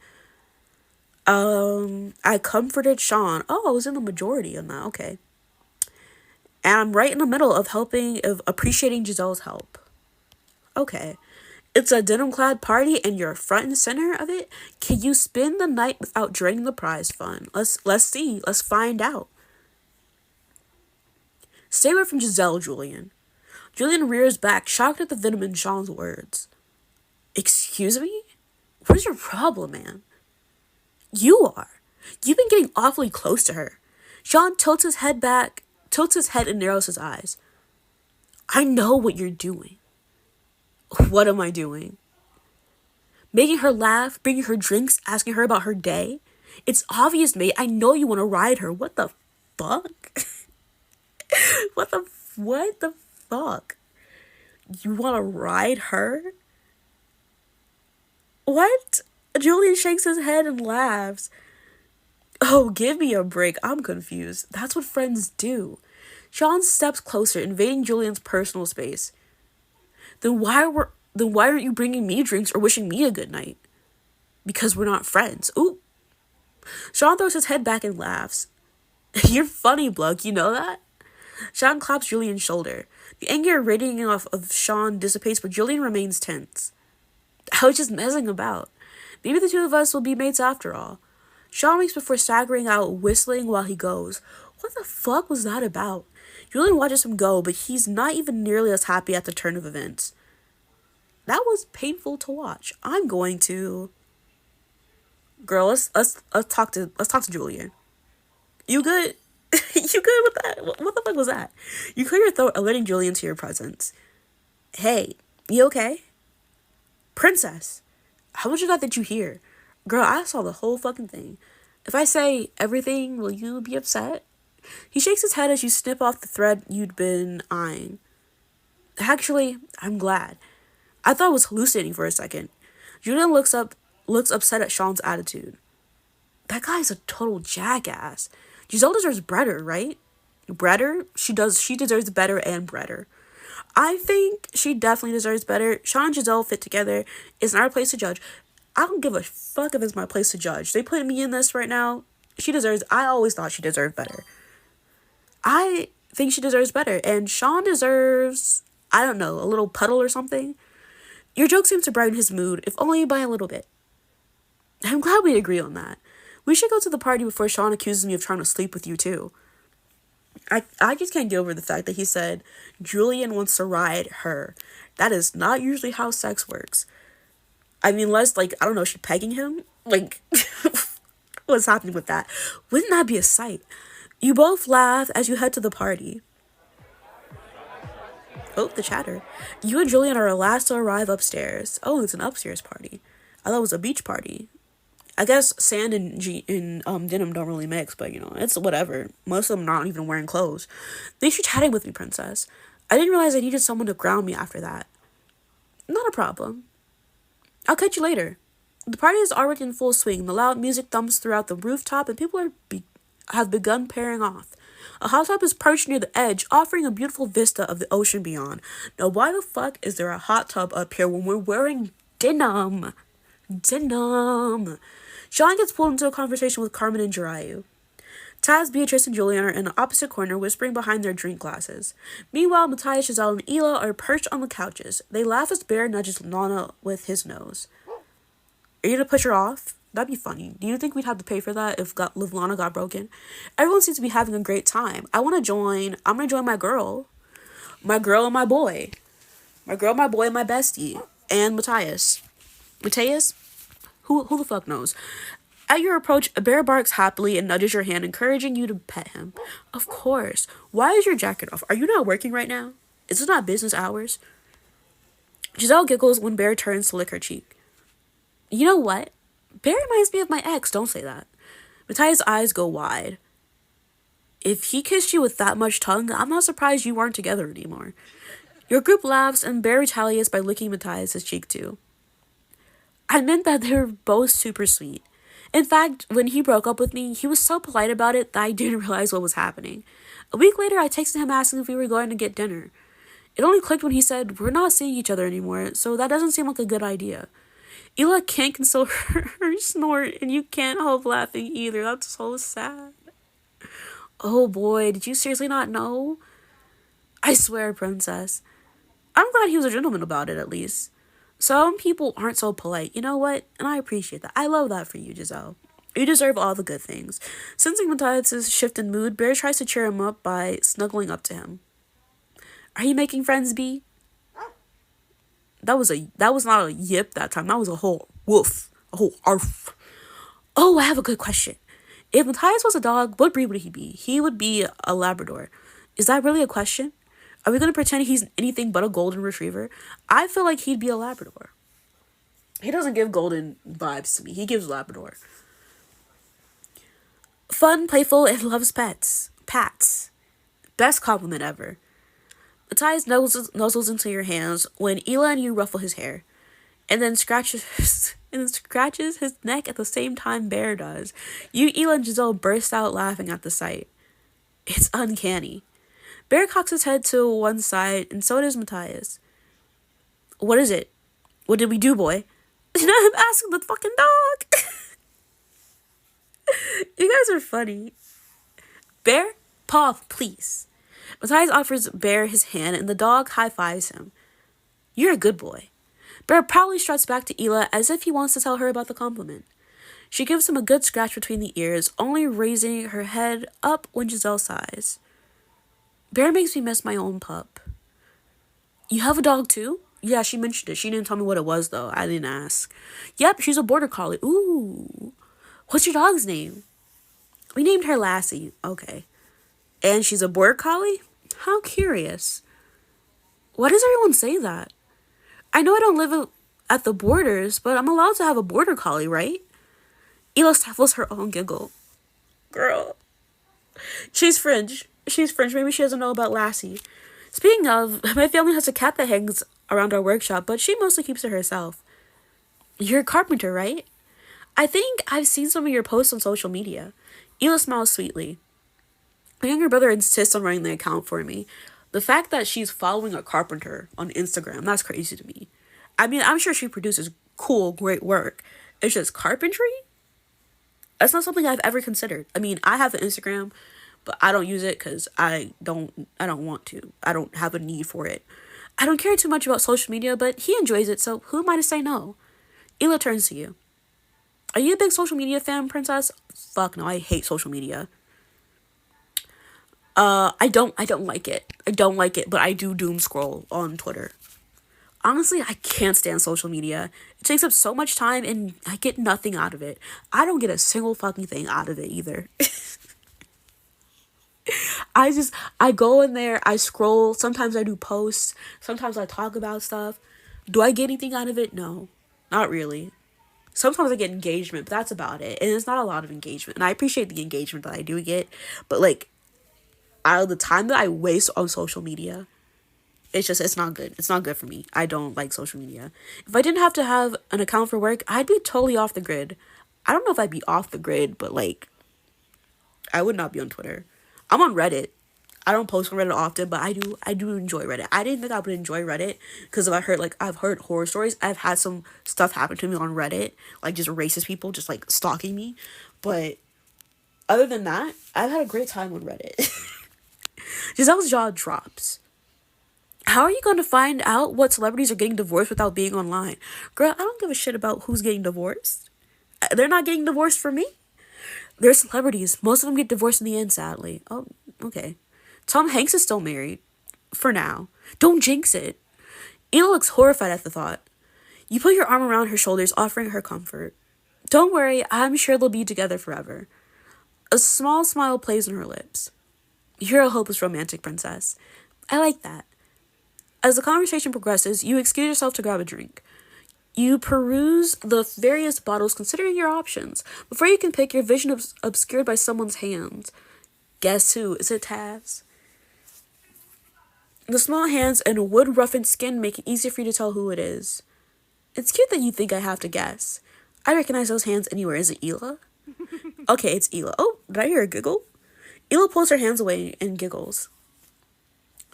I comforted Sean. Oh, I was in the majority on that. Okay. And I'm right in the middle of appreciating Giselle's help. Okay. It's a denim clad party and you're front and center of it? Can you spend the night without draining the prize fund? Let's see. Let's find out. Stay away from Giselle, Julian. Julian rears back, shocked at the venom in Sean's words. Excuse me? What is your problem, man? You are. You've been getting awfully close to her. Sean tilts his head and narrows his eyes. I know what you're doing. What am I doing? Making her laugh, bringing her drinks, asking her about her day. It's obvious, mate. I know you want to ride her. What the fuck? What the fuck? You want to ride her? What? Julian shakes his head and laughs. Oh, give me a break. I'm confused. That's what friends do. Sean steps closer, invading Julian's personal space. Then why aren't you bringing me drinks or wishing me a good night? Because we're not friends. Ooh. Sean throws his head back and laughs. You're funny, Blug. You know that? Sean claps Julian's shoulder. The anger radiating off of Sean dissipates, but Julian remains tense. I was just messing about. Maybe the two of us will be mates after all. Sean wakes before staggering out, whistling while he goes. What the fuck was that about? Julian watches him go, but he's not even nearly as happy at the turn of events. That was painful to watch. I'm going to... Girl, let's talk to Julian. You good? You good with that? What the fuck was that? You clear your throat, alerting Julian to your presence. Hey, you okay? Princess, how much of that did you hear? Girl, I saw the whole fucking thing. If I say everything, will you be upset? He shakes his head as you snip off the thread you'd been eyeing. Actually, I'm glad. I thought I was hallucinating for a second. Julian looks upset at Sean's attitude. That guy's a total jackass. Giselle deserves better, right? Better? She deserves better and better. I think she definitely deserves better. Sean and Giselle fit together. It's not our place to judge. I don't give a fuck if it's my place to judge. They put me in this right now. I always thought she deserved better. I think she deserves better. And Sean deserves, I don't know, a little puddle or something. Your joke seems to brighten his mood, if only by a little bit. I'm glad we agree on that. We should go to the party before Sean accuses me of trying to sleep with you too. I just can't get over the fact that he said Julian wants to ride her. That is not usually how sex works. I mean, unless, I don't know, is she pegging him? What's happening with that? Wouldn't that be a sight? You both laugh as you head to the party. Oh, the chatter. You and Julian are last to arrive upstairs. Oh, it's an upstairs party. I thought it was a beach party. I guess sand and denim don't really mix, but it's whatever. Most of them not even wearing clothes. Thanks for chatting with me, princess. I didn't realize I needed someone to ground me after that. Not a problem. I'll catch you later. The party is already in full swing. The loud music thumps throughout the rooftop, and people have begun pairing off. A hot tub is perched near the edge, offering a beautiful vista of the ocean beyond. Now, why the fuck is there a hot tub up here when we're wearing denim? Denim. Sean gets pulled into a conversation with Carmen and Jirayu. Taz, Beatrice, and Julian are in the opposite corner, whispering behind their drink glasses. Meanwhile, Matthias, Giselle, and Ela are perched on the couches. They laugh as Bear nudges Lana with his nose. Are you gonna push her off? That'd be funny. Do you think we'd have to pay for that if Lana got broken? Everyone seems to be having a great time. I'm gonna join my girl. My girl and my boy. My girl, my boy, and my bestie. And Matthias. Matthias? Who the fuck knows? At your approach, a bear barks happily and nudges your hand, encouraging you to pet him. Of course. Why is your jacket off? Are you not working right now? Is this not business hours? Giselle giggles when Bear turns to lick her cheek. You know what? Bear reminds me of my ex. Don't say that. Matthias' eyes go wide. If he kissed you with that much tongue, I'm not surprised you aren't together anymore. Your group laughs, and Bear retaliates by licking Matthias' cheek too. I meant that they were both super sweet. In fact, when he broke up with me, he was so polite about it that I didn't realize what was happening. A week later, I texted him asking if we were going to get dinner. It only clicked when he said, "We're not seeing each other anymore, so that doesn't seem like a good idea." Ela can't console her snort, and you can't help laughing either. That's so sad. Oh boy, did you seriously not know? I swear, princess. I'm glad he was a gentleman about it, at least. Some people aren't so polite, you know what? And I appreciate that. I love that for you, Giselle. You deserve all the good things. Sensing Matthias' shift in mood, Bear tries to cheer him up by snuggling up to him. Are you making friends, B? That was not a yip that time. That was a whole woof. A whole arf. Oh, I have a good question. If Matthias was a dog, what breed would he be? He would be a Labrador. Is that really a question? Are we going to pretend he's anything but a golden retriever? I feel like he'd be a Labrador. He doesn't give golden vibes to me. He gives Labrador. Fun, playful, and loves pets. Pats. Best compliment ever. Matthias nuzzles into your hands when Ela and you ruffle his hair. And then scratches his neck at the same time Bear does. You, Ela, and Giselle burst out laughing at the sight. It's uncanny. Bear cocks his head to one side, and so does Matthias. What is it? What did we do, boy? You know, I'm asking the fucking dog. You guys are funny. Bear, paw, please. Matthias offers Bear his hand, and the dog high-fives him. You're a good boy. Bear proudly struts back to Ela as if he wants to tell her about the compliment. She gives him a good scratch between the ears, only raising her head up when Giselle sighs. Bear makes me miss my own pup. You have a dog too? Yeah, she mentioned it. She didn't tell me what it was, though. I didn't ask. Yep, she's a border collie. Ooh. What's your dog's name? We named her Lassie. Okay. And she's a border collie? How curious. Why does everyone say that? I know I don't live at the borders, but I'm allowed to have a border collie, right? Ela stifles her own giggle. Girl. She's French. Maybe she doesn't know about Lassie. Speaking of, my family has a cat that hangs around our workshop, but she mostly keeps it herself. You're a carpenter, right? I think I've seen some of your posts on social media. Ela smiles sweetly. My younger brother insists on running the account for me. The fact that she's following a carpenter on Instagram, that's crazy to me. I mean, I'm sure she produces cool, great work. It's just carpentry? That's not something I've ever considered. I mean, I have an Instagram, but I don't use it because I don't want to. I don't have a need for it. I don't care too much about social media, but he enjoys it, so who am I to say no? Ela turns to you. Are you a big social media fan, princess? Fuck no, I hate social media. I don't like it. I don't like it, but I do doom scroll on Twitter. Honestly, I can't stand social media. It takes up so much time and I get nothing out of it. I don't get a single fucking thing out of it either. I go in there, I scroll, sometimes I do posts, sometimes I talk about stuff. Do I get anything out of it? No, not really. Sometimes I get engagement, but that's about it. And it's not a lot of engagement. And I appreciate the engagement that I do get. But like, out of the time that I waste on social media, it's not good. It's not good for me. I don't like social media. If I didn't have to have an account for work, I'd be totally off the grid. I don't know if I'd be off the grid, but like, I would not be on Twitter. I'm on Reddit. I don't post on Reddit often, but I do enjoy Reddit. I didn't think I would enjoy Reddit because I've heard horror stories. I've had some stuff happen to me on Reddit, like just racist people just like stalking me. But other than that, I've had a great time on Reddit. Giselle's jaw drops. How are you going to find out what celebrities are getting divorced without being online? Girl, I don't give a shit about who's getting divorced. They're not getting divorced for me. They're celebrities. Most of them get divorced in the end, sadly. Oh, okay. Tom Hanks is still married. For now. Don't jinx it. Ela looks horrified at the thought. You put your arm around her shoulders, offering her comfort. Don't worry, I'm sure they'll be together forever. A small smile plays on her lips. You're a hopeless romantic, princess. I like that. As the conversation progresses, you excuse yourself to grab a drink. You peruse the various bottles, considering your options. Before you can pick, your vision obscured by someone's hands. Guess who? Is it Taz? The small hands and wood-roughened skin make it easier for you to tell who it is. It's cute that you think I have to guess. I recognize those hands anywhere. Is it Hila? Okay, it's Hila. Oh, did I hear a giggle? Hila pulls her hands away and giggles.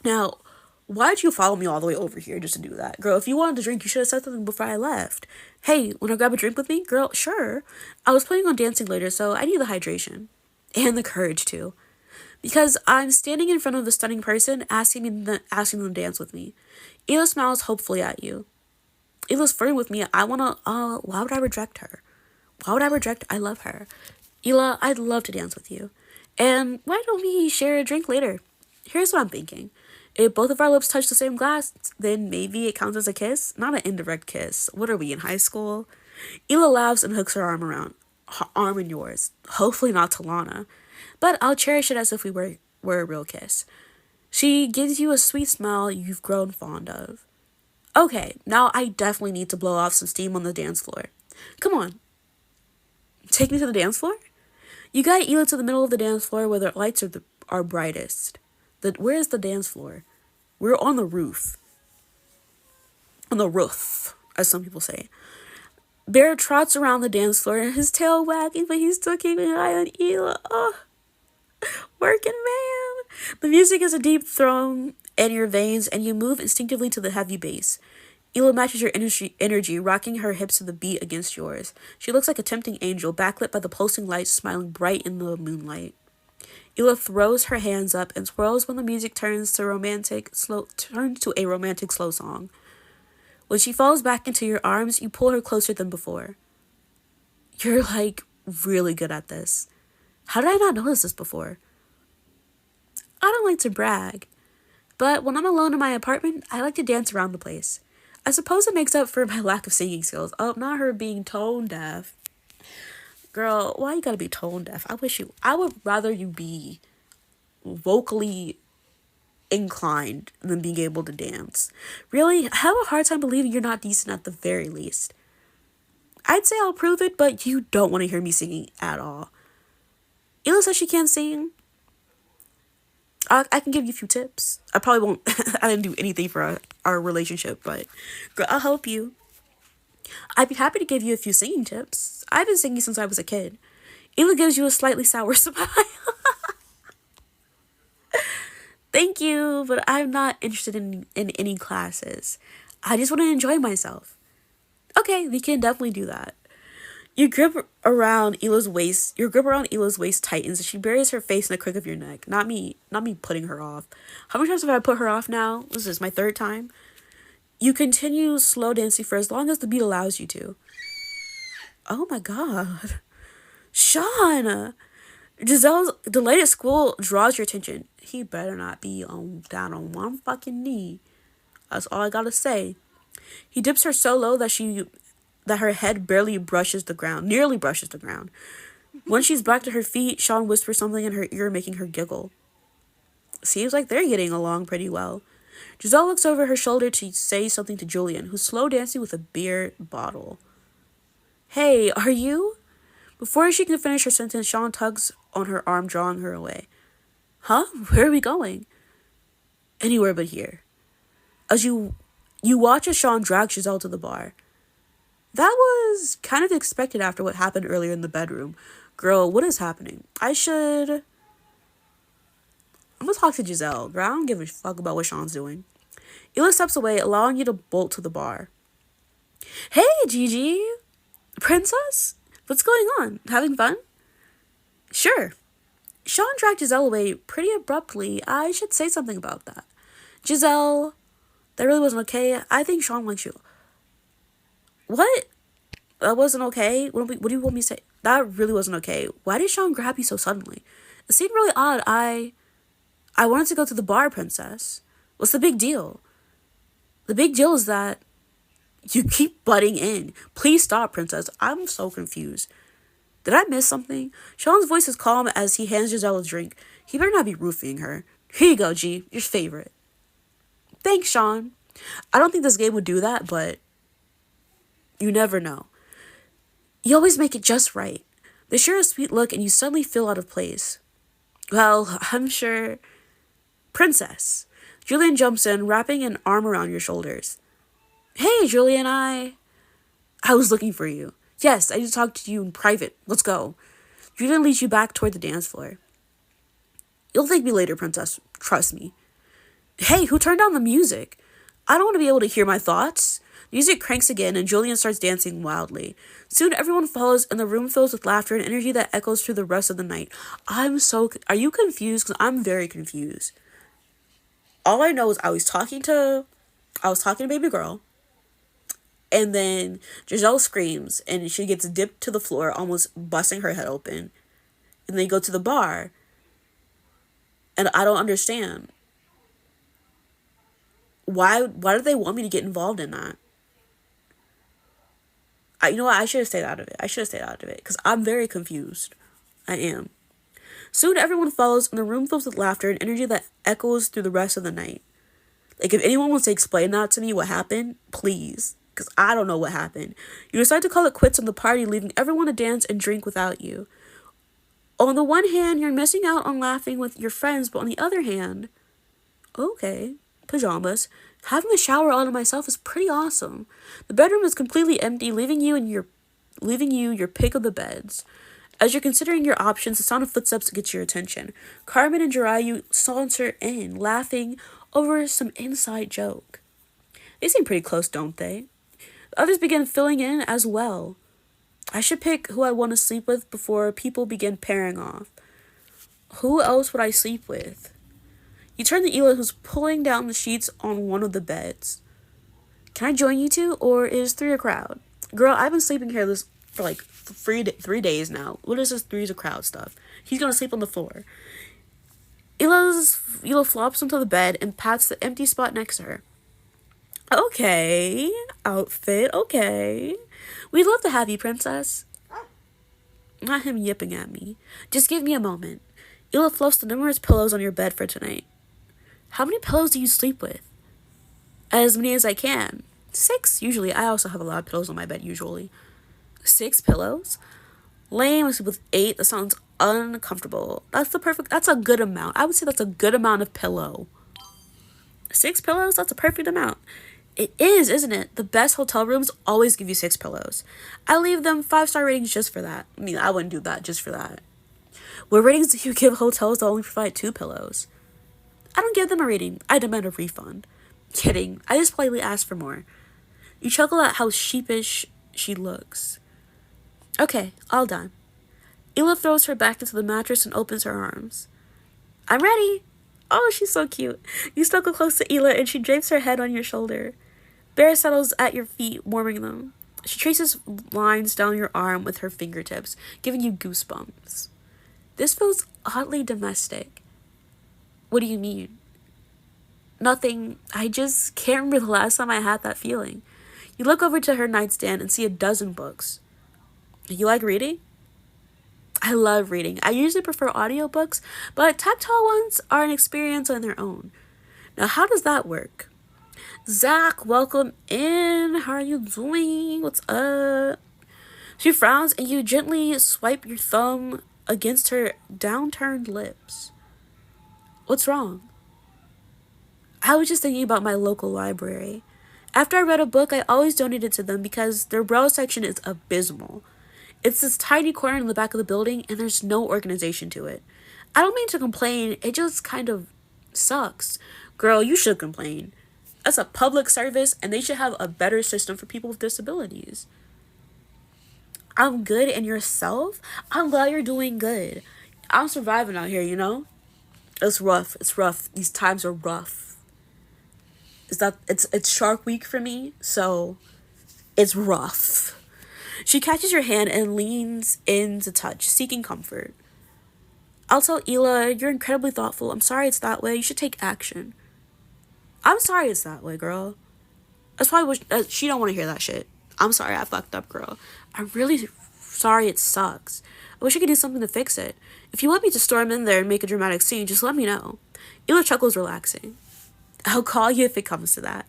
Now, why'd you follow me all the way over here just to do that? Girl, if you wanted to drink, you should have said something before I left. Hey, wanna grab a drink with me? Girl, sure. I was planning on dancing later, so I need the hydration. And the courage, too. Because I'm standing in front of a stunning person asking them to dance with me. Hila smiles hopefully at you. Hila's flirting with me. Why would I reject her? Why would I reject? I love her. Hila, I'd love to dance with you. And why don't we share a drink later? Here's what I'm thinking. If both of our lips touch the same glass, then maybe it counts as a kiss. Not an indirect kiss. What are we, in high school? Hila laughs and hooks her arm in yours. Hopefully not to Lana. But I'll cherish it as if we were a real kiss. She gives you a sweet smile you've grown fond of. Okay, now I definitely need to blow off some steam on the dance floor. Come on. Take me to the dance floor? You guide Hila to the middle of the dance floor where the lights are brightest. Where is the dance floor? We're on the roof. On the roof, as some people say. Bear trots around the dance floor, his tail wagging, but he's still keeping an eye on Hila. Oh, working man. The music is a deep thrum in your veins, and you move instinctively to the heavy bass. Hila matches your energy, rocking her hips to the beat against yours. She looks like a tempting angel, backlit by the pulsing lights, smiling bright in the moonlight. Hila throws her hands up and twirls when the music turns to a romantic slow song. When she falls back into your arms, you pull her closer than before. You're like really good at this. How did I not notice this before? I don't like to brag, but when I'm alone in my apartment, I like to dance around the place. I suppose it makes up for my lack of singing skills. Oh, not her being tone deaf. Girl, why you gotta be tone deaf? I would rather you be vocally inclined than being able to dance. Really, I have a hard time believing you're not decent at the very least. I'd say I'll prove it, but you don't want to hear me singing at all. Hila says she can't sing. I can give you a few tips. I probably won't. I didn't do anything for our relationship, but girl, I'll help you. I'd be happy to give you a few singing tips. I've been singing since I was a kid. Hila gives you a slightly sour smile. Thank you, but I'm not interested in any classes. I just want to enjoy myself. Okay, we can definitely do that. Your grip around Hila's waist tightens and she buries her face in the crook of your neck. Not me putting her off. How many times have I put her off now? This is my third time. You continue slow dancing for as long as the beat allows you to. Oh my god. Sean! Giselle's delay at school draws your attention. He better not be down on one fucking knee. That's all I gotta say. He dips her so low that her head nearly brushes the ground. When she's back to her feet, Sean whispers something in her ear, making her giggle. Seems like they're getting along pretty well. Giselle looks over her shoulder to say something to Julian, who's slow dancing with a beer bottle. Hey, are you? Before she can finish her sentence, Sean tugs on her arm, drawing her away. Huh? Where are we going? Anywhere but here. As you watch as Sean drags Giselle to the bar. That was kind of expected after what happened earlier in the bedroom. Girl, what is happening? I'm gonna talk to Giselle. Girl, I don't give a fuck about what Sean's doing. Hila steps away, allowing you to bolt to the bar. Hey, Gigi! Princess? What's going on? Having fun? Sure. Sean dragged Giselle away pretty abruptly. I should say something about that. Giselle, that really wasn't okay. I think Sean likes you. What? That wasn't okay? What do you want me to say? That really wasn't okay. Why did Sean grab you so suddenly? It seemed really odd. I wanted to go to the bar, Princess. What's the big deal? The big deal is that you keep butting in. Please stop, Princess. I'm so confused. Did I miss something? Sean's voice is calm as he hands Giselle a drink. He better not be roofing her. Here you go, G. Your favorite. Thanks, Sean. I don't think this game would do that, but you never know. You always make it just right. They share a sweet look and you suddenly feel out of place. Well, I'm sure... Princess. Julian jumps in, wrapping an arm around your shoulders. Hey, Julian, I was looking for you. Yes, I need to talk to you in private. Let's go. Julian leads you back toward the dance floor. You'll thank me later, princess. Trust me. Hey, who turned on the music? I don't want to be able to hear my thoughts. The music cranks again, and Julian starts dancing wildly. Soon, everyone follows, and the room fills with laughter and energy that echoes through the rest of the night. Are you confused? Because I'm very confused. All I know is I was talking to baby girl, and then Giselle screams, and she gets dipped to the floor, almost busting her head open. And they go to the bar, and I don't understand. Why do they want me to get involved in that? You know what? I should have stayed out of it. Because I'm very confused. I am. Soon everyone follows, and the room fills with laughter and energy that echoes through the rest of the night. Like, if anyone wants to explain that to me, what happened, please. Because I don't know what happened. You decide to call it quits on the party, leaving everyone to dance and drink without you. On the one hand, you're missing out on laughing with your friends, but on the other hand, okay, pajamas. Having the shower all to myself is pretty awesome. The bedroom is completely empty, leaving you your pick of the beds. As you're considering your options, the sound of footsteps gets your attention. Carmen and Jirayu saunter in, laughing over some inside joke. They seem pretty close, don't they? The others begin filling in as well. I should pick who I want to sleep with before people begin pairing off. Who else would I sleep with? You turn to Ela, who's pulling down the sheets on one of the beds. Can I join you two, or is 3 a crowd? Girl, I've been sleeping here for like 3 days now. What is this 3's a crowd stuff? He's gonna sleep on the floor. Ela flops onto the bed and pats the empty spot next to her. Okay, outfit, okay. We'd love to have you, princess. Not him yipping at me. Just give me a moment. Ela fluffs the numerous pillows on your bed for tonight. How many pillows do you sleep with? As many as I can. 6, usually. I also have a lot of pillows on my bed, usually. 6 pillows? Lame, I sleep with 8. That sounds uncomfortable. That's a good amount. I would say that's a good amount of pillow. 6 pillows? That's a perfect amount. It is, isn't it? The best hotel rooms always give you 6 pillows. I leave them 5-star ratings just for that. I mean, I wouldn't do that just for that. What ratings do you give hotels that only provide 2 pillows? I don't give them a rating. I demand a refund. Kidding. I just politely ask for more. You chuckle at how sheepish she looks. Okay, all done. Ela throws her back into the mattress and opens her arms. I'm ready. Oh, she's so cute. You snuggle close to Ela and she drapes her head on your shoulder. Bear settles at your feet, warming them. She traces lines down your arm with her fingertips, giving you goosebumps. This feels oddly domestic. What do you mean? Nothing. I just can't remember the last time I had that feeling. You look over to her nightstand and see a dozen books. You like reading? I love reading. I usually prefer audiobooks, but tactile ones are an experience on their own. Now, how does that work? Zach, welcome in. How are you doing? What's up? She frowns and you gently swipe your thumb against her downturned lips. What's wrong? I was just thinking about my local library. After I read a book, I always donate it to them because their browse section is abysmal. It's this tiny corner in the back of the building, and there's no organization to it. I don't mean to complain, it just kind of sucks. Girl, you should complain. That's a public service, and they should have a better system for people with disabilities. I'm good, and yourself? I'm glad you're doing good. I'm surviving out here, you know? It's rough. These times are rough. It's Shark Week for me, so it's rough. She catches your hand and leans in to touch, seeking comfort. I'll tell Ela, you're incredibly thoughtful. I'm sorry it's that way. You should take action. I'm sorry it's that way, girl. That's probably what she don't want to hear that shit. I'm sorry I fucked up, girl. I'm really sorry it sucks. I wish I could do something to fix it. If you want me to storm in there and make a dramatic scene, just let me know. Ela chuckles, relaxing. I'll call you if it comes to that.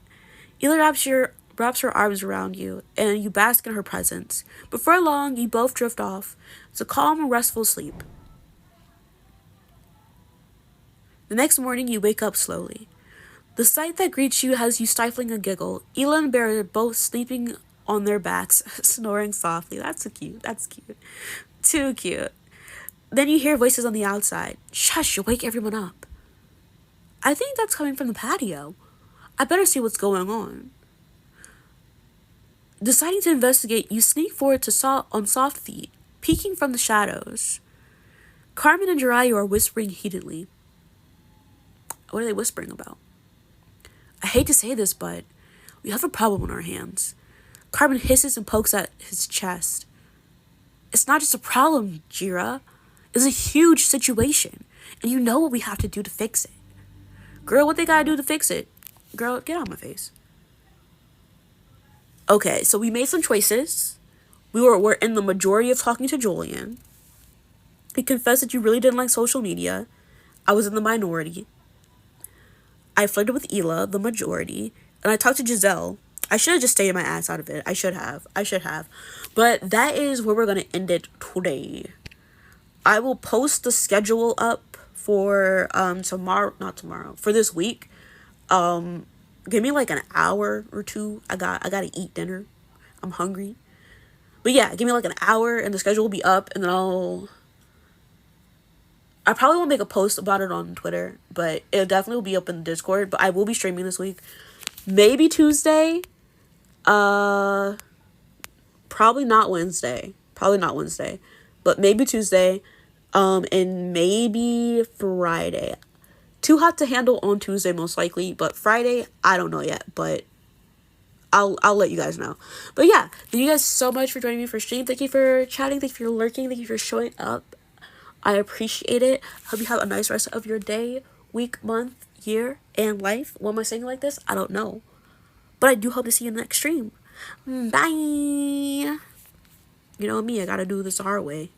Ela wraps her arms around you, and you bask in her presence. Before long, you both drift off. It's a calm and restful sleep. The next morning, you wake up slowly. The sight that greets you has you stifling a giggle. Ela and Bear are both sleeping on their backs, snoring softly. That's so cute. That's cute. Too cute. Then you hear voices on the outside. Shush, you'll wake everyone up. I think that's coming from the patio. I better see what's going on. Deciding to investigate, you sneak forward on soft feet, peeking from the shadows. Carmen and Jiraiya are whispering heatedly. What are they whispering about? I hate to say this, but we have a problem on our hands. Carmen hisses and pokes at his chest. It's not just a problem, Jira. It's a huge situation, and you know what we have to do to fix it. Girl, what they gotta do to fix it? Girl, get out of my face. Okay, so we made some choices. We're in the majority of talking to Julian. He confessed that you really didn't like social media. I was in the minority. I flirted with Ela, the majority. And I talked to Giselle. I should have just stayed my ass out of it. I should have. But that is where we're going to end it today. I will post the schedule up for for this week. Give me like an hour or two. I gotta eat dinner. I'm hungry. But yeah, give me like an hour and the schedule will be up, and then I probably won't make a post about it on Twitter, but it'll definitely be up in the Discord. But I will be streaming this week. Maybe Tuesday. Probably not Wednesday. But maybe Tuesday. And maybe Friday. Too hot to handle on Tuesday, most likely. But Friday, I don't know yet. But I'll let you guys know. But yeah, thank you guys so much for joining me for stream. Thank you for chatting. Thank you for lurking. Thank you for showing up. I appreciate it. Hope you have a nice rest of your day, week, month, year, and life. Why am I saying it like this? I don't know. But I do hope to see you in the next stream. Bye. You know me, I gotta do this the hard way.